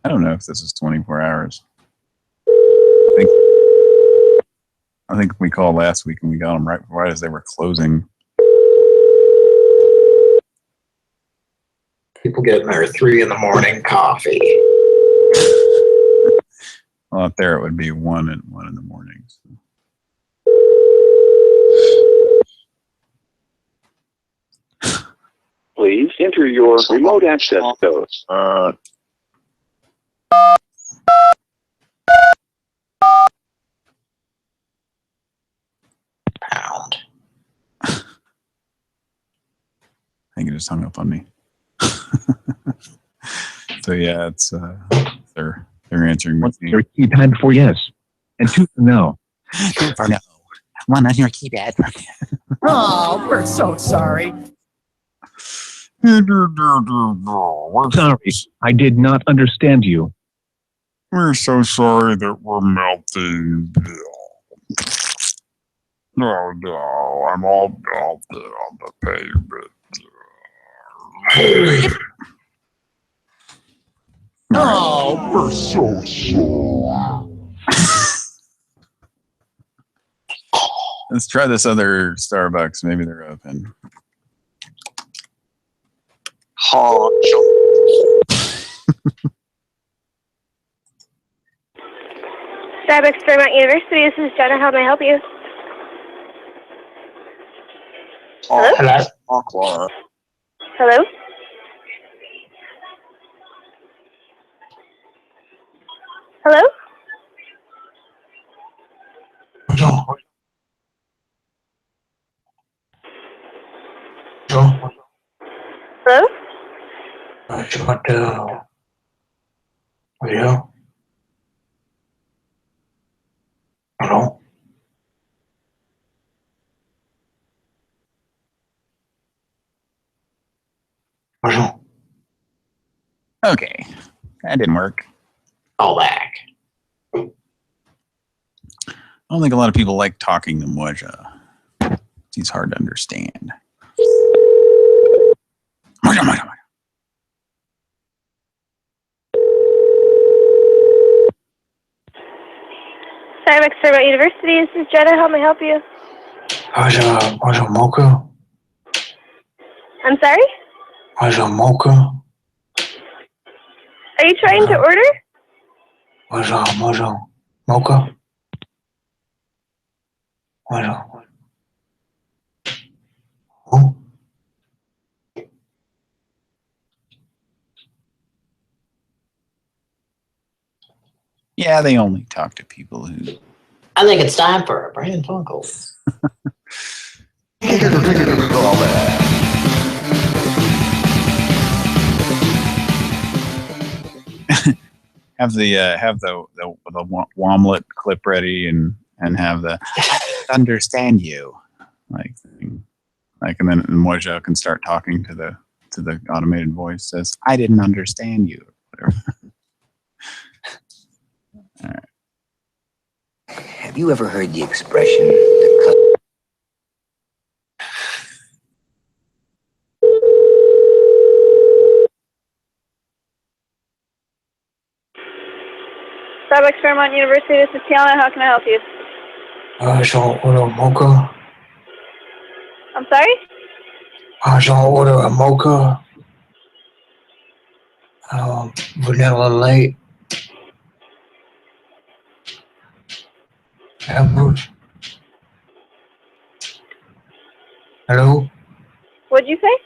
I don't know if this is 24 hours. I think we called last week and we got them right as they were closing. People getting their 3 a.m. coffee. Well, out there it would be 1 in the morning. So. Please enter your remote access code. Pound. I think it just hung up on me. So yeah, it's they're answering. What's your keypad for yes and 2 for no. 2 for no. 1 on your keypad. Oh, we're so sorry. Sorry, I did not understand you. We're so sorry that we're melting. No, no, I'm all melted on the pavement. Oh, we're so sorry. Let's try this other Starbucks. Maybe they're open. Starbucks Vermont University, this is Jenna. How may I help you? Hello? Hello? Hello? Hello? Hello? Hello? Okay, that didn't work. Call back. I don't think a lot of people like talking to Moja. He's hard to understand. Moja. Starbucks Vermont University, this is Jenna. How may I help you? Mocha? I'm sorry? Mocha? Are you trying to order? Mocha? Yeah, they only talk to people who... I think it's time for a Pran Funkels. have the Womlet clip ready and have the understand you like thing. Like, and then Mojo can start talking to the automated voice. Says, "I didn't understand you." Whatever. All right. Have you ever heard the expression, the Starbucks Vermont University, this is Tiana. How can I help you? Mocha? I'm sorry? I'll order a mocha. Vanilla light. Hello? What'd you say?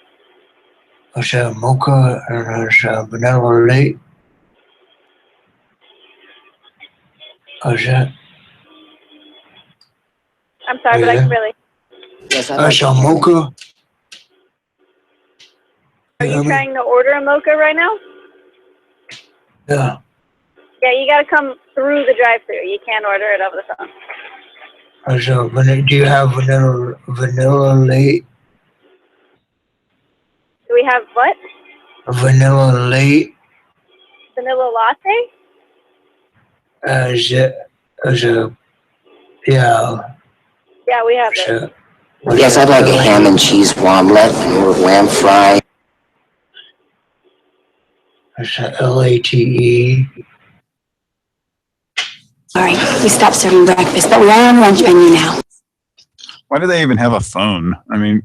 I said mocha and there's vanilla light. I said. I'm sorry, but I can really. Yes, I said mocha. Are you trying to order a mocha right now? Yeah. Yeah, you gotta come through the drive-thru. You can't order it over the phone. I said, do you have vanilla light? Do we have what? Vanilla light? Vanilla latte? Yeah. Yeah, we have it. Yes, I'd like a ham and cheese omelet and lamb fry. It's LATE. Sorry, we stopped serving breakfast, but we are on lunch menu now. Why do they even have a phone? I mean,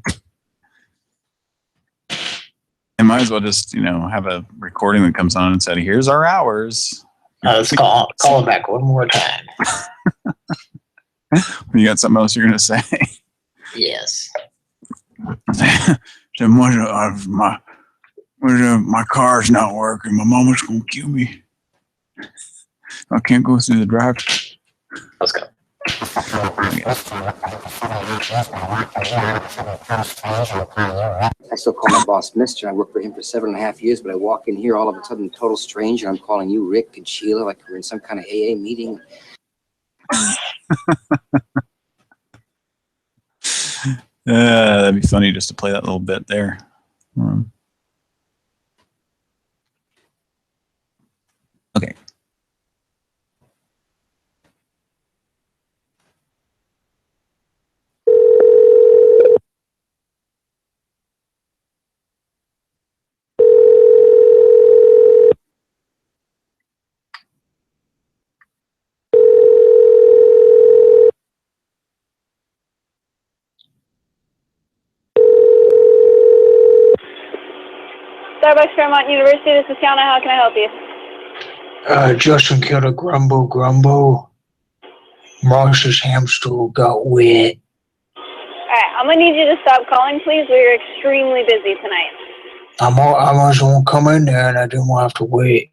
they might as well just, have a recording that comes on and said, "Here's our hours." Let's call it back one more time. You got something else you're gonna say? Yes. My car's not working. My mama's gonna kill me. I can't go through the drive. Let's go. I still call my boss Mister. I worked for him for 7.5 years, but I walk in here all of a sudden, total stranger. I'm calling you Rick and Sheila like we're in some kind of AA meeting. That'd be funny just to play that little bit there. Okay. Starbucks Fairmont University, this is Kiana. How can I help you? Justin killed a grumble. Marsh's hamster got wet. Alright, I'm gonna need you to stop calling, please. We're extremely busy tonight. I was gonna come in there and I didn't want to have to wait.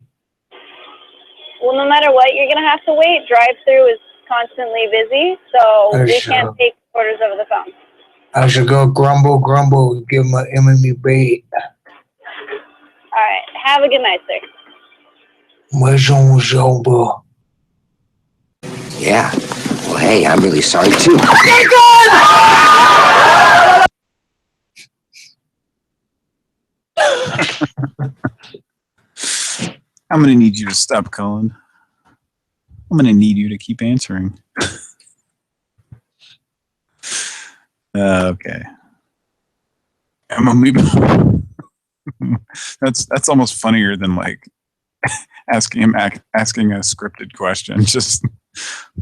Well, no matter what, you're gonna have to wait. Drive-through is constantly busy, so we can't take orders over the phone. I should go grumble, give my enemy bait. Alright, have a good night, sir. Yeah. Well, hey, I'm really sorry too. I'm gonna need you to stop calling. I'm gonna need you to keep answering. Okay. That's almost funnier than like asking a scripted question. Just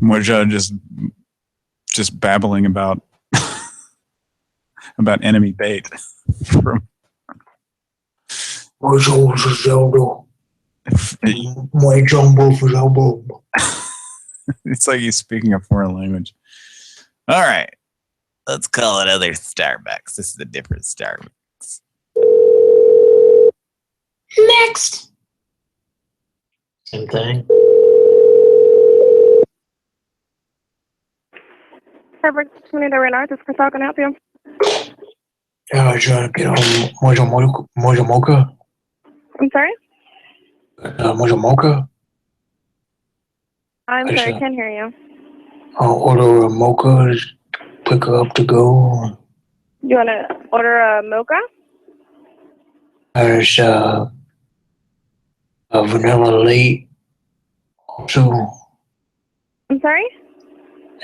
Moja just babbling about enemy bait. It's like he's speaking a foreign language. All right. Let's call it other Starbucks. This is a different Starbucks. Next. Same thing. Starbucks Tornado right now. This is Chris. How can I help you? Yeah, I trying to get on Moja Mocha. I'm sorry? Moja Mocha. I'm sorry, I can't hear you. I'll order a mocha, pick her up to go. You want to order a mocha? There's a vanilla late also. I'm sorry?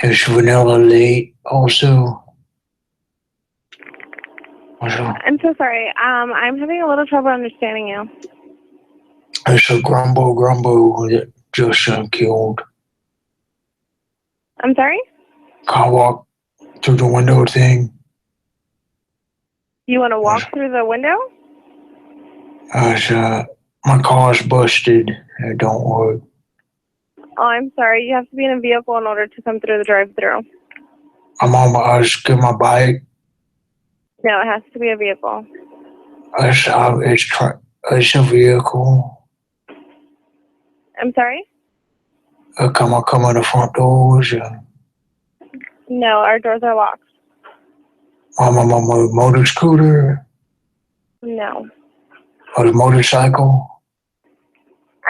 There's vanilla late also. I'm so sorry. I'm having a little trouble understanding you. There's a grumble that just killed. I'm sorry? Can't walk through the window thing. You want to walk through the window? My car's busted. It don't work. Oh, I'm sorry. You have to be in a vehicle in order to come through the drive-thru. I just get my bike. No, it has to be a vehicle. It's a vehicle. I'm sorry? Come in the front doors. No, our doors are locked. My motor scooter. No. Or the motorcycle.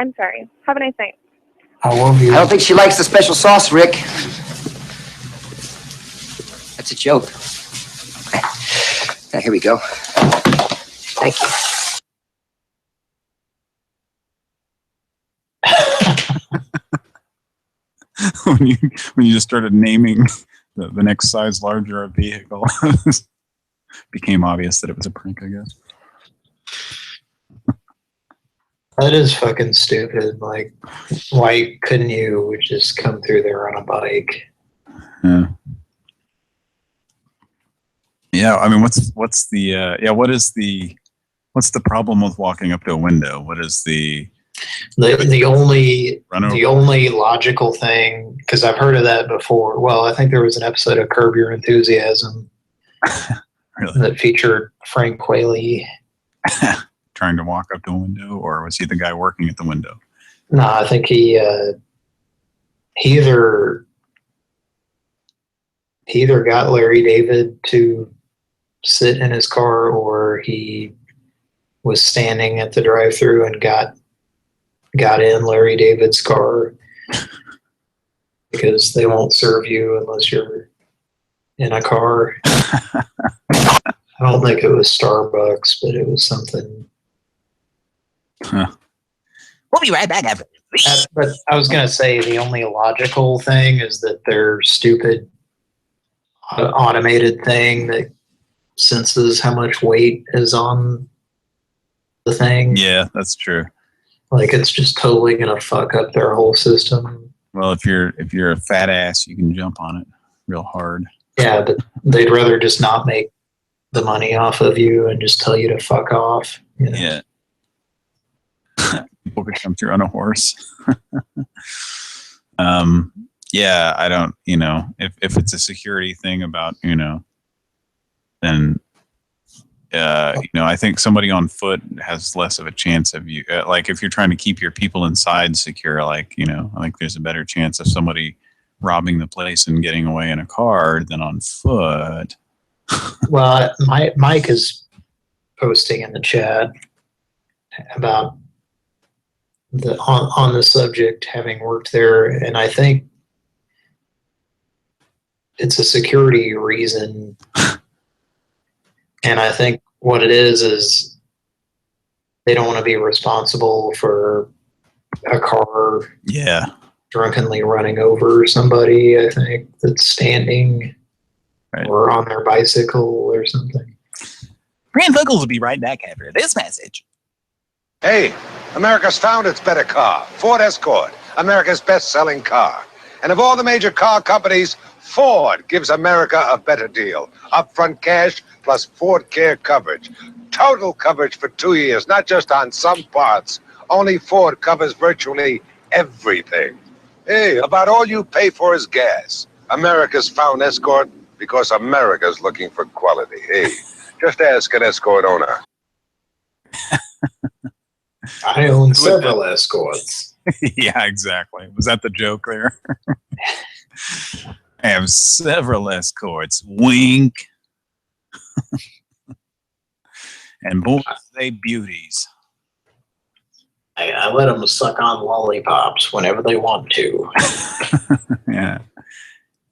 I'm sorry. Have a nice night. I love you. I don't think she likes the special sauce, Rick. That's a joke. Now, here we go. Thank you. when you just started naming the next size larger a vehicle, became obvious that it was a prank, I guess. That is fucking stupid. Like, why couldn't you just come through there on a bike? Yeah. Yeah, I mean, what's the what's the problem with walking up to a window? What is the only logical thing, because I've heard of that before. Well, I think there was an episode of Curb Your Enthusiasm that featured Frank Whaley trying to walk up to a window, or was he the guy working at the window? No, I think he either got Larry David to sit in his car, or he was standing at the drive-thru and got in Larry David's car. because they won't serve you unless you're in a car. I don't think it was Starbucks, but it was something. Huh. We'll be right back after. But I was going to say the only logical thing is that their stupid automated thing that senses how much weight is on the thing. Yeah, that's true. Like it's just totally going to fuck up their whole system. Well, if you're a fat ass, you can jump on it real hard. Yeah, but they'd rather just not make the money off of you and just tell you to fuck off. You know? Yeah. People could come through on a horse. Yeah, I don't, if it's a security thing about, then, I think somebody on foot has less of a chance of you. Like if you're trying to keep your people inside secure, I think there's a better chance of somebody robbing the place and getting away in a car than on foot. Well, Mike is posting in the chat about on the subject, having worked there, and I think it's a security reason. And I think what it is they don't want to be responsible for a car drunkenly running over somebody, I think, that's standing or on their bicycle or something. Pran Funkels will be right back after this message. Hey, America's found its better car, Ford Escort, America's best-selling car. And of all the major car companies, Ford gives America a better deal. Upfront cash plus Ford Care coverage. Total coverage for 2 years, not just on some parts. Only Ford covers virtually everything. Hey, about all you pay for is gas. America's found Escort because America's looking for quality. Hey, just ask an Escort owner. I own several Escorts. Yeah, exactly. Was that the joke there? I have several Escorts. Wink. And boy, they beauties. I let them suck on lollipops whenever they want to. Yeah.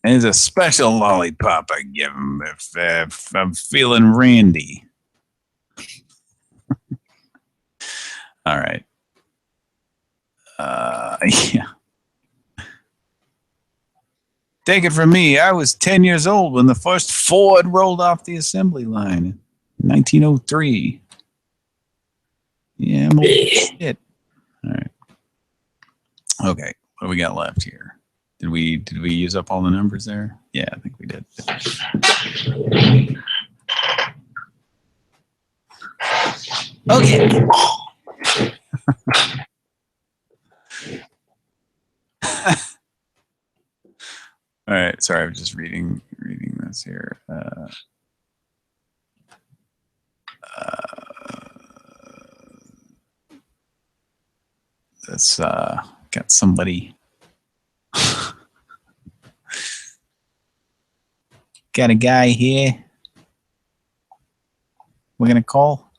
There's a special lollipop I give them if I'm feeling randy. All right. Yeah. Take it from me. I was 10 years old when the first Ford rolled off the assembly line in 1903. Yeah, I'm old as shit. All right. Okay. What do we got left here? Did we use up all the numbers there? Yeah, I think we did. Okay. All right. Sorry, I'm just reading this here. That's got somebody. Got a guy here. We're gonna call.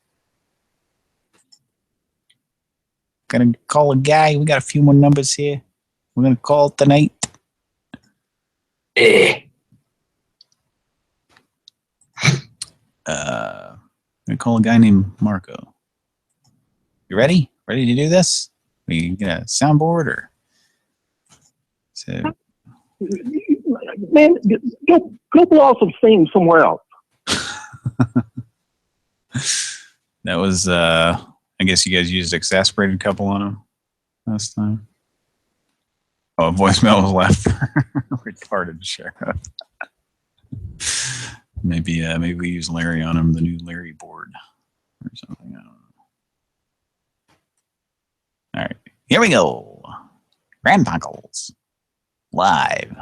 Gonna call a guy. We got a few more numbers here. We're gonna call tonight. Gonna call a guy named Marco. You ready? Ready to do this? We get a soundboard or so. Man, go blow some steam somewhere else. That was I guess you guys used exasperated couple on him last time. Oh, a voicemail was left. Retarded sheriff. Maybe we use Larry on him, the new Larry board or something. I don't know. All right, here we go. Pran Funkels live.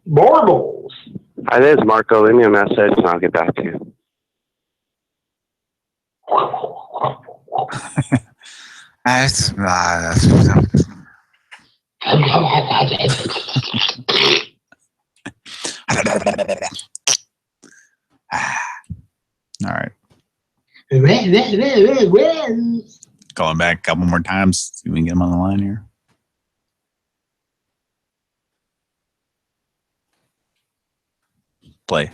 Borbles. Hi, this is Marco. Leave me a message and I'll get back to you. All right. Call him back a couple more times. See if we can get him on the line here. Play.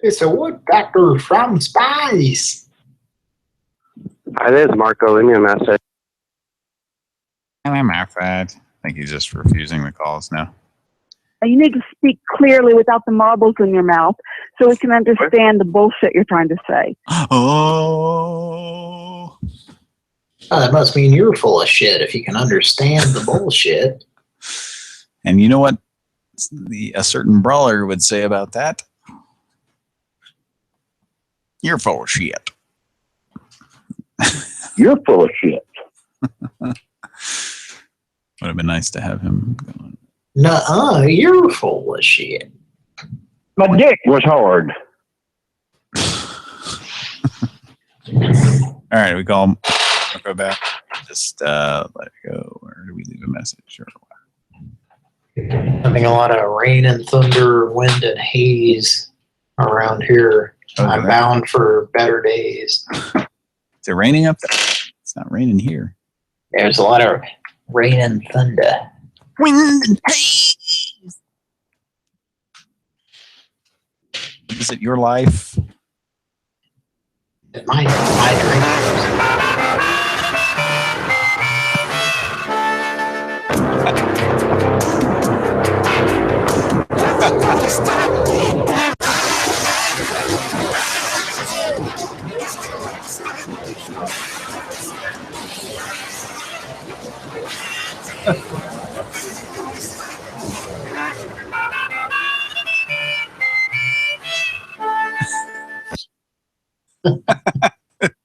It's a woodpecker from space. Hi, this is Marco. Leave me a message. I'm I think he's just refusing the calls now. You need to speak clearly without the marbles in your mouth so we can understand the bullshit you're trying to say. Oh. That must mean you're full of shit if you can understand the bullshit. And you know what a certain brawler would say about that? You're full of shit. You're full of shit. Would have been nice to have him going. Nuh-uh, you're full of shit. My dick was hard. All right, we call him. I'll go back. Just let it go. Or do we leave a message? Or Having a lot of rain and thunder, wind and haze around here. I'm bound for better days. Is it raining up there? It's not raining here. There's a lot of rain and thunder. Wind and haze. Is it your life? My dreams.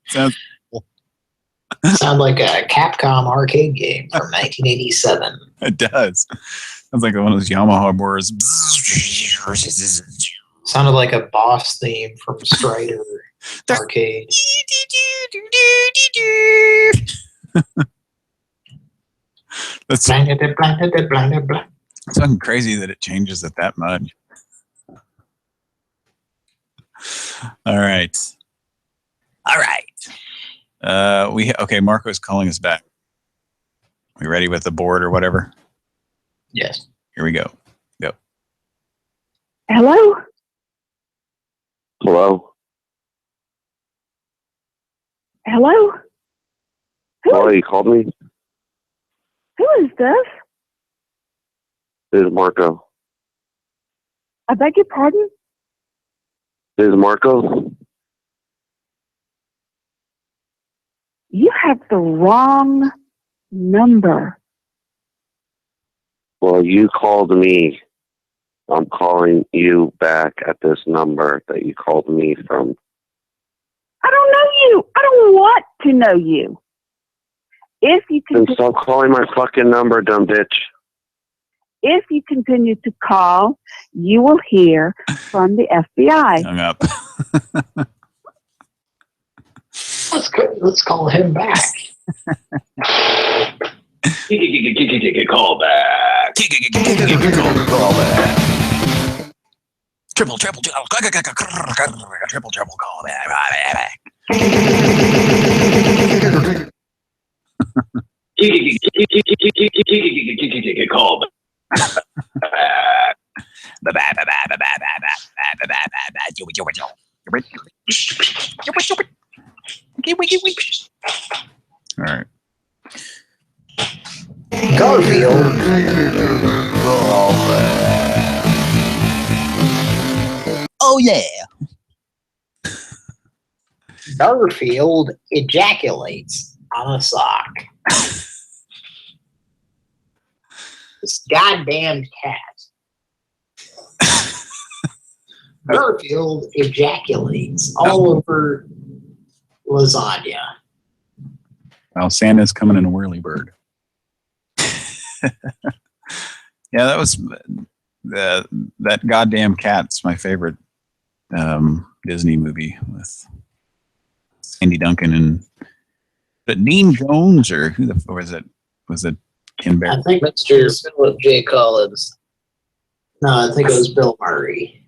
Sounds cool. Sounds like a Capcom arcade game from 1987. It does. Sounds like one of those Yamaha boards. Sounded like a boss theme from Strider arcade. That's something crazy that it changes it that much. All right. Okay, Marco's calling us back. We ready with the board or whatever? Yes. Here we go. Go. Hello? Hello? Hello? Hello, you called me? Who is this? This is Marco. I beg your pardon? This is Marco. You have the wrong number. Well, you called me. I'm calling you back at this number that you called me from. I don't know you. I don't want to know you. If you Then stop calling my fucking number, dumb bitch. If you continue to call, you will hear from the FBI. Hung up. Let's call him back. Call back. Call back. Triple call back. Call back. All right. Garfield. Oh yeah. Garfield ejaculates on a sock. This goddamn cat. Garfield ejaculates all over lasagna. Well, Santa's coming in a whirly bird. Yeah, that was that goddamn cat's my favorite Disney movie with Sandy Duncan and but Dean Jones or who the or was it? Was it Ken Bear? I think Mr. Philip J. Collins. No, I think it was Bill Murray.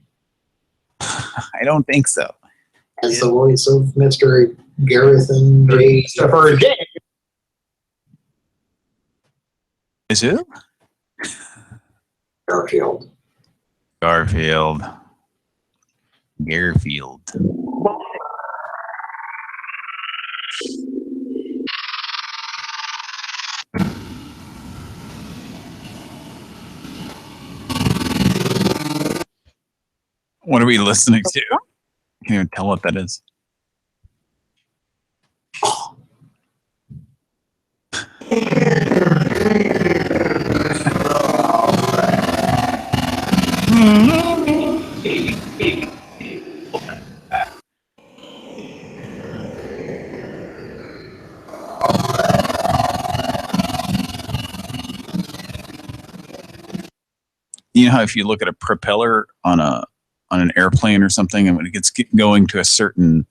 I don't think so. As the voice of Mr. Gareth and J. Christopher J. Is who? Garfield. Garfield. What are we listening to? Can't even tell what that is. You know how if you look at a propeller on an airplane or something, and when it gets going to a certain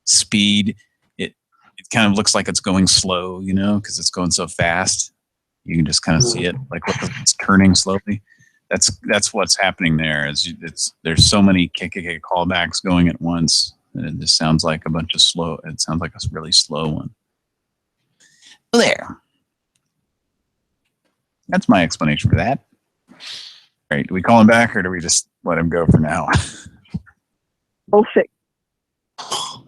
speed, it kind of looks like it's going slow, you know, because it's going so fast. You can just kind of see it, like it's turning slowly. That's what's happening there. There's so many KKK callbacks going at once, and it just sounds like a bunch of slow. It sounds like a really slow one. So there. That's my explanation for that. All right, do we call him back or do we just let him go for now? Bullshit. All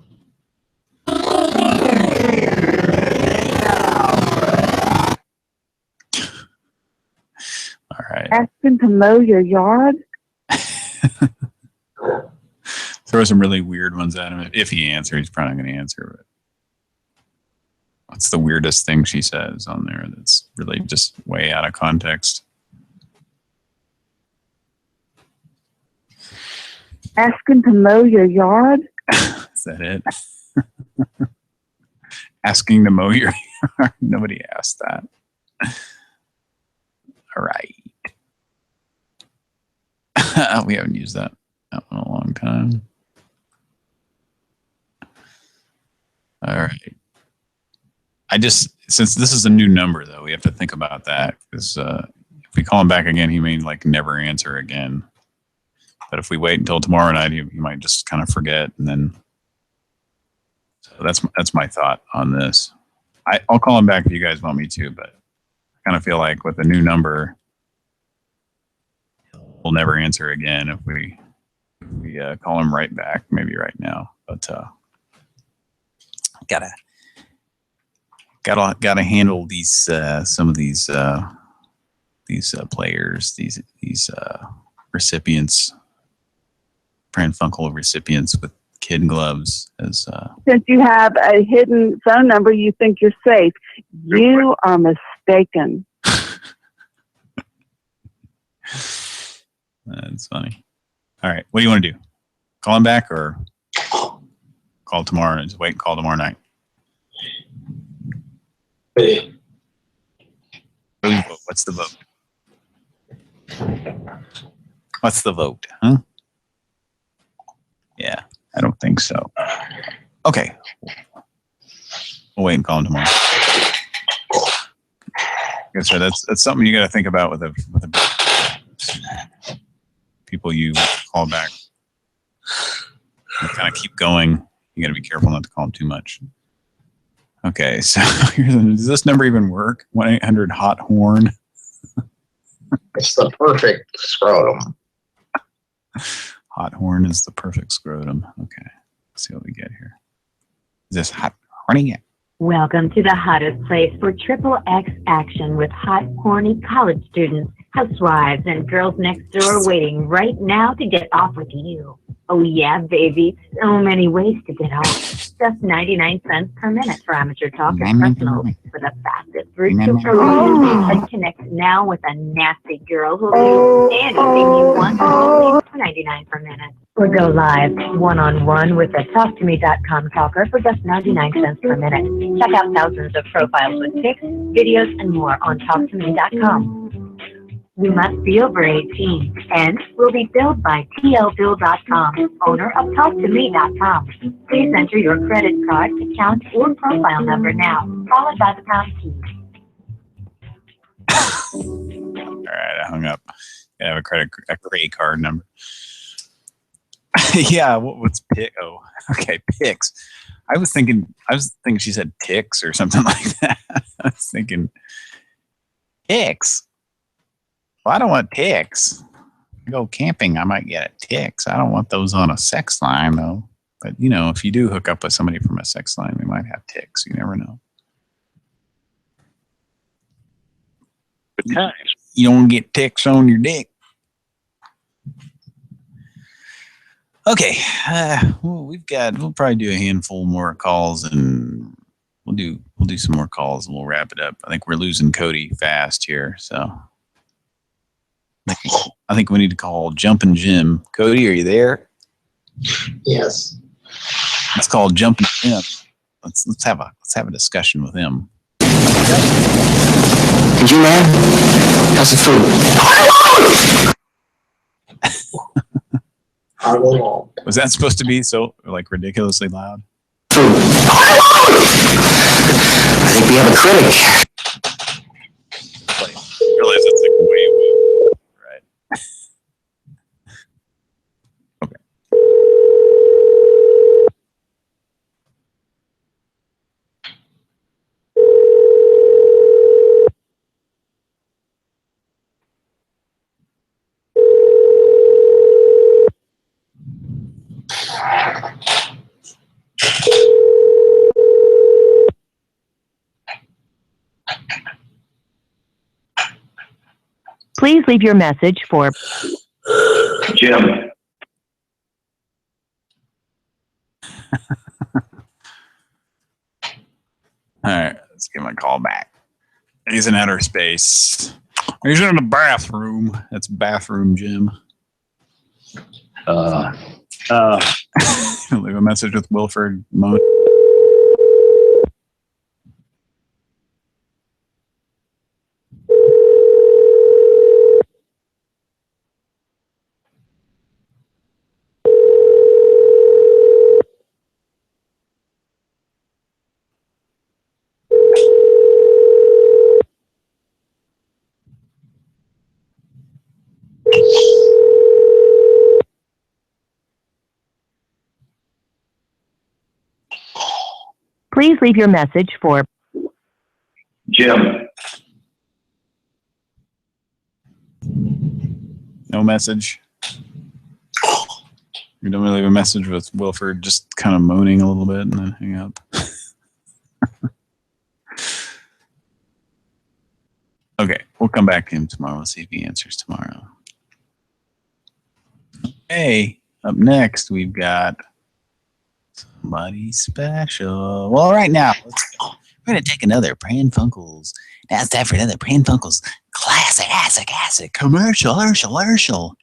right. Ask him to mow your yard. Throw some really weird ones at him. If he answers, he's probably not going to answer. But what's the weirdest thing she says on there that's really just way out of context? Ask him to mow your yard. Is that it? Asking to mow your yard? Nobody asked that. All right. We haven't used that in a long time. All right. Since this is a new number, though, we have to think about that. Because if we call him back again, he may never answer again. But if we wait until tomorrow night, he might just kind of forget, and then. So that's my thought on this. I'll call him back if you guys want me to, but I kind of feel like with a new number, we'll never answer again if we call him right back, maybe right now. But gotta handle these some of these players, these recipients. Pran Funkel recipients with kid gloves as Since you have a hidden phone number, you think you're safe. You are mistaken. That's funny. All right, what do you want to do? Call him back or call tomorrow and just wait and call tomorrow night? What's the vote? What's the vote, huh? Yeah, I don't think so. Okay. We'll wait and call him tomorrow. Like I said, that's something you got to think about with a people you call back. You kind of keep going. You got to be careful not to call them too much. Okay, so does this number even work? 1-800-HOT-HORN. It's the perfect scrotum. Hot horn is the perfect scrotum. Okay, let's see what we get here. Is this hot horny? Welcome to the hottest place for triple X action with hot, horny college students, housewives, and girls next door waiting right now to get off with you. Oh yeah, baby. So many ways to get off. Just 99 cents per minute for amateur talk and personal for the fastest route to relationship. Connect now with a nasty girl who'll do anything you want for only $2.99 per minute. Or go live one-on-one with a TalkToMe.com talker for just 99 cents per minute. Check out thousands of profiles with pics, videos, and more on TalkToMe.com. You must be over 18 and will be billed by tlbill.com, owner of talktome.com. Please enter your credit card, account, or profile number now, followed by the pound key. All right, I hung up. I have a credit card number. Yeah, what's pick? Oh, okay, picks. I was thinking she said ticks or something like that. I was thinking ticks. Well, I don't want ticks. I go camping, I might get ticks. I don't want those on a sex line though. But you know, if you do hook up with somebody from a sex line, they might have ticks. You never know. Good times. You don't get ticks on your dick. Okay, we'll probably do a handful more calls, and we'll do some more calls, and we'll wrap it up. I think we're losing Cody fast here, so I think we need to call Jumpin' Jim. Cody, are you there? Yes. Let's call Jumpin' Jim. Let's have a discussion with him. Did you, man? How's the food? Was that supposed to be so like ridiculously loud? I think we have a critic. I realize that's like way right. Okay. Please leave your message for Jim. All right, let's give him a call back. He's in outer space. He's in the bathroom. That's bathroom Jim. Leave a message with Wilford Moan. Please leave your message for Jim. No message. You don't really leave a message with Wilford, just kind of moaning a little bit and then hang up. Okay, we'll come back to him tomorrow. We'll see if he answers tomorrow. Hey, up next we've got somebody special. Well, right now, we're going to take another Pran Funkels. Now it's time for another Pran Funkels classic, commercial, Herschel.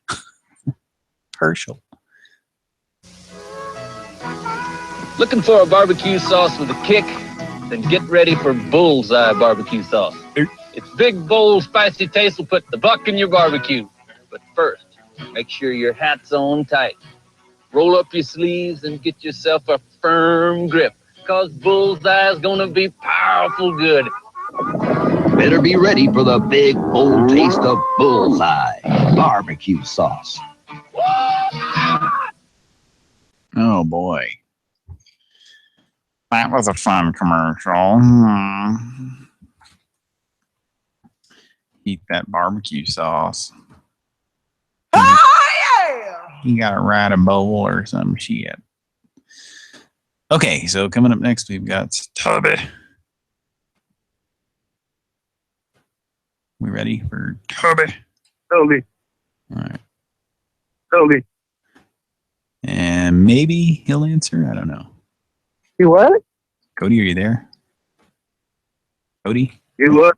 Looking for a barbecue sauce with a kick? Then get ready for Bullseye barbecue sauce. Its big, bold, spicy taste will put the buck in your barbecue. But first, make sure your hat's on tight. Roll up your sleeves and get yourself a firm grip, cause Bullseye's gonna be powerful good. Better be ready for the big, bold taste of Bullseye barbecue sauce. Oh, boy. That was a fun commercial. Eat that barbecue sauce. Oh, yeah! You gotta ride a bowl or some shit. Okay, so coming up next, we've got Tubby. We ready for Tubby? Totally. All right. Totally. And maybe he'll answer. I don't know. You what? Cody, are you there? Cody? You what?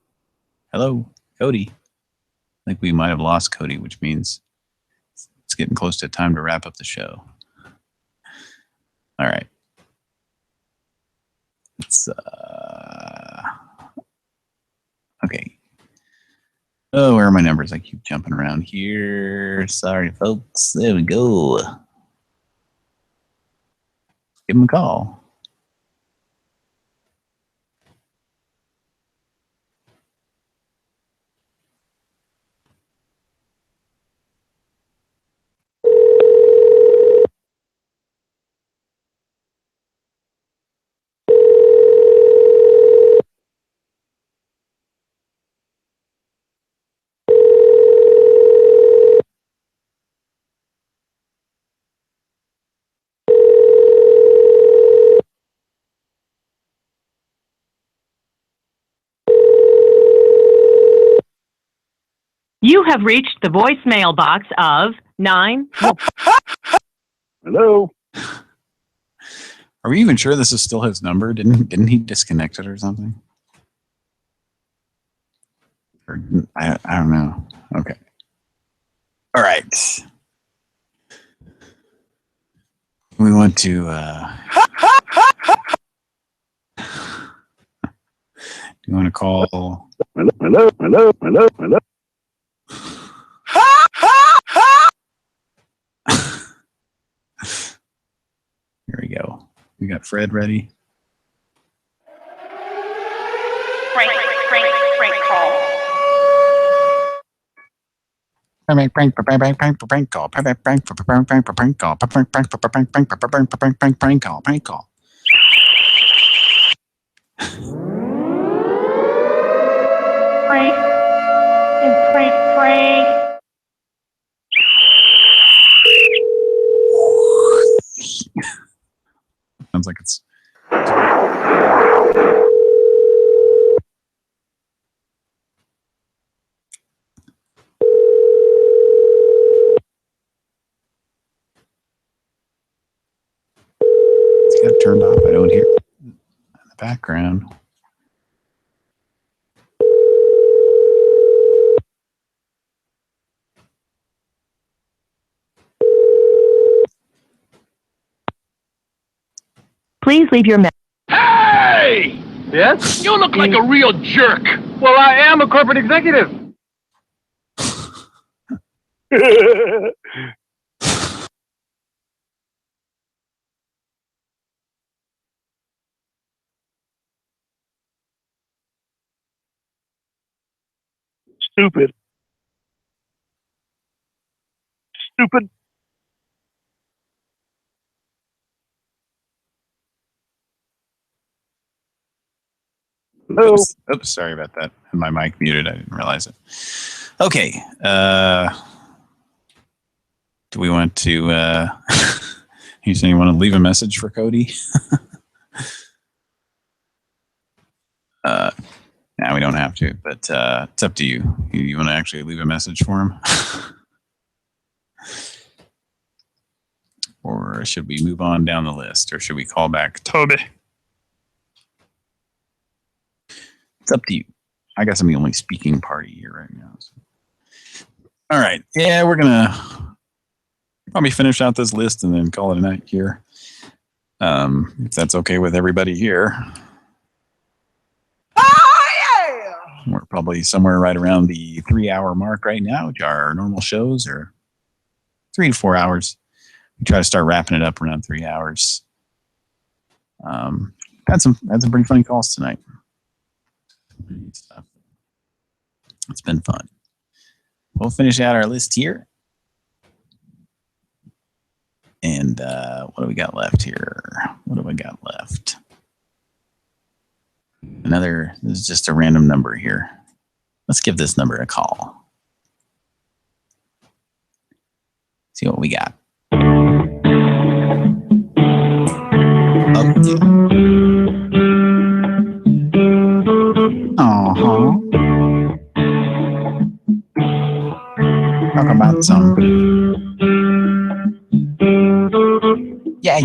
Hello, Cody. I think we might have lost Cody, which means it's getting close to time to wrap up the show. All right. It's okay. Oh, where are my numbers? I keep jumping around here. Sorry, folks. There we go. Give him a call. You have reached the voicemail box of 9. Hello. Are we even sure this is still his number? Didn't he disconnect it or something? Or I don't know. Okay. All right. We want to do you want to call? Hello. Here we go. We got Fred ready. Prank call. Prank call. Prank. Sounds like it's got it turned off. I don't hear it in the background. Please leave your message. Hey! Yes? You look like a real jerk. Well, I am a corporate executive. Stupid. Hello. Oops, sorry about that. My mic muted. I didn't realize it. Okay. Do we want to you saying you want to leave a message for Cody? No, we don't have to, but it's up to you. You want to actually leave a message for him? Or should we move on down the list? Or should we call back Toby? It's up to you. I guess I'm the only speaking party here right now. So. All right. Yeah, we're going to probably finish out this list and then call it a night here. If that's okay with everybody here. We're probably somewhere right around the 3-hour mark right now, which our normal shows are 3 to 4 hours. We try to start wrapping it up around 3 hours. Had some pretty funny calls tonight. It's been fun. We'll finish out our list here. And what do we got left here? What have we got left? This is just a random number here. Let's give this number a call. See what we got. Talk about some. Yeah.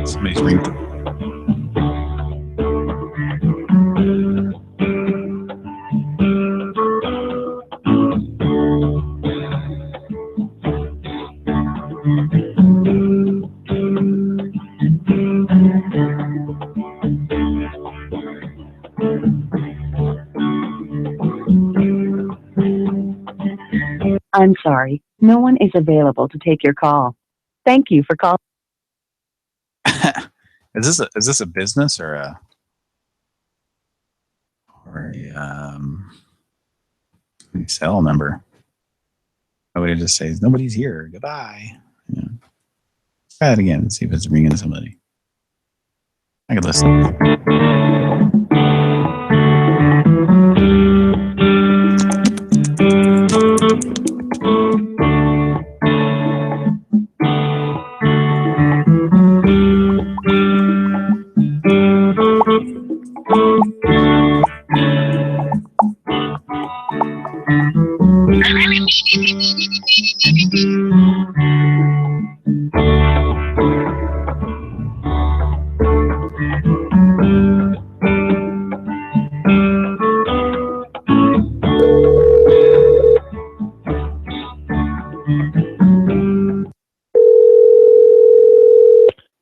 Somebody's ringing. I'm sorry, no one is available to take your call. Thank you for calling. Is this a business or a cell number? I would just say nobody's here. Goodbye. Yeah. Try it again. See if it's ringing somebody. I could listen.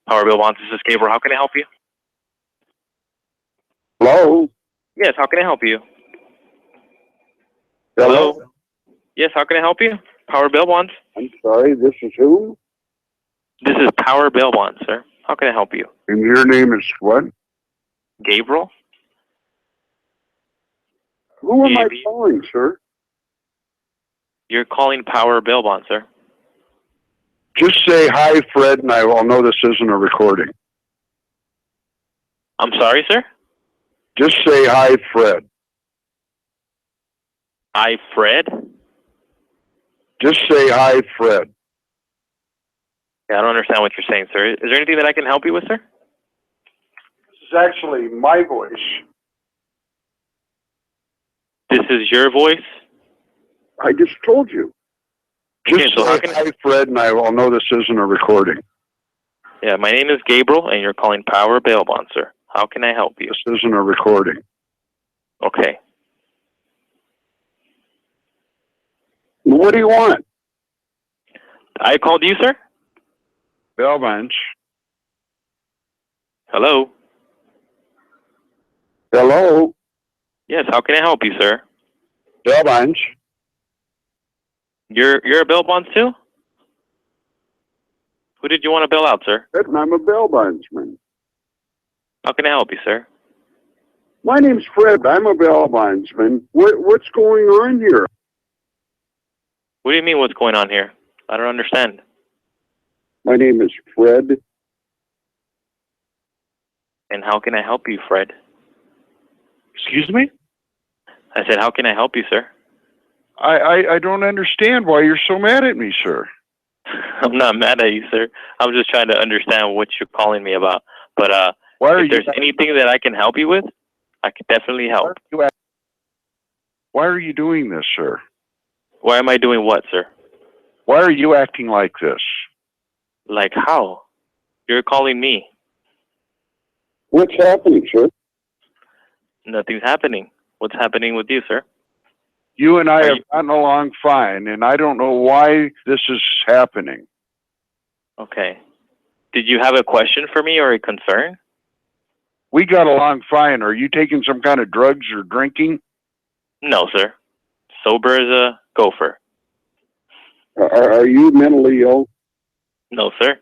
Power Bill Bonds, this is Gabriel. How can I help you? Hello? Yes, how can I help you? Hello? Yes, how can I help you? Power Bill Bonds. I'm sorry, this is who? This is Power Bill Bonds, sir. How can I help you? And your name is what? Gabriel? Who am I calling, sir? You're calling Power Bill Bonds, sir. Just say hi, Fred, and I'll know this isn't a recording. I'm sorry, sir? Just say hi, Fred. Hi, Fred? Just say hi, Fred. Yeah, I don't understand what you're saying, sir. Is there anything that I can help you with, sir? This is actually my voice. This is your voice? I just told you. Just so say hi, Fred, and I'll know this isn't a recording. Yeah, my name is Gabriel, and you're calling Power Bail Bond, sir. How can I help you? This isn't a recording. Okay. What do you want? I called you, sir? Bell Bunch. Hello? Hello? Yes, how can I help you, sir? Bell Bunch. You're a bail bonds too? Who did you want to bail out, sir? I'm a bail bondsman. How can I help you, sir? My name's Fred. I'm a bail bondsman. What's going on here? What do you mean what's going on here? I don't understand. My name is Fred. And how can I help you, Fred? Excuse me? I said, how can I help you, sir? I don't understand why you're so mad at me, sir. I'm not mad at you, sir. I'm just trying to understand what you're calling me about. But if there's anything that I can help you with, I can definitely help. Why are you doing this, sir? Why am I doing what, sir? Why are you acting like this? Like how? You're calling me. What's happening, sir? Nothing's happening. What's happening with you, sir? You and I have gotten along fine, and I don't know why this is happening. Okay. Did you have a question for me or a concern? We got along fine. Are you taking some kind of drugs or drinking? No, sir. Sober as a gopher. Are you mentally ill? No, sir.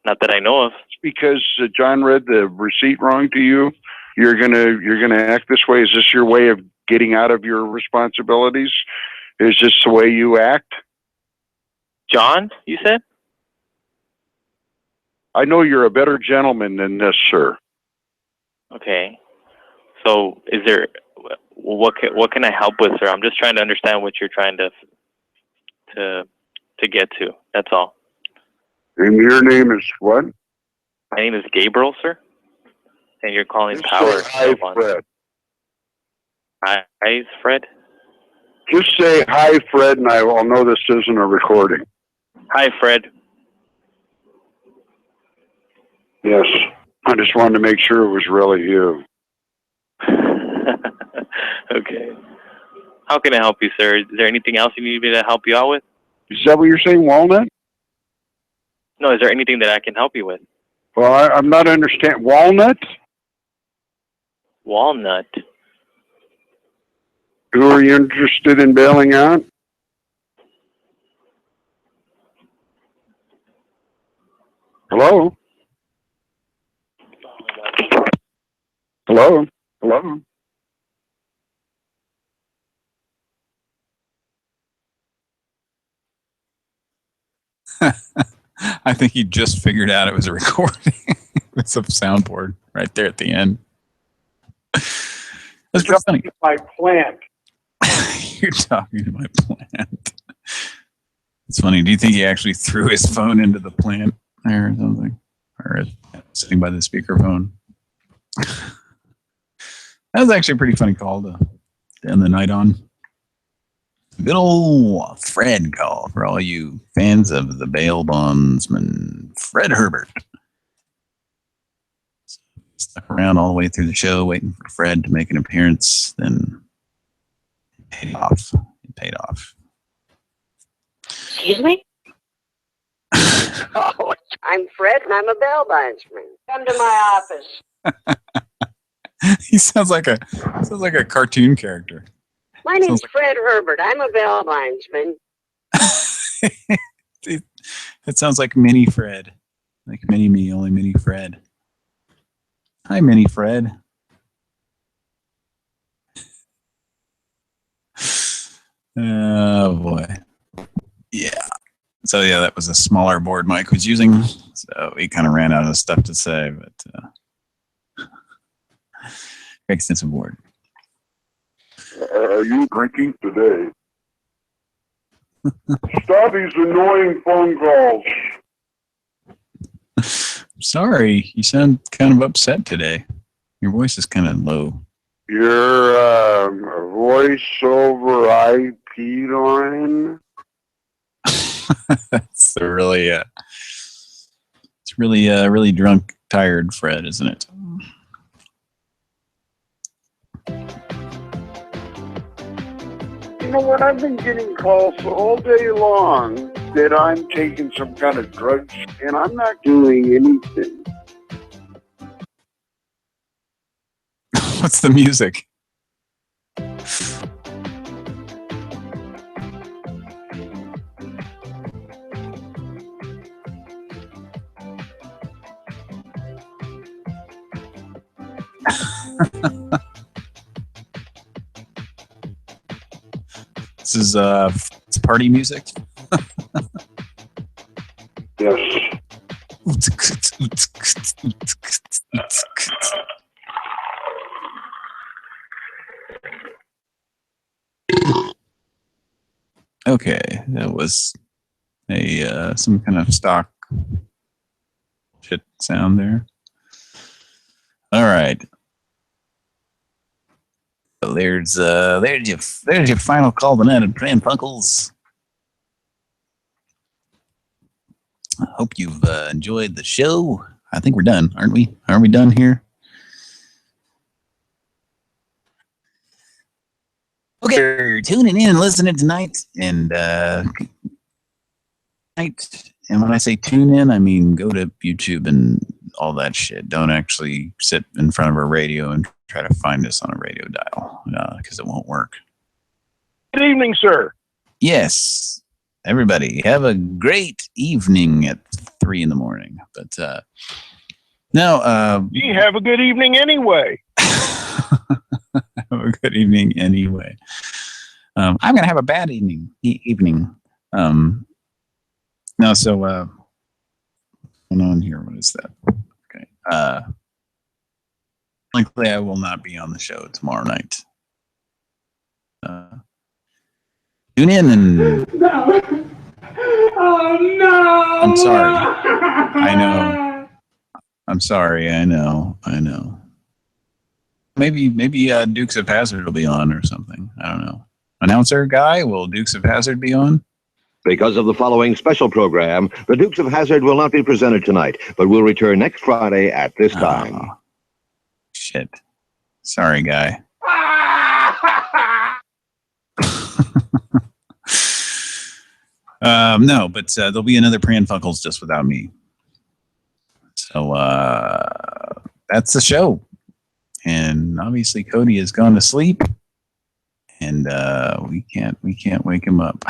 Not that I know of. It's because John read the receipt wrong to you. You're gonna act this way. Is this your way of getting out of your responsibilities? Is this the way you act? John, you said? I know you're a better gentleman than this, sir. Okay. So, is there what can I help with, sir? I'm just trying to understand what you're trying to get to. That's all. And your name is what? My name is Gabriel, sir. And you're calling Just Power. say hi, Fred. Hi, Fred. Just say hi, Fred, and I'll know this isn't a recording. Hi, Fred. Yes. I just wanted to make sure it was really you. Okay. How can I help you, sir? Is there anything else you need me to help you out with? Is that what you're saying, Walnut? No, is there anything that I can help you with? Well, I'm not understanding. Walnut? Walnut. Who are you interested in bailing out? Hello? Hello? Hello? I think he just figured out it was a recording. It's a soundboard right there at the end. That's pretty funny. My plant. You're talking to my plant. It's funny. Do you think he actually threw his phone into the plant there or something? Or sitting by the speakerphone? That was actually a pretty funny call to end the night on. Good old Fred call for all you fans of the bail bondsman, Fred Herbert. Stuck around all the way through the show waiting for Fred to make an appearance, then it paid off. It paid off. Excuse me? Oh, I'm Fred and I'm a bail bondsman. Come to my office. He sounds like a cartoon character. My name's Fred Herbert. I'm a bail bondsman. It sounds like Mini Fred. Like Mini Me, only Mini Fred. Hi, Mini Fred. Oh, boy. Yeah. So, yeah, that was a smaller board Mike was using. So he kind of ran out of stuff to say, but very extensive board. Are you drinking today? Stop these annoying phone calls. Sorry, you sound kind of upset today. Your voice is kind of low. Your voice over IP line? It's a really, it's really drunk, tired Fred, isn't it? You know what? I've been getting calls all day long that I'm taking some kind of drugs, and I'm not doing anything. What's the music? This is it's party music. Yes. Okay, that was a some kind of stock shit sound there. All right. So there's your final call tonight of Pran Funkels. I hope you've enjoyed the show. I think we're done, aren't we? Are we done here? Okay, you're tuning in and listening tonight, and and when I say tune in, I mean go to YouTube and all that shit. Don't actually sit in front of a radio and try to find us on a radio dial, because it won't work. Good evening, sir. Yes, everybody, have a great evening at 3 in the morning. But no, You have a good evening anyway. have a good evening anyway. I'm gonna have a bad evening. No, so what's going on here? What is that? Okay. Likely I will not be on the show tomorrow night. Tune in and No. Oh no. I'm sorry. I know. I'm sorry. I know. Maybe Dukes of Hazzard will be on or something. I don't know. Announcer guy, will Dukes of Hazzard be on? Because of the following special program, the Dukes of Hazzard will not be presented tonight, but will return next Friday at this time. Shit. Sorry, guy. No, but there'll be another Pran Funkels just without me. So that's the show. And obviously Cody has gone to sleep, and we can't wake him up.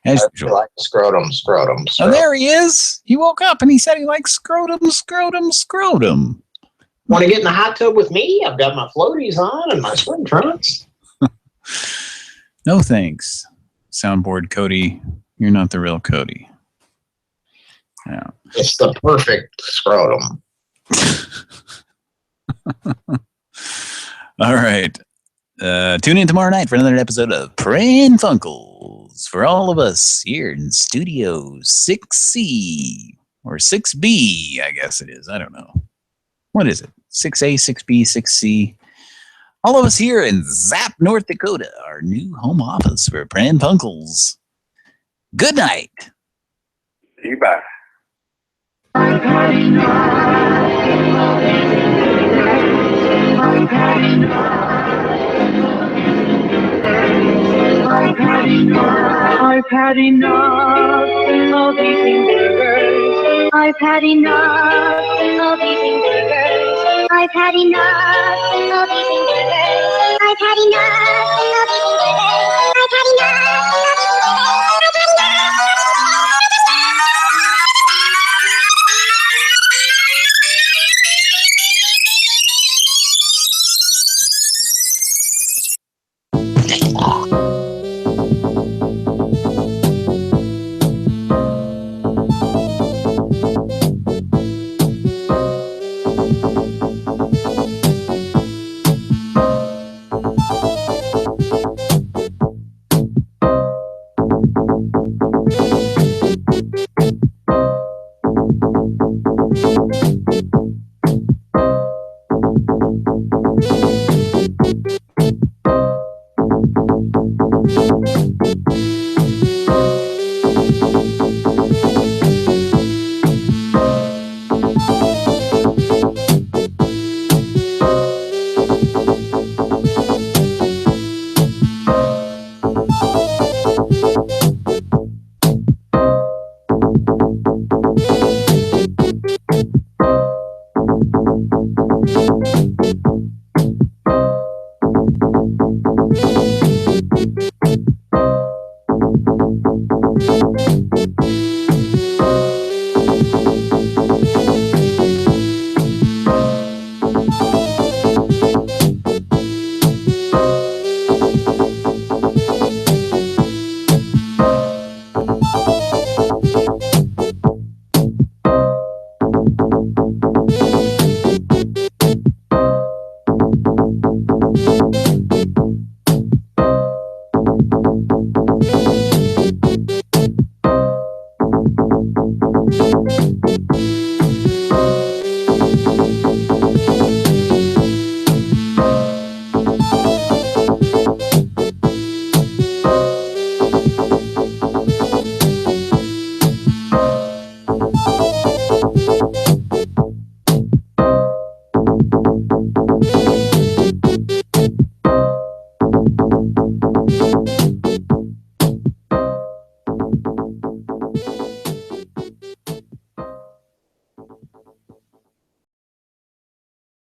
As I usual. like scrotum. Oh, there he is. He woke up and he said he likes scrotum. Want to get in the hot tub with me? I've got my floaties on and my swim trunks. No thanks. Soundboard Cody. You're not the real Cody. Yeah. It's the perfect scrotum. All right. Tune in tomorrow night for another episode of Pran Funkels. For all of us here in Studio 6C or 6B, I guess it is. I don't know. What is it? 6A, 6B, 6C. All of us here in Zap, North Dakota, our new home office for Pran Funkels. Good night. See you back. I've had enough of eating burgers. I've had enough of eating burgers. I've had enough of eating burgers. I've had enough of eating burgers. I've had enough.